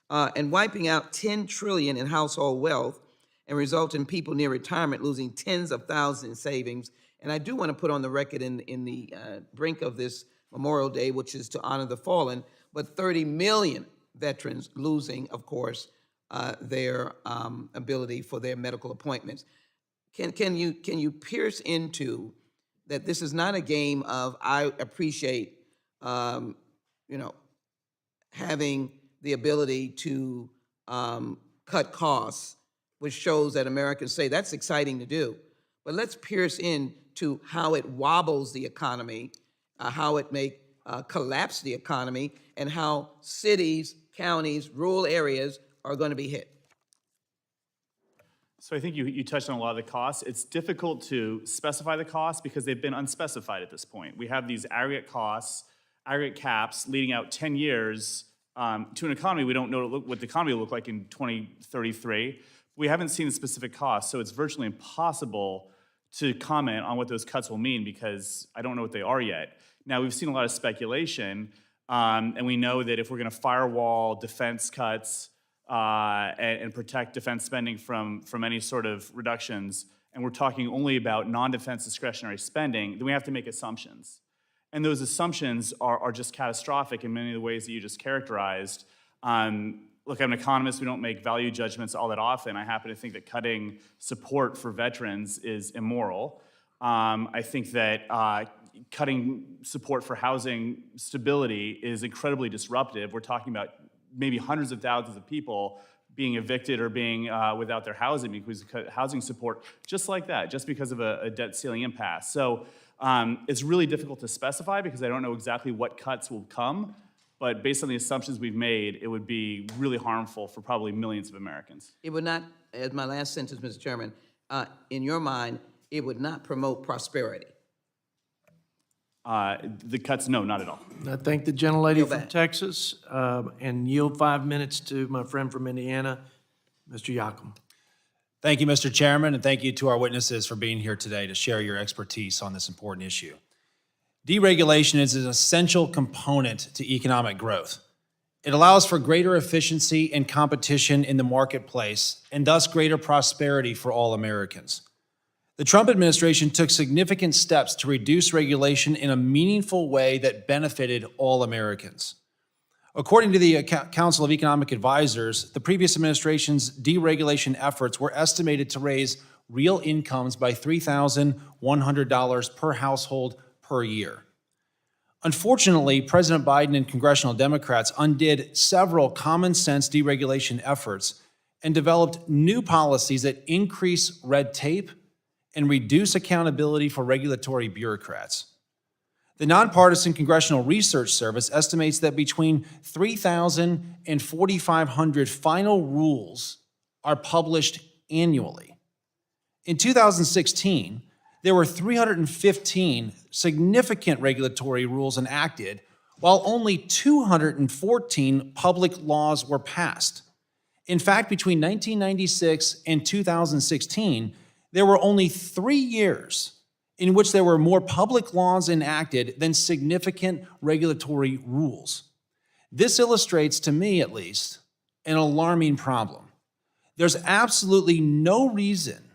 and wiping out 10 trillion in household wealth and result in people near retirement losing tens of thousands in savings. And I do want to put on the record in the brink of this Memorial Day, which is to honor the fallen, but 30 million veterans losing, of course, their ability for their medical appointments. Can you pierce into that this is not a game of, I appreciate, having the ability to cut costs, which shows that Americans say that's exciting to do. But let's pierce into how it wobbles the economy, how it may collapse the economy, and how cities, counties, rural areas are going to be hit. So I think you touched on a lot of the costs. It's difficult to specify the costs because they've been unspecified at this point. We have these aggregate costs, aggregate caps leading out 10 years to an economy. We don't know what the economy will look like in 2033. We haven't seen the specific costs, so it's virtually impossible to comment on what those cuts will mean because I don't know what they are yet. Now, we've seen a lot of speculation, and we know that if we're going to firewall defense cuts and protect defense spending from any sort of reductions, and we're talking only about non-defense discretionary spending, then we have to make assumptions. And those assumptions are just catastrophic in many of the ways that you just characterized. Look, I'm an economist. We don't make value judgments all that often. I happen to think that cutting support for veterans is immoral. I think that cutting support for housing stability is incredibly disruptive. We're talking about maybe hundreds of thousands of people being evicted or being without their housing because of housing support, just like that, just because of a debt ceiling impasse. So it's really difficult to specify because I don't know exactly what cuts will come, but based on the assumptions we've made, it would be really harmful for probably millions of Americans. It would not, as my last sentence, Mr. Chairman, in your mind, it would not promote prosperity. The cuts, no, not at all. I thank the gentlelady from Texas and yield 5 minutes to my friend from Indiana, Mr. Yakum. Thank you, Mr. Chairman, and thank you to our witnesses for being here today to share your expertise on this important issue. Deregulation is an essential component to economic growth. It allows for greater efficiency and competition in the marketplace, and thus greater prosperity for all Americans. The Trump administration took significant steps to reduce regulation in a meaningful way that benefited all Americans. According to the Council of Economic Advisors, the previous administration's deregulation efforts were estimated to raise real incomes by $3,100 per household per year. Unfortunately, President Biden and congressional Democrats undid several common sense deregulation efforts and developed new policies that increase red tape and reduce accountability for regulatory bureaucrats. The Nonpartisan Congressional Research Service estimates that between 3,000 and 4,500 final rules are published annually. In 2016, there were 315 significant regulatory rules enacted, while only 214 public laws were passed. In fact, between 1996 and 2016, there were only 3 years in which there were more public laws enacted than significant regulatory rules. This illustrates, to me at least, an alarming problem. There's absolutely no reason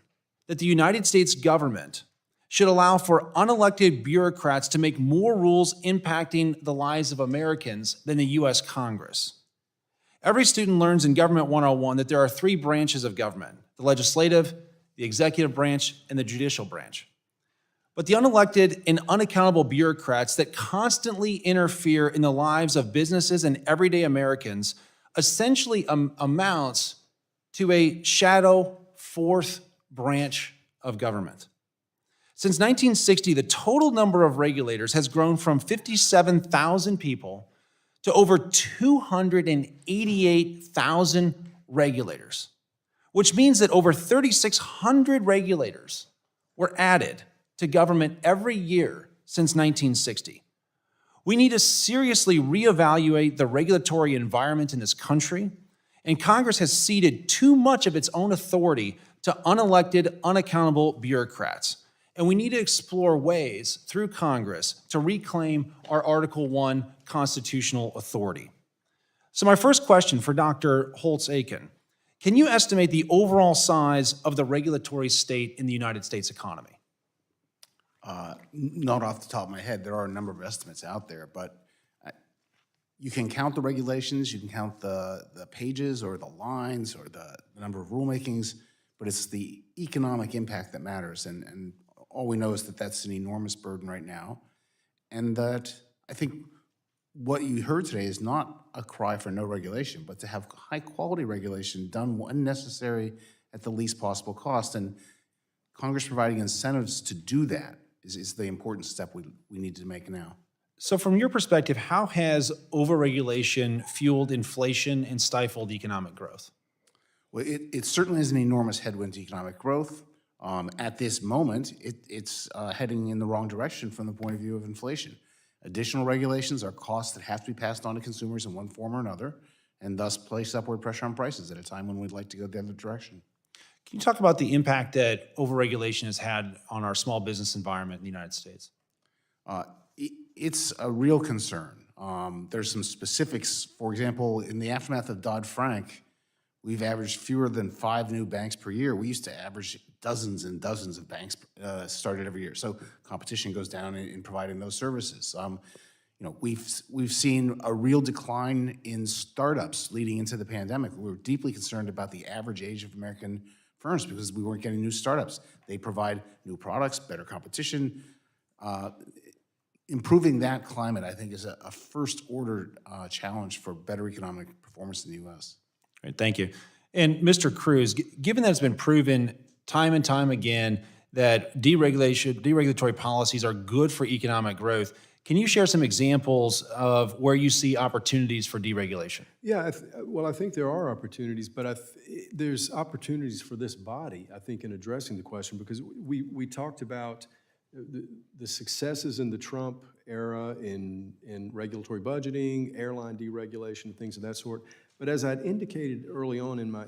that the United States government should allow for unelected bureaucrats to make more rules impacting the lives of Americans than the U.S. Congress. Every student learns in Government 101 that there are 3 branches of government: the legislative, the executive branch, and the judicial branch. But the unelected and unaccountable bureaucrats that constantly interfere in the lives of businesses and everyday Americans essentially amounts to a shadow 4th branch of government. Since 1960, the total number of regulators has grown from 57,000 people to over 288,000 regulators, which means that over 3,600 regulators were added to government every year since 1960. We need to seriously reevaluate the regulatory environment in this country, and Congress has ceded too much of its own authority to unelected, unaccountable bureaucrats. And we need to explore ways through Congress to reclaim our Article I constitutional authority. So my first question for Dr. Holtz-Eakin: can you estimate the overall size of the regulatory state in the United States economy? Not off the top of my head. There are a number of estimates out there, but you can count the regulations, you can count the pages or the lines or the number of rulemakings, but it's the economic impact that matters. And all we know is that that's an enormous burden right now. And that I think what you heard today is not a cry for no regulation, but to have high quality regulation done when necessary at the least possible cost. And Congress providing incentives to do that is the important step we need to make now. So from your perspective, how has overregulation fueled inflation and stifled economic growth? Well, it certainly is an enormous headwind to economic growth. At this moment, it's heading in the wrong direction from the point of view of inflation. Additional regulations are costs that have to be passed on to consumers in one form or another, and thus place upward pressure on prices at a time when we'd like to go the other direction. Can you talk about the impact that overregulation has had on our small business environment in the United States? It's a real concern. There's some specifics. For example, in the aftermath of Dodd-Frank, we've averaged fewer than 5 new banks per year. We used to average dozens and dozens of banks started every year. So competition goes down in providing those services. We've seen a real decline in startups leading into the pandemic. We were deeply concerned about the average age of American firms because we weren't getting new startups. They provide new products, better competition. Improving that climate, I think, is a first-order challenge for better economic performance in the U.S. Great, thank you. And Mr. Cruz, given that it's been proven time and time again that deregulatory policies are good for economic growth, can you share some examples of where you see opportunities for deregulation? Yeah, well, I think there are opportunities, but there's opportunities for this body, I think, in addressing the question, because we talked about the successes in the Trump era in regulatory budgeting, airline deregulation, things of that sort. But as I'd indicated early on in my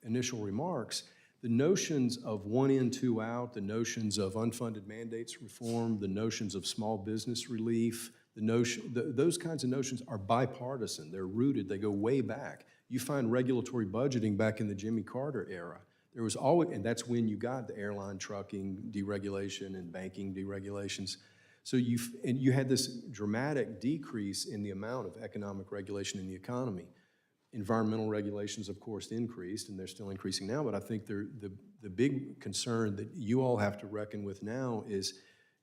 initial remarks, the notions of one in, two out, the notions of unfunded mandates reform, the notions of small business relief, those kinds of notions are bipartisan. They're rooted. They go way back. You find regulatory budgeting back in the Jimmy Carter era. There was always, and that's when you got the airline trucking deregulation and banking deregulations. So you had this dramatic decrease in the amount of economic regulation in the economy. Environmental regulations, of course, increased, and they're still increasing now, but I think the big concern that you all have to reckon with now is,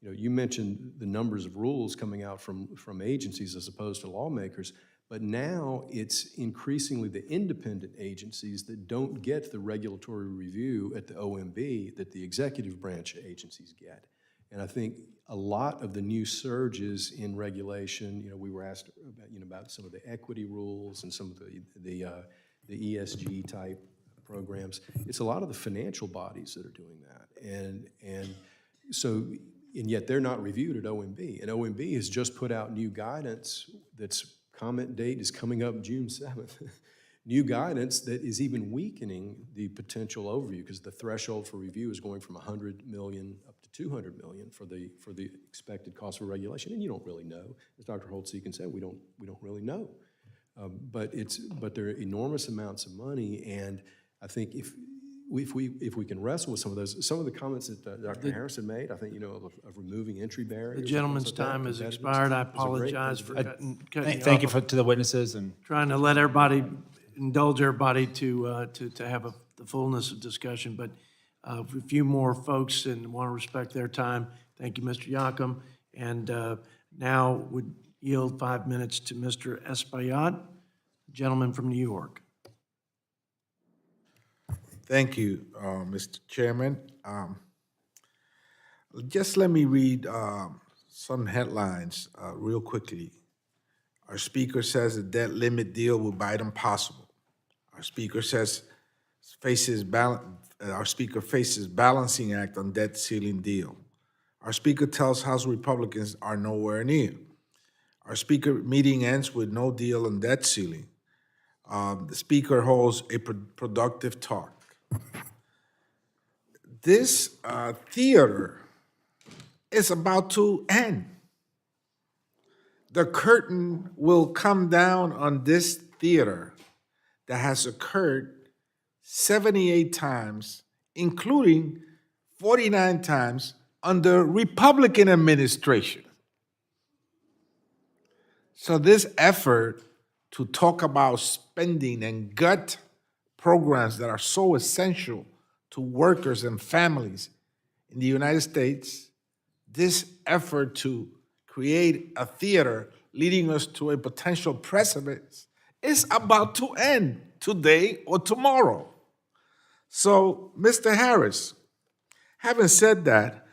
you mentioned the numbers of rules coming out from agencies as opposed to lawmakers, but now it's increasingly the independent agencies that don't get the regulatory review at the OMB that the executive branch agencies get. And I think a lot of the new surges in regulation, we were asked about some of the equity rules and some of the ESG type programs. It's a lot of the financial bodies that are doing that. And yet they're not reviewed at OMB. And OMB has just put out new guidance that's comment date is coming up June 7th. New guidance that is even weakening the potential overview because the threshold for review is going from 100 million up to 200 million for the expected cost of regulation. And you don't really know. As Dr. Holtz-Eakin said, we don't really know. But there are enormous amounts of money, and I think if we can wrestle with some of the comments that Dr. Harrison made, I think, of removing entry barriers. The gentleman's time has expired. I apologize for cutting you Thank you off. to the witnesses and Trying to let everybody, indulge everybody to have the fullness of discussion, but a few more folks and want to respect their time. Thank you, Mr. Yakum. And now would yield 5 minutes to Mr. Espaillat, gentleman from New York. Thank you, Mr. Chairman. Just let me read some headlines real quickly. Our speaker says the debt limit deal will bite impossible. Our speaker faces balancing act on debt ceiling deal. Our speaker tells House Republicans are nowhere near. Our speaker meeting ends with no deal on debt ceiling. The speaker holds a productive talk. This theater is about to end. The curtain will come down on this theater that has occurred 78 times, including 49 times under Republican administration. So this effort to talk about spending and gut programs that are so essential to workers and families in the United States, this effort to create a theater leading us to a potential precipice is about to end today or tomorrow. So, Mr. Harris, having said that,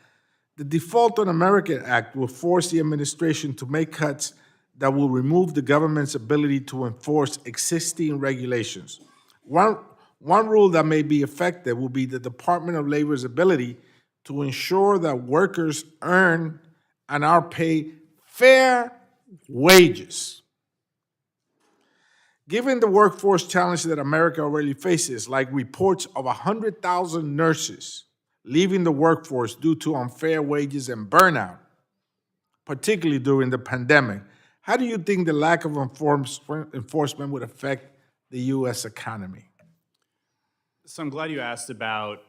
the Default on America Act will force the administration to make cuts that will remove the government's ability to enforce existing regulations. One rule that may be effective will be the Department of Labor's ability to ensure that workers earn and are paid fair wages. Given the workforce challenge that America already faces, like reports of 100,000 nurses leaving the workforce due to unfair wages and burnout, particularly during the pandemic, how do you think the lack of enforcement would affect the U.S. economy? So I'm glad you asked about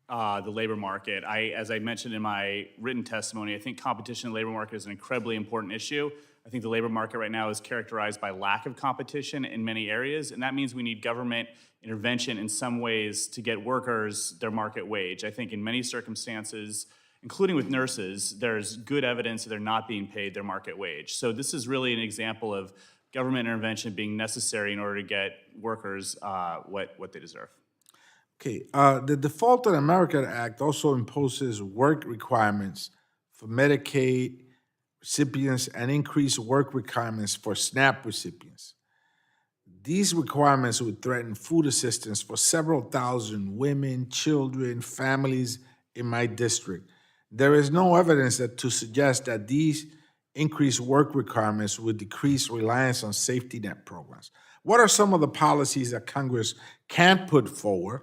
the labor market. As I mentioned in my written testimony, I think competition in the labor market is an incredibly important issue. I think the labor market right now is characterized by lack of competition in many areas, and that means we need government intervention in some ways to get workers their market wage. I think in many circumstances, including with nurses, there's good evidence that they're not being paid their market wage. So this is really an example of government intervention being necessary in order to get workers what they deserve. Okay, the Default on America Act also imposes work requirements for Medicaid recipients and increased work requirements for SNAP recipients. These requirements would threaten food assistance for several thousand women, children, families in my district. there is no evidence to suggest that these increased work requirements would decrease reliance on safety net programs. What are some of the policies that Congress can put forward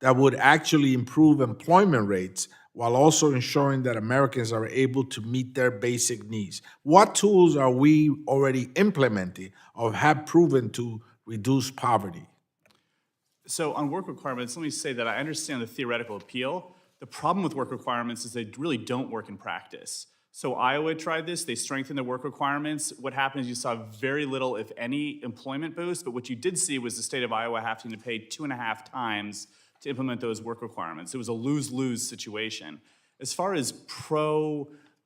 that would actually improve employment rates while also ensuring that Americans are able to meet their basic needs? What tools are we already implementing or have proven to reduce poverty? So on work requirements, let me say that I understand the theoretical appeal. The problem with work requirements is they really don't work in practice. So Iowa tried this, they strengthened their work requirements. What happened is you saw very little, if any, employment boost, but what you did see was the state of Iowa having to pay 2.5 times to implement those work requirements. It was a lose-lose situation. As far as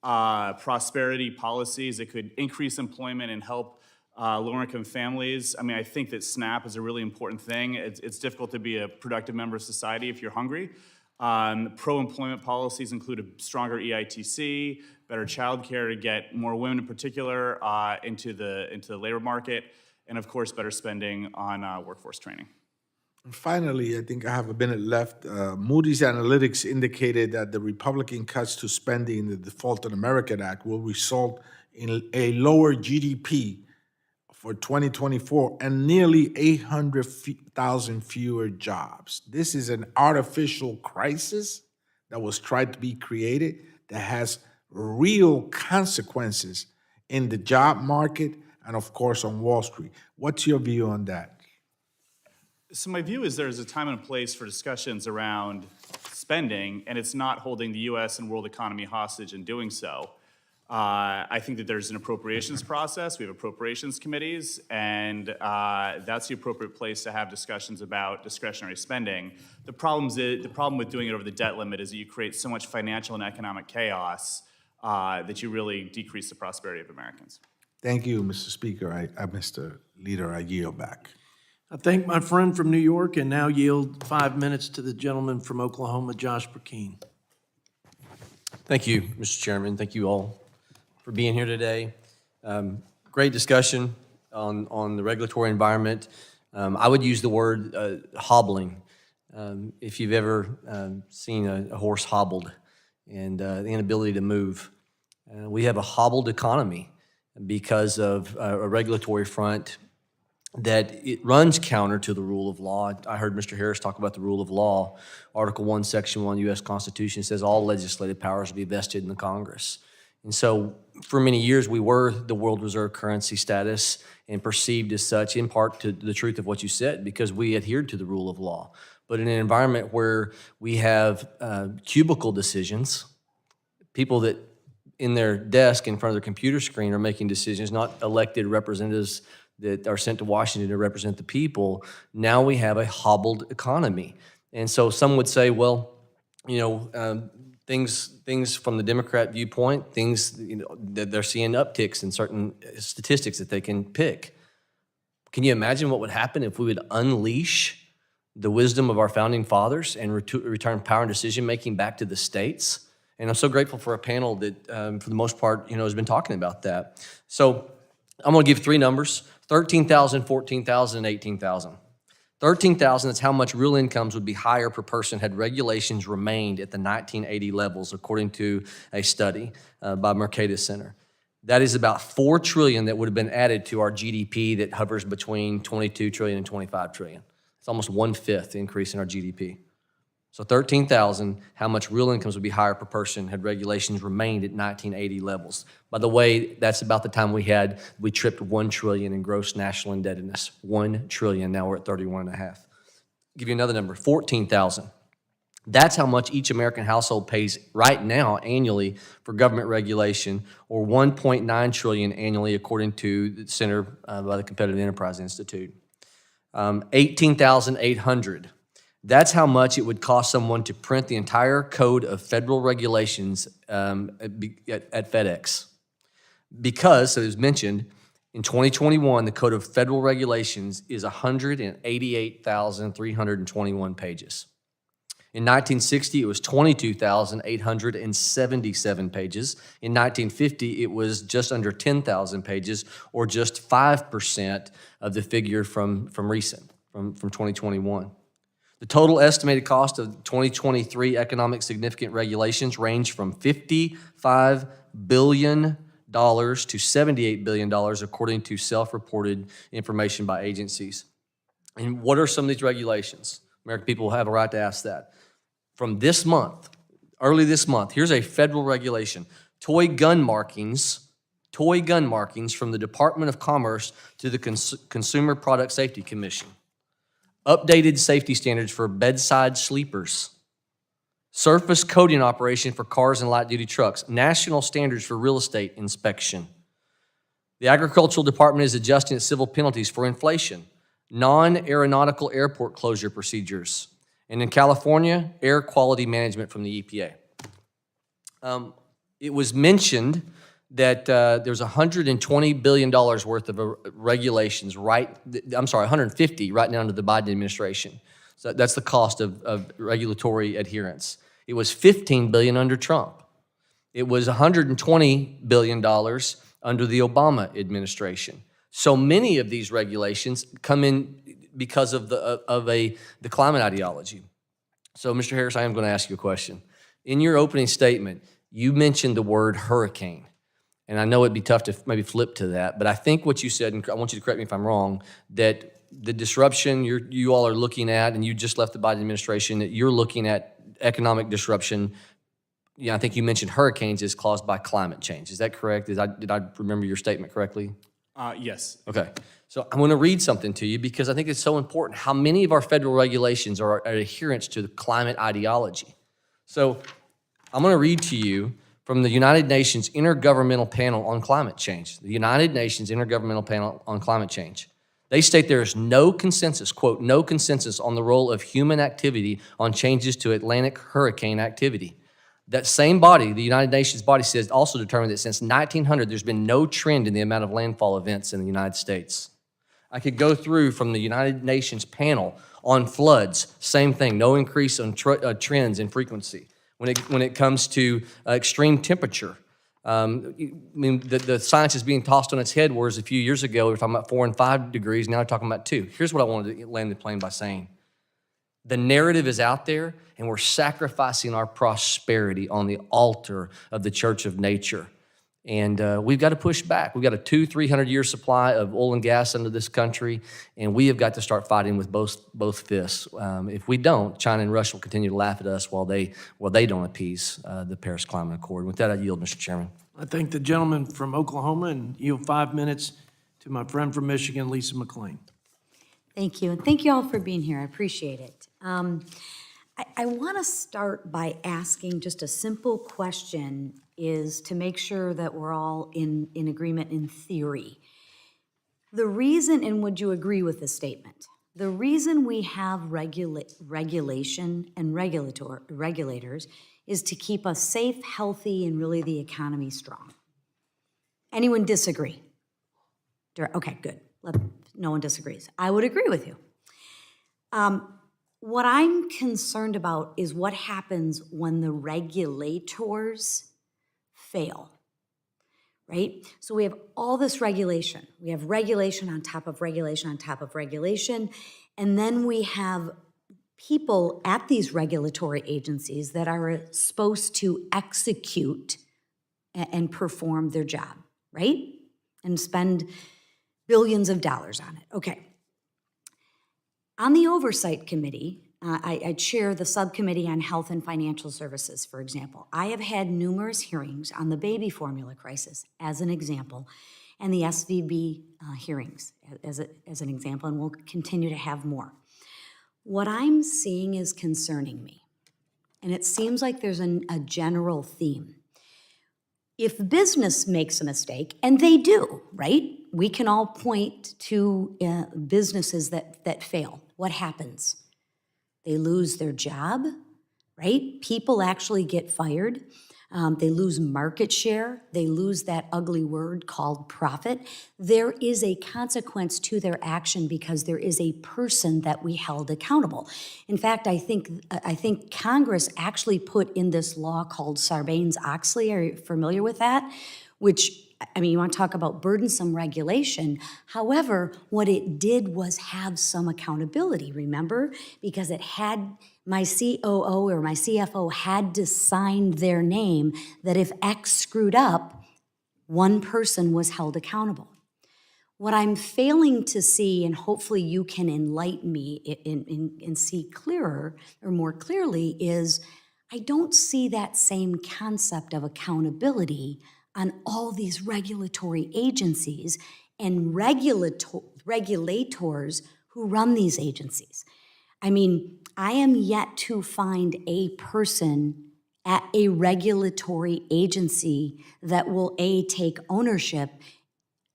prosperity policies that could increase employment and help lower-income families, I mean, I think that SNAP is a really important thing. It's difficult to be a productive member of society if you're hungry. Pro-employment policies include a stronger EITC, better childcare to get more women in particular into the labor market, and of course, better spending on workforce training. And finally, I think I have a minute left. Moody's Analytics indicated that the Republican cuts to spending in the Default on American Act will result in a lower GDP for 2024 and nearly 800,000 fewer jobs. This is an artificial crisis that was tried to be created that has real consequences in the job market and, of course, on Wall Street. What's your view on that? So my view is there's a time and a place for discussions around spending, and it's not holding the U.S. and world economy hostage in doing so. I think that there's an appropriations process. We have appropriations committees, and that's the appropriate place to have discussions about discretionary spending. The problem with doing it over the debt limit is that you create so much financial and economic chaos that you really decrease the prosperity of Americans. Thank you, Mr. Speaker. Mr. Leader, I yield back. I thank my friend from New York and now yield 5 minutes to the gentleman from Oklahoma, Josh Burkeen. Thank you, Mr. Chairman. Thank you all for being here today. Great discussion on the regulatory environment. I would use the word hobbling. If you've ever seen a horse hobbled and the inability to move, we have a hobbled economy because of a regulatory front that it runs counter to the rule of law. I heard Mr. Harris talk about the rule of law. Article 1, Section 1, U.S. Constitution says all legislative powers will be vested in the Congress. And so for many years, we were the world reserve currency status and perceived as such, in part to the truth of what you said, because we adhered to the rule of law. But in an environment where we have cubicle decisions, people that in their desk in front of their computer screen are making decisions, not elected representatives that are sent to Washington to represent the people, now we have a hobbled economy. And so some would say, well, you know, things from the Democrat viewpoint, things, you know, that they're seeing upticks in certain statistics that they can pick. Can you imagine what would happen if we would unleash the wisdom of our founding fathers and return power and decision-making back to the states? And I'm so grateful for a panel that, for the most part, you know, has been talking about that. So I'm going to give 3 numbers: 13,000, 14,000, and 18,000. 13,000, that's how much real incomes would be higher per person had regulations remained at the 1980 levels, according to a study by Mercatus Center. That is about $4 trillion that would have been added to our GDP that hovers between 22 trillion and 25 trillion. It's almost 1/5 increase in our GDP. So 13,000, how much real incomes would be higher per person had regulations remained at 1980 levels. By the way, that's about the time we tripped 1 trillion in gross national indebtedness. 1 trillion, now we're at 31.5. Give you another number, 14,000. That's how much each American household pays right now annually for government regulation, or 1.9 trillion annually according to the Center by the Competitive Enterprise Institute. 18,800. That's how much it would cost someone to print the entire code of federal regulations at FedEx. Because, as mentioned, in 2021, the Code of Federal Regulations is 188,321 pages. In 1960, it was 22,877 pages. In 1950, it was just under 10,000 pages, or just 5% of the figure from 2021. The total estimated cost of 2023 economic significant regulations range from $55 billion to $78 billion, according to self-reported information by agencies. And what are some of these regulations? American people have a right to ask that. From this month, early this month, here's a federal regulation. Toy gun markings from the Department of Commerce to the Consumer Product Safety Commission. Updated safety standards for bedside sleepers. Surface coating operation for cars and light-duty trucks. National standards for real estate inspection. The Agricultural Department is adjusting its civil penalties for inflation. Non-aeronautical airport closure procedures. And in California, air quality management from the EPA. It was mentioned that there's $120 billion worth of regulations, $150 right now under the Biden administration. So that's the cost of regulatory adherence. It was $15 billion under Trump. It was $120 billion under the Obama administration. So many of these regulations come in because of the climate ideology. So, Mr. Harris, I am going to ask you a question. In your opening statement, you mentioned the word hurricane. And I know it'd be tough to maybe flip to that, but I think what you said, and I want you to correct me if I'm wrong, that the disruption you all are looking at, and you just left the Biden administration, that you're looking at economic disruption. Yeah, I think you mentioned hurricanes is caused by climate change. Is that correct? Did I remember your statement correctly? Yes. Okay. So I'm going to read something to you because I think it's so important how many of our federal regulations are adherence to the climate ideology. So I'm going to read to you from the United Nations Intergovernmental Panel on Climate Change. The United Nations Intergovernmental Panel on Climate Change. They state there is no consensus, quote, no consensus on the role of human activity on changes to Atlantic hurricane activity. That same body, the United Nations body, says also determined that since 1900, there's been no trend in the amount of landfall events in the United States. I could go through from the United Nations panel on floods, same thing, no increase on trends in frequency. When it comes to extreme temperature, I mean, the science is being tossed on its head, whereas a few years ago we were talking about 4 and 5 degrees, now we're talking about 2. Here's what I wanted to land the plane by saying. The narrative is out there, and we're sacrificing our prosperity on the altar of the church of nature. And we've got to push back. We've got a 200-300-year supply of oil and gas under this country, and we have got to start fighting with both fists. If we don't, China and Russia will continue to laugh at us while they don't appease the Paris Climate Accord. With that, I yield, Mr. Chairman. I thank the gentleman from Oklahoma and yield 5 minutes to my friend from Michigan, Lisa McLean. Thank you, and thank you all for being here. I appreciate it. I want to start by asking just a simple question, is to make sure that we're all in agreement in theory. The reason, and would you agree with this statement, the reason we have regulation and regulators is to keep us safe, healthy, and really the economy strong. Anyone disagree? Okay, good. No one disagrees. I would agree with you. What I'm concerned about is what happens when the regulators fail, right? So we have all this regulation. We have regulation on top of regulation on top of regulation, and then we have people at these regulatory agencies that are supposed to execute and perform their job, right? And spend billions of dollars on it. Okay. On the Oversight Committee, I chair the subcommittee on health and financial services, for example. I have had numerous hearings on the baby formula crisis, as an example, and the SVB hearings, as an example, and we'll continue to have more. What I'm seeing is concerning me, and it seems like there's a general theme. If business makes a mistake, and they do, right? We can all point to businesses that fail. What happens? They lose their job, right? People actually get fired. They lose market share. They lose that ugly word called profit. There is a consequence to their action because there is a person that we held accountable. In fact, I think Congress actually put in this law called Sarbanes-Oxley. Are you familiar with that? Which I mean, you want to talk about burdensome regulation. However, what it did was have some accountability, remember? Because it had my COO or my CFO had to sign their name that if X screwed up, one person was held accountable. What I'm failing to see, and hopefully you can enlighten me and see clearer or more clearly, is I don't see that same concept of accountability on all these regulatory agencies and regulators who run these agencies. I mean, I am yet to find a person at a regulatory agency that will take ownership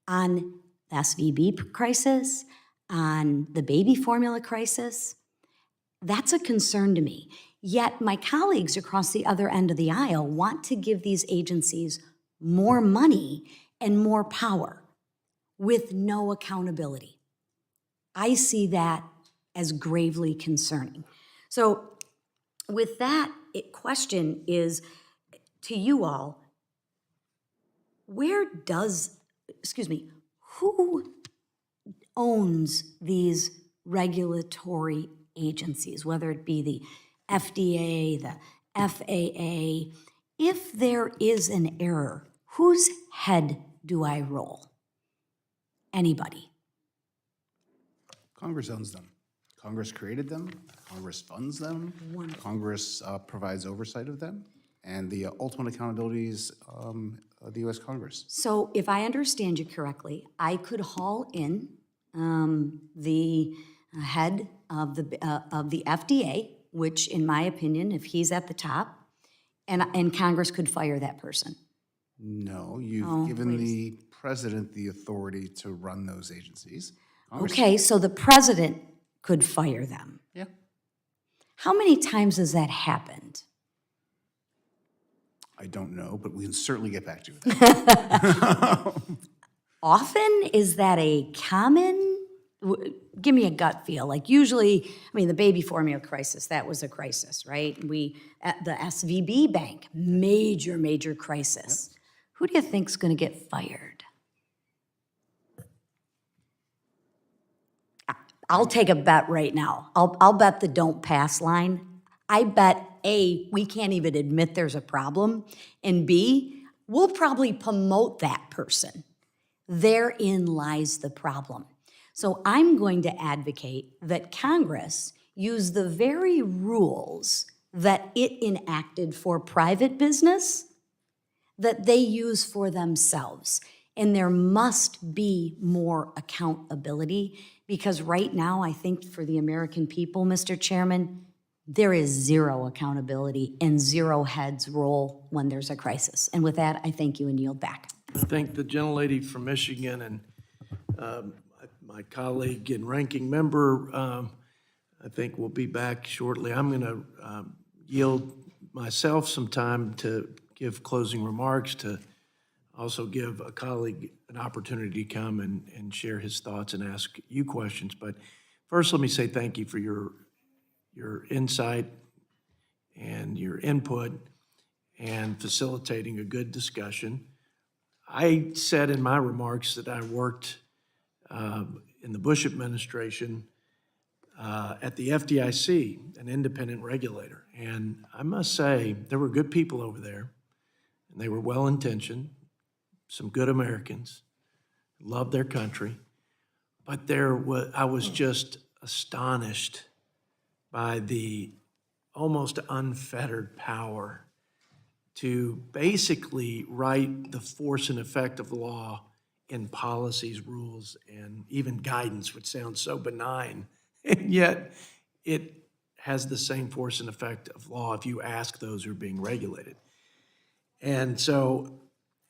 on the SVB crisis, on the baby formula crisis. That's a concern to me. Yet my colleagues across the other end of the aisle want to give these agencies more money and more power with no accountability. I see that as gravely concerning. So with that, question is to you all, who owns these regulatory agencies, whether it be the FDA, the FAA? If there is an error, whose head do I roll? Anybody? Congress owns them. Congress created them. Congress funds them. Wonderful. Congress provides oversight of them. And the ultimate accountability is the U.S. Congress. So if I understand you correctly, I could haul in the head of the FDA, which in my opinion, if he's at the top, and Congress could fire that person. No, you've given the president the authority to run those agencies. Congress. Okay, so the president could fire them. Yeah. How many times has that happened? I don't know, but we can certainly get back to you with that. Often? Is that a common? Give me a gut feel. Like usually, I mean, the baby formula crisis, that was a crisis, right? At the SVB bank, major crisis. Yep. Who do you think's going to get fired? I'll take a bet right now. I'll bet the don't pass line. I bet A, we can't even admit there's a problem, and B, we'll probably promote that person. Therein lies the problem. So I'm going to advocate that Congress use the very rules that it enacted for private business that they use for themselves. And there must be more accountability, because right now, I think for the American people, Mr. Chairman, there is zero accountability and zero heads roll when there's a crisis. And with that, I thank you and yield back. I thank the gentlelady from Michigan and my colleague and ranking member. I think we'll be back shortly. I'm going to yield myself some time to give closing remarks, to also give a colleague an opportunity to come and share his thoughts and ask you questions. But first, let me say thank you for your insight and your input and facilitating a good discussion. I said in my remarks that I worked in the Bush administration at the FDIC, an independent regulator. And I must say, there were good people over there, and they were well-intentioned, some good Americans, loved their country. But I was just astonished by the almost unfettered power to basically write the force and effect of law in policies, rules, and even guidance, which sounds so benign, and yet it has the same force and effect of law if you ask those who are being regulated. And so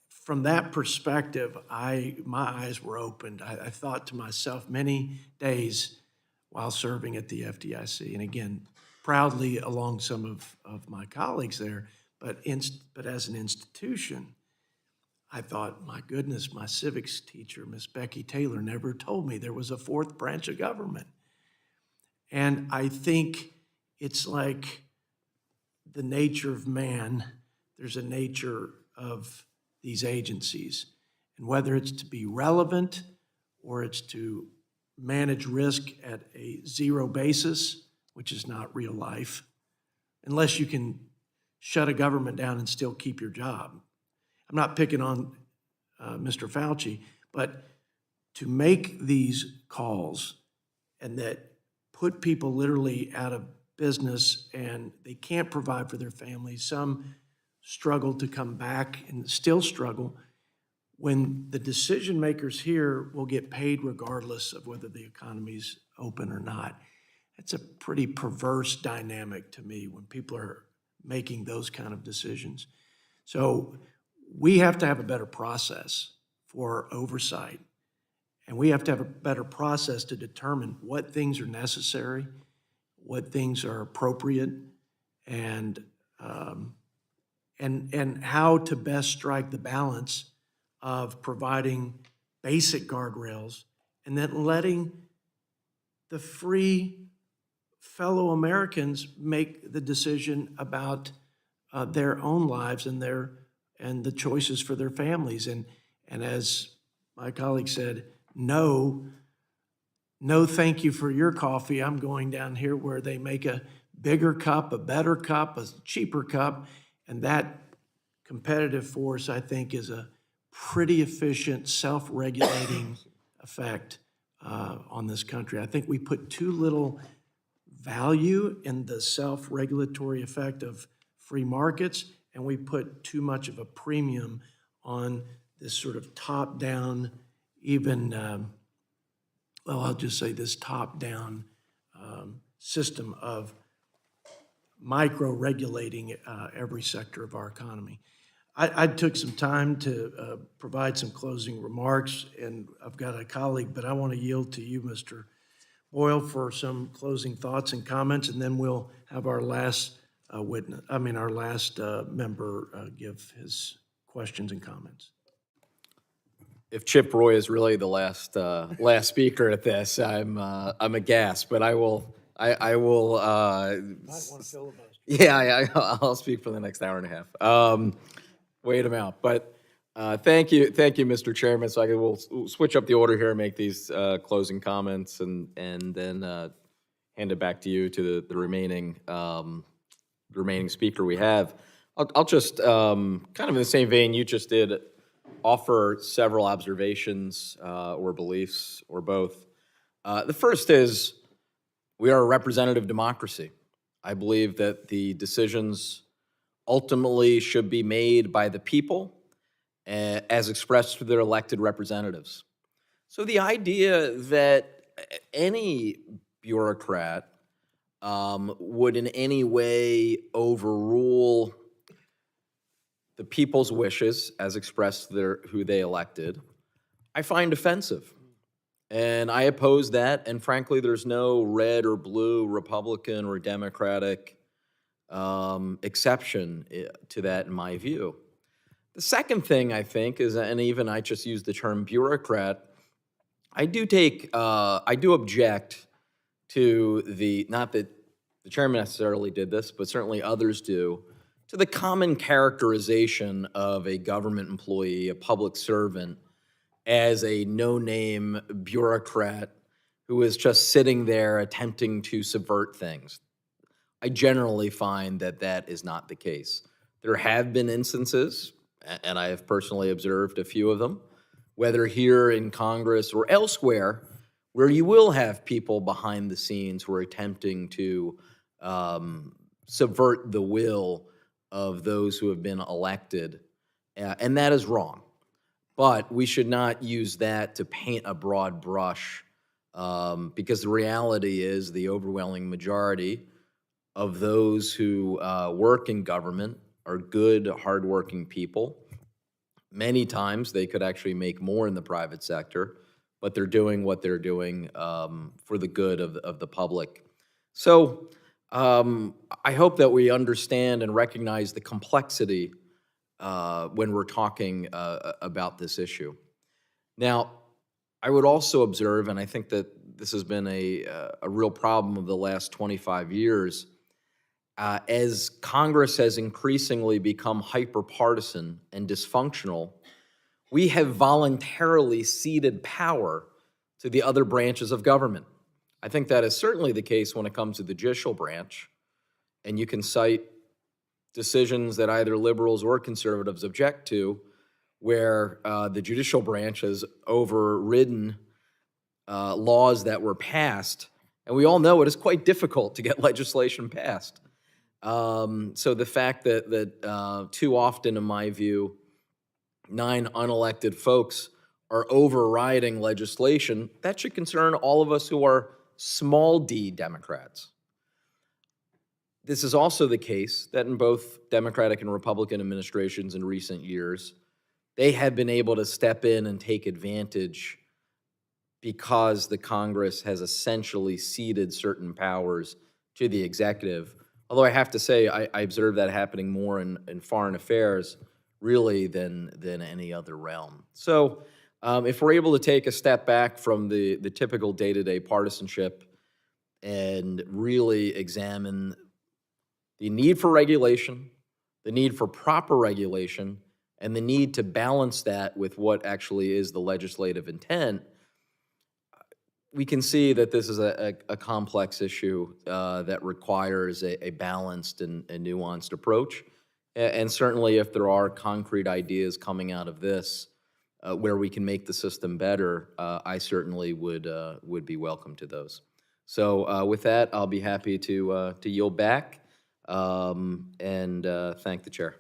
from that perspective, my eyes were opened. I thought to myself many days while serving at the FDIC, and again, proudly along some of my colleagues there, but as an institution, I thought, my goodness, my civics teacher, Miss Becky Taylor, never told me there was a fourth branch of government. And I think it's like the nature of man, there's a nature of these agencies. And whether it's to be relevant or it's to manage risk at a zero basis, which is not real life, unless you can shut a government down and still keep your job. I'm not picking on Mr. Fauci, but to make these calls and that put people literally out of business and they can't provide for their families, some struggle to come back and still struggle, when the decision makers here will get paid regardless of whether the economy's open or not. It's a pretty perverse dynamic to me when people are making those kind of decisions. So we have to have a better process for oversight, and we have to have a better process to determine what things are necessary, what things are appropriate, and how to best strike the balance of providing basic guardrails and then letting the free fellow Americans make the decision about their own lives and the choices for their families. And as my colleague said, no thank you for your coffee. I'm going down here where they make a bigger cup, a better cup, a cheaper cup, and that competitive force, I think, is a pretty efficient, self-regulating effect on this country. I think we put too little value in the self-regulatory effect of free markets, and we put too much of a premium on this sort of top-down, even, I'll just say this top-down system of micro-regulating every sector of our economy. I took some time to provide some closing remarks, and I've got a colleague, but I want to yield to you, Mr. Boyle, for some closing thoughts and comments, and then we'll have our last member give his questions and comments. If Chip Roy is really the last speaker at this, I'm aghast, but I will. Might want to filibuster. Yeah, I'll speak for the next hour and a half. Wait him out. But thank you, Mr. Chairman. So we'll switch up the order here and make these closing comments, and then hand it back to you, to the remaining speaker we have. I'll just kind of in the same vein you just did, offer several observations or beliefs or both. The first is we are a representative democracy. I believe that the decisions ultimately should be made by the people as expressed through their elected representatives. So the idea that any bureaucrat would in any way overrule the people's wishes as expressed who they elected, I find offensive. And I oppose that, and frankly, there's no red or blue, Republican or Democratic exception to that in my view. The second thing I think is, and even I just use the term bureaucrat, I do object to not that the chairman necessarily did this, but certainly others do, to the common characterization of a government employee, a public servant, as a no-name bureaucrat who is just sitting there attempting to subvert things. I generally find that that is not the case. There have been instances, and I have personally observed a few of them, whether here in Congress or elsewhere, where you will have people behind the scenes who are attempting to subvert the will of those who have been elected, and that is wrong. But we should not use that to paint a broad brush, because the reality is the overwhelming majority of those who work in government are good, hardworking people. Many times they could actually make more in the private sector, but they're doing what they're doing for the good of the public. So I hope that we understand and recognize the complexity when we're talking about this issue. Now, I would also observe, and I think that this has been a real problem of the last 25 years, as Congress has increasingly become hyper-partisan and dysfunctional, We have voluntarily ceded power to the other branches of government. I think that is certainly the case when it comes to the judicial branch, and you can cite decisions that either liberals or conservatives object to, where the judicial branch has overridden laws that were passed. And we all know it is quite difficult to get legislation passed. So the fact that too often, in my view, 9 unelected folks are overriding legislation, that should concern all of us who are small d Democrats. This is also the case that in both Democratic and Republican administrations in recent years, they have been able to step in and take advantage because the Congress has essentially ceded certain powers to the executive. Although I have to say, I observe that happening more in foreign affairs, really, than any other realm. So if we're able to take a step back from the typical day-to-day partisanship and really examine the need for regulation, the need for proper regulation, and the need to balance that with what actually is the legislative intent, we can see that this is a complex issue that requires a balanced and nuanced approach. And certainly if there are concrete ideas coming out of this where we can make the system better, I certainly would be welcome to those. So with that, I'll be happy to yield back and thank the chair.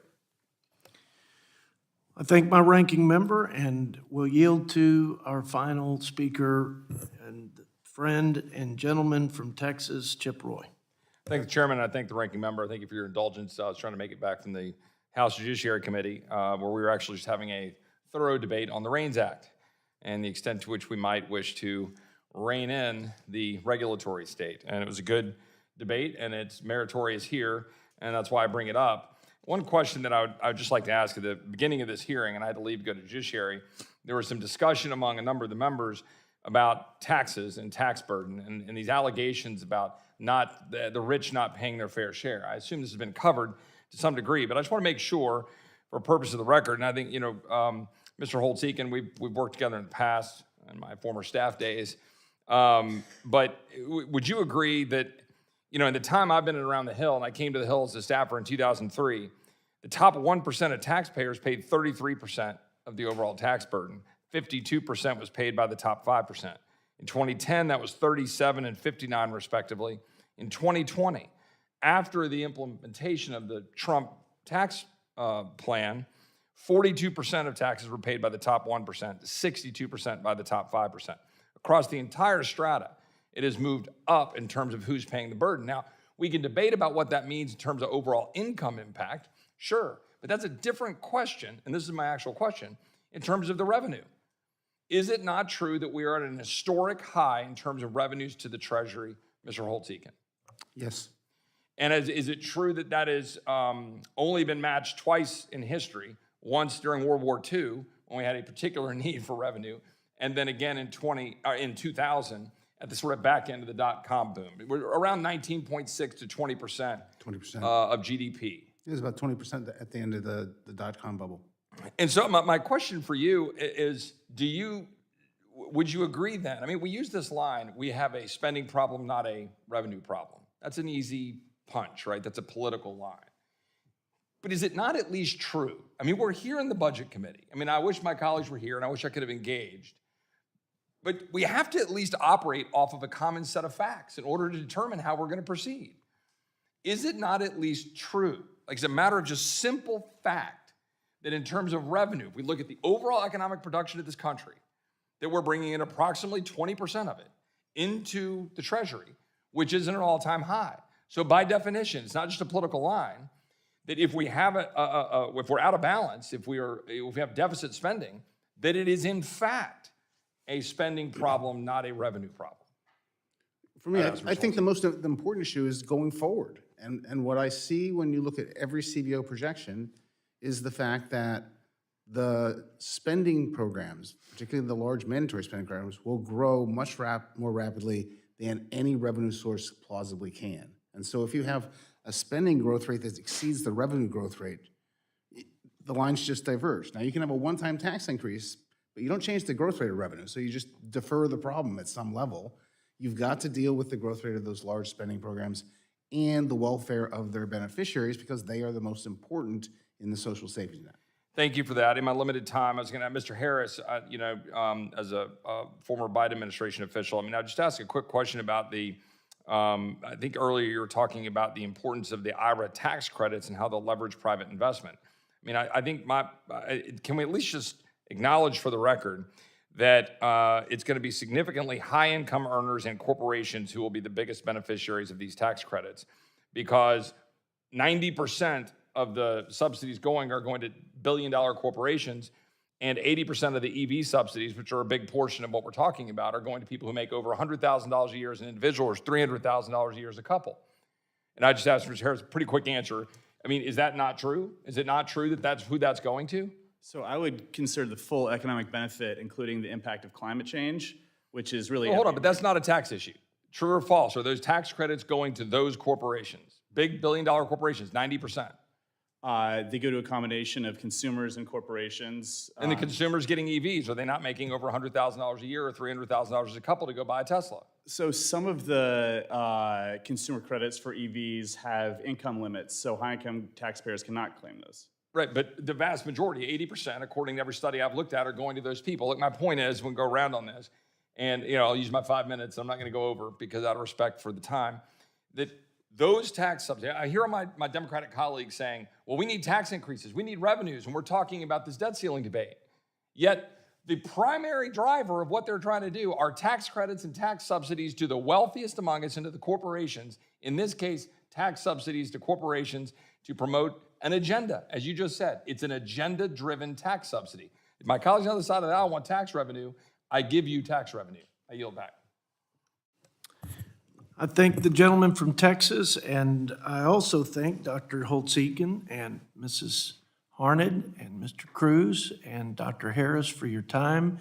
I thank my ranking member, and we'll yield to our final speaker and friend and gentleman from Texas, Chip Roy. Thank the chairman, and I thank the ranking member. Thank you for your indulgence. I was trying to make it back from the House Judiciary Committee, where we were actually just having a thorough debate on the REINS Act and the extent to which we might wish to rein in the regulatory state. And it was a good debate, and it's meritorious here, and that's why I bring it up. One question that I would just like to ask at the beginning of this hearing, and I had to leave to go to Judiciary, there was some discussion among a number of the members about taxes and tax burden and these allegations about the rich not paying their fair share. I assume this has been covered to some degree, but I just want to make sure for purpose of the record, and I think, Mr. Holtz-Eakin, we've worked together in the past in my former staff days, but would you agree that, in the time I've been around the Hill, and I came to the Hill as a staffer in 2003, the top 1% of taxpayers paid 33% of the overall tax burden. 52% was paid by the top 5%. In 2010, that was 37 and 59 respectively. In 2020, after the implementation of the Trump tax plan, 42% of taxes were paid by the top 1%, 62% by the top 5%. Across the entire strata, it has moved up in terms of who's paying the burden. Now, we can debate about what that means in terms of overall income impact, sure, but that's a different question, and this is my actual question, in terms of the revenue. Is it not true that we are at an historic high in terms of revenues to the Treasury, Mr. Holtz-Eakin? Yes. And is it true that that has only been matched twice in history, once during World War II, when we had a particular need for revenue, and then again in 2000, at the sort of back end of the dot-com boom? We're around 19.6 to 20% of GDP. It was about 20% at the end of the dot-com bubble. And so my question for you is, would you agree then? I mean, we use this line, we have a spending problem, not a revenue problem. That's an easy punch, right? That's a political line. But is it not at least true? I mean, we're here in the Budget Committee. I mean, I wish my colleagues were here and I wish I could have engaged. But we have to at least operate off of a common set of facts in order to determine how we're going to proceed. Is it not at least true, like it's a matter of just simple fact, that in terms of revenue, if we look at the overall economic production of this country, that we're bringing in approximately 20% of it into the Treasury, which is an all-time high. So by definition, it's not just a political line, that if we have if we're out of balance, if we have deficit spending, that it is in fact a spending problem, not a revenue problem. For me, I think the important issue is going forward. And what I see when you look at every CBO projection is the fact that the spending programs, particularly the large mandatory spending programs, will grow much more rapidly than any revenue source plausibly can. And so if you have a spending growth rate that exceeds the revenue growth rate, the lines just diverge. Now, you can have a one-time tax increase, but you don't change the growth rate of revenue, so you just defer the problem at some level. You've got to deal with the growth rate of those large spending programs and the welfare of their beneficiaries because they are the most important in the social safety net. Thank you for that. In my limited time, I was going to, Mr. Harris, as a former Biden administration official, I'll just ask a quick question about the, I think earlier you were talking about the importance of the IRA tax credits and how they'll leverage private investment. I think can we at least just acknowledge for the record that it's going to be significantly high-income earners and corporations who will be the biggest beneficiaries of these tax credits, because 90% of the subsidies are going to billion-dollar corporations, and 80% of the EV subsidies, which are a big portion of what we're talking about, are going to people who make over $100,000 a year as an individual or $300,000 a year as a couple. And I just asked Mr. Harris a pretty quick answer. Is that not true? Is it not true that that's who that's going to? So I would consider the full economic benefit, including the impact of climate change, which is really. Well, hold on, but that's not a tax issue. True or false? Are those tax credits going to those corporations? Big billion-dollar corporations, 90%. They go to a combination of consumers and corporations. And the consumers getting EVs, are they not making over $100,000 a year or $300,000 as a couple to go buy a Tesla? So some of the consumer credits for EVs have income limits, so high-income taxpayers cannot claim those. Right, but the vast majority, 80%, according to every study I've looked at, are going to those people. Look, my point is, we go around on this, and I'll use my 5 minutes. I'm not going to go over because out of respect for the time, that those tax subsidies, I hear my Democratic colleagues saying, well, we need tax increases, we need revenues, and we're talking about this debt ceiling debate. Yet the primary driver of what they're trying to do are tax credits and tax subsidies to the wealthiest among us and to the corporations. In this case, tax subsidies to corporations to promote an agenda. As you just said, it's an agenda-driven tax subsidy. If my colleagues on the other side of the aisle want tax revenue, I give you tax revenue. I yield back. I thank the gentleman from Texas, and I also thank Dr. Holtz-Eakin and Mrs. Harned and Mr. Cruz and Dr. Harris for your time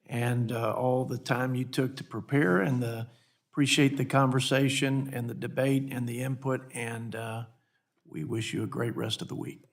and all the time you took to prepare, and appreciate the conversation and the debate and the input, and we wish you a great rest of the week.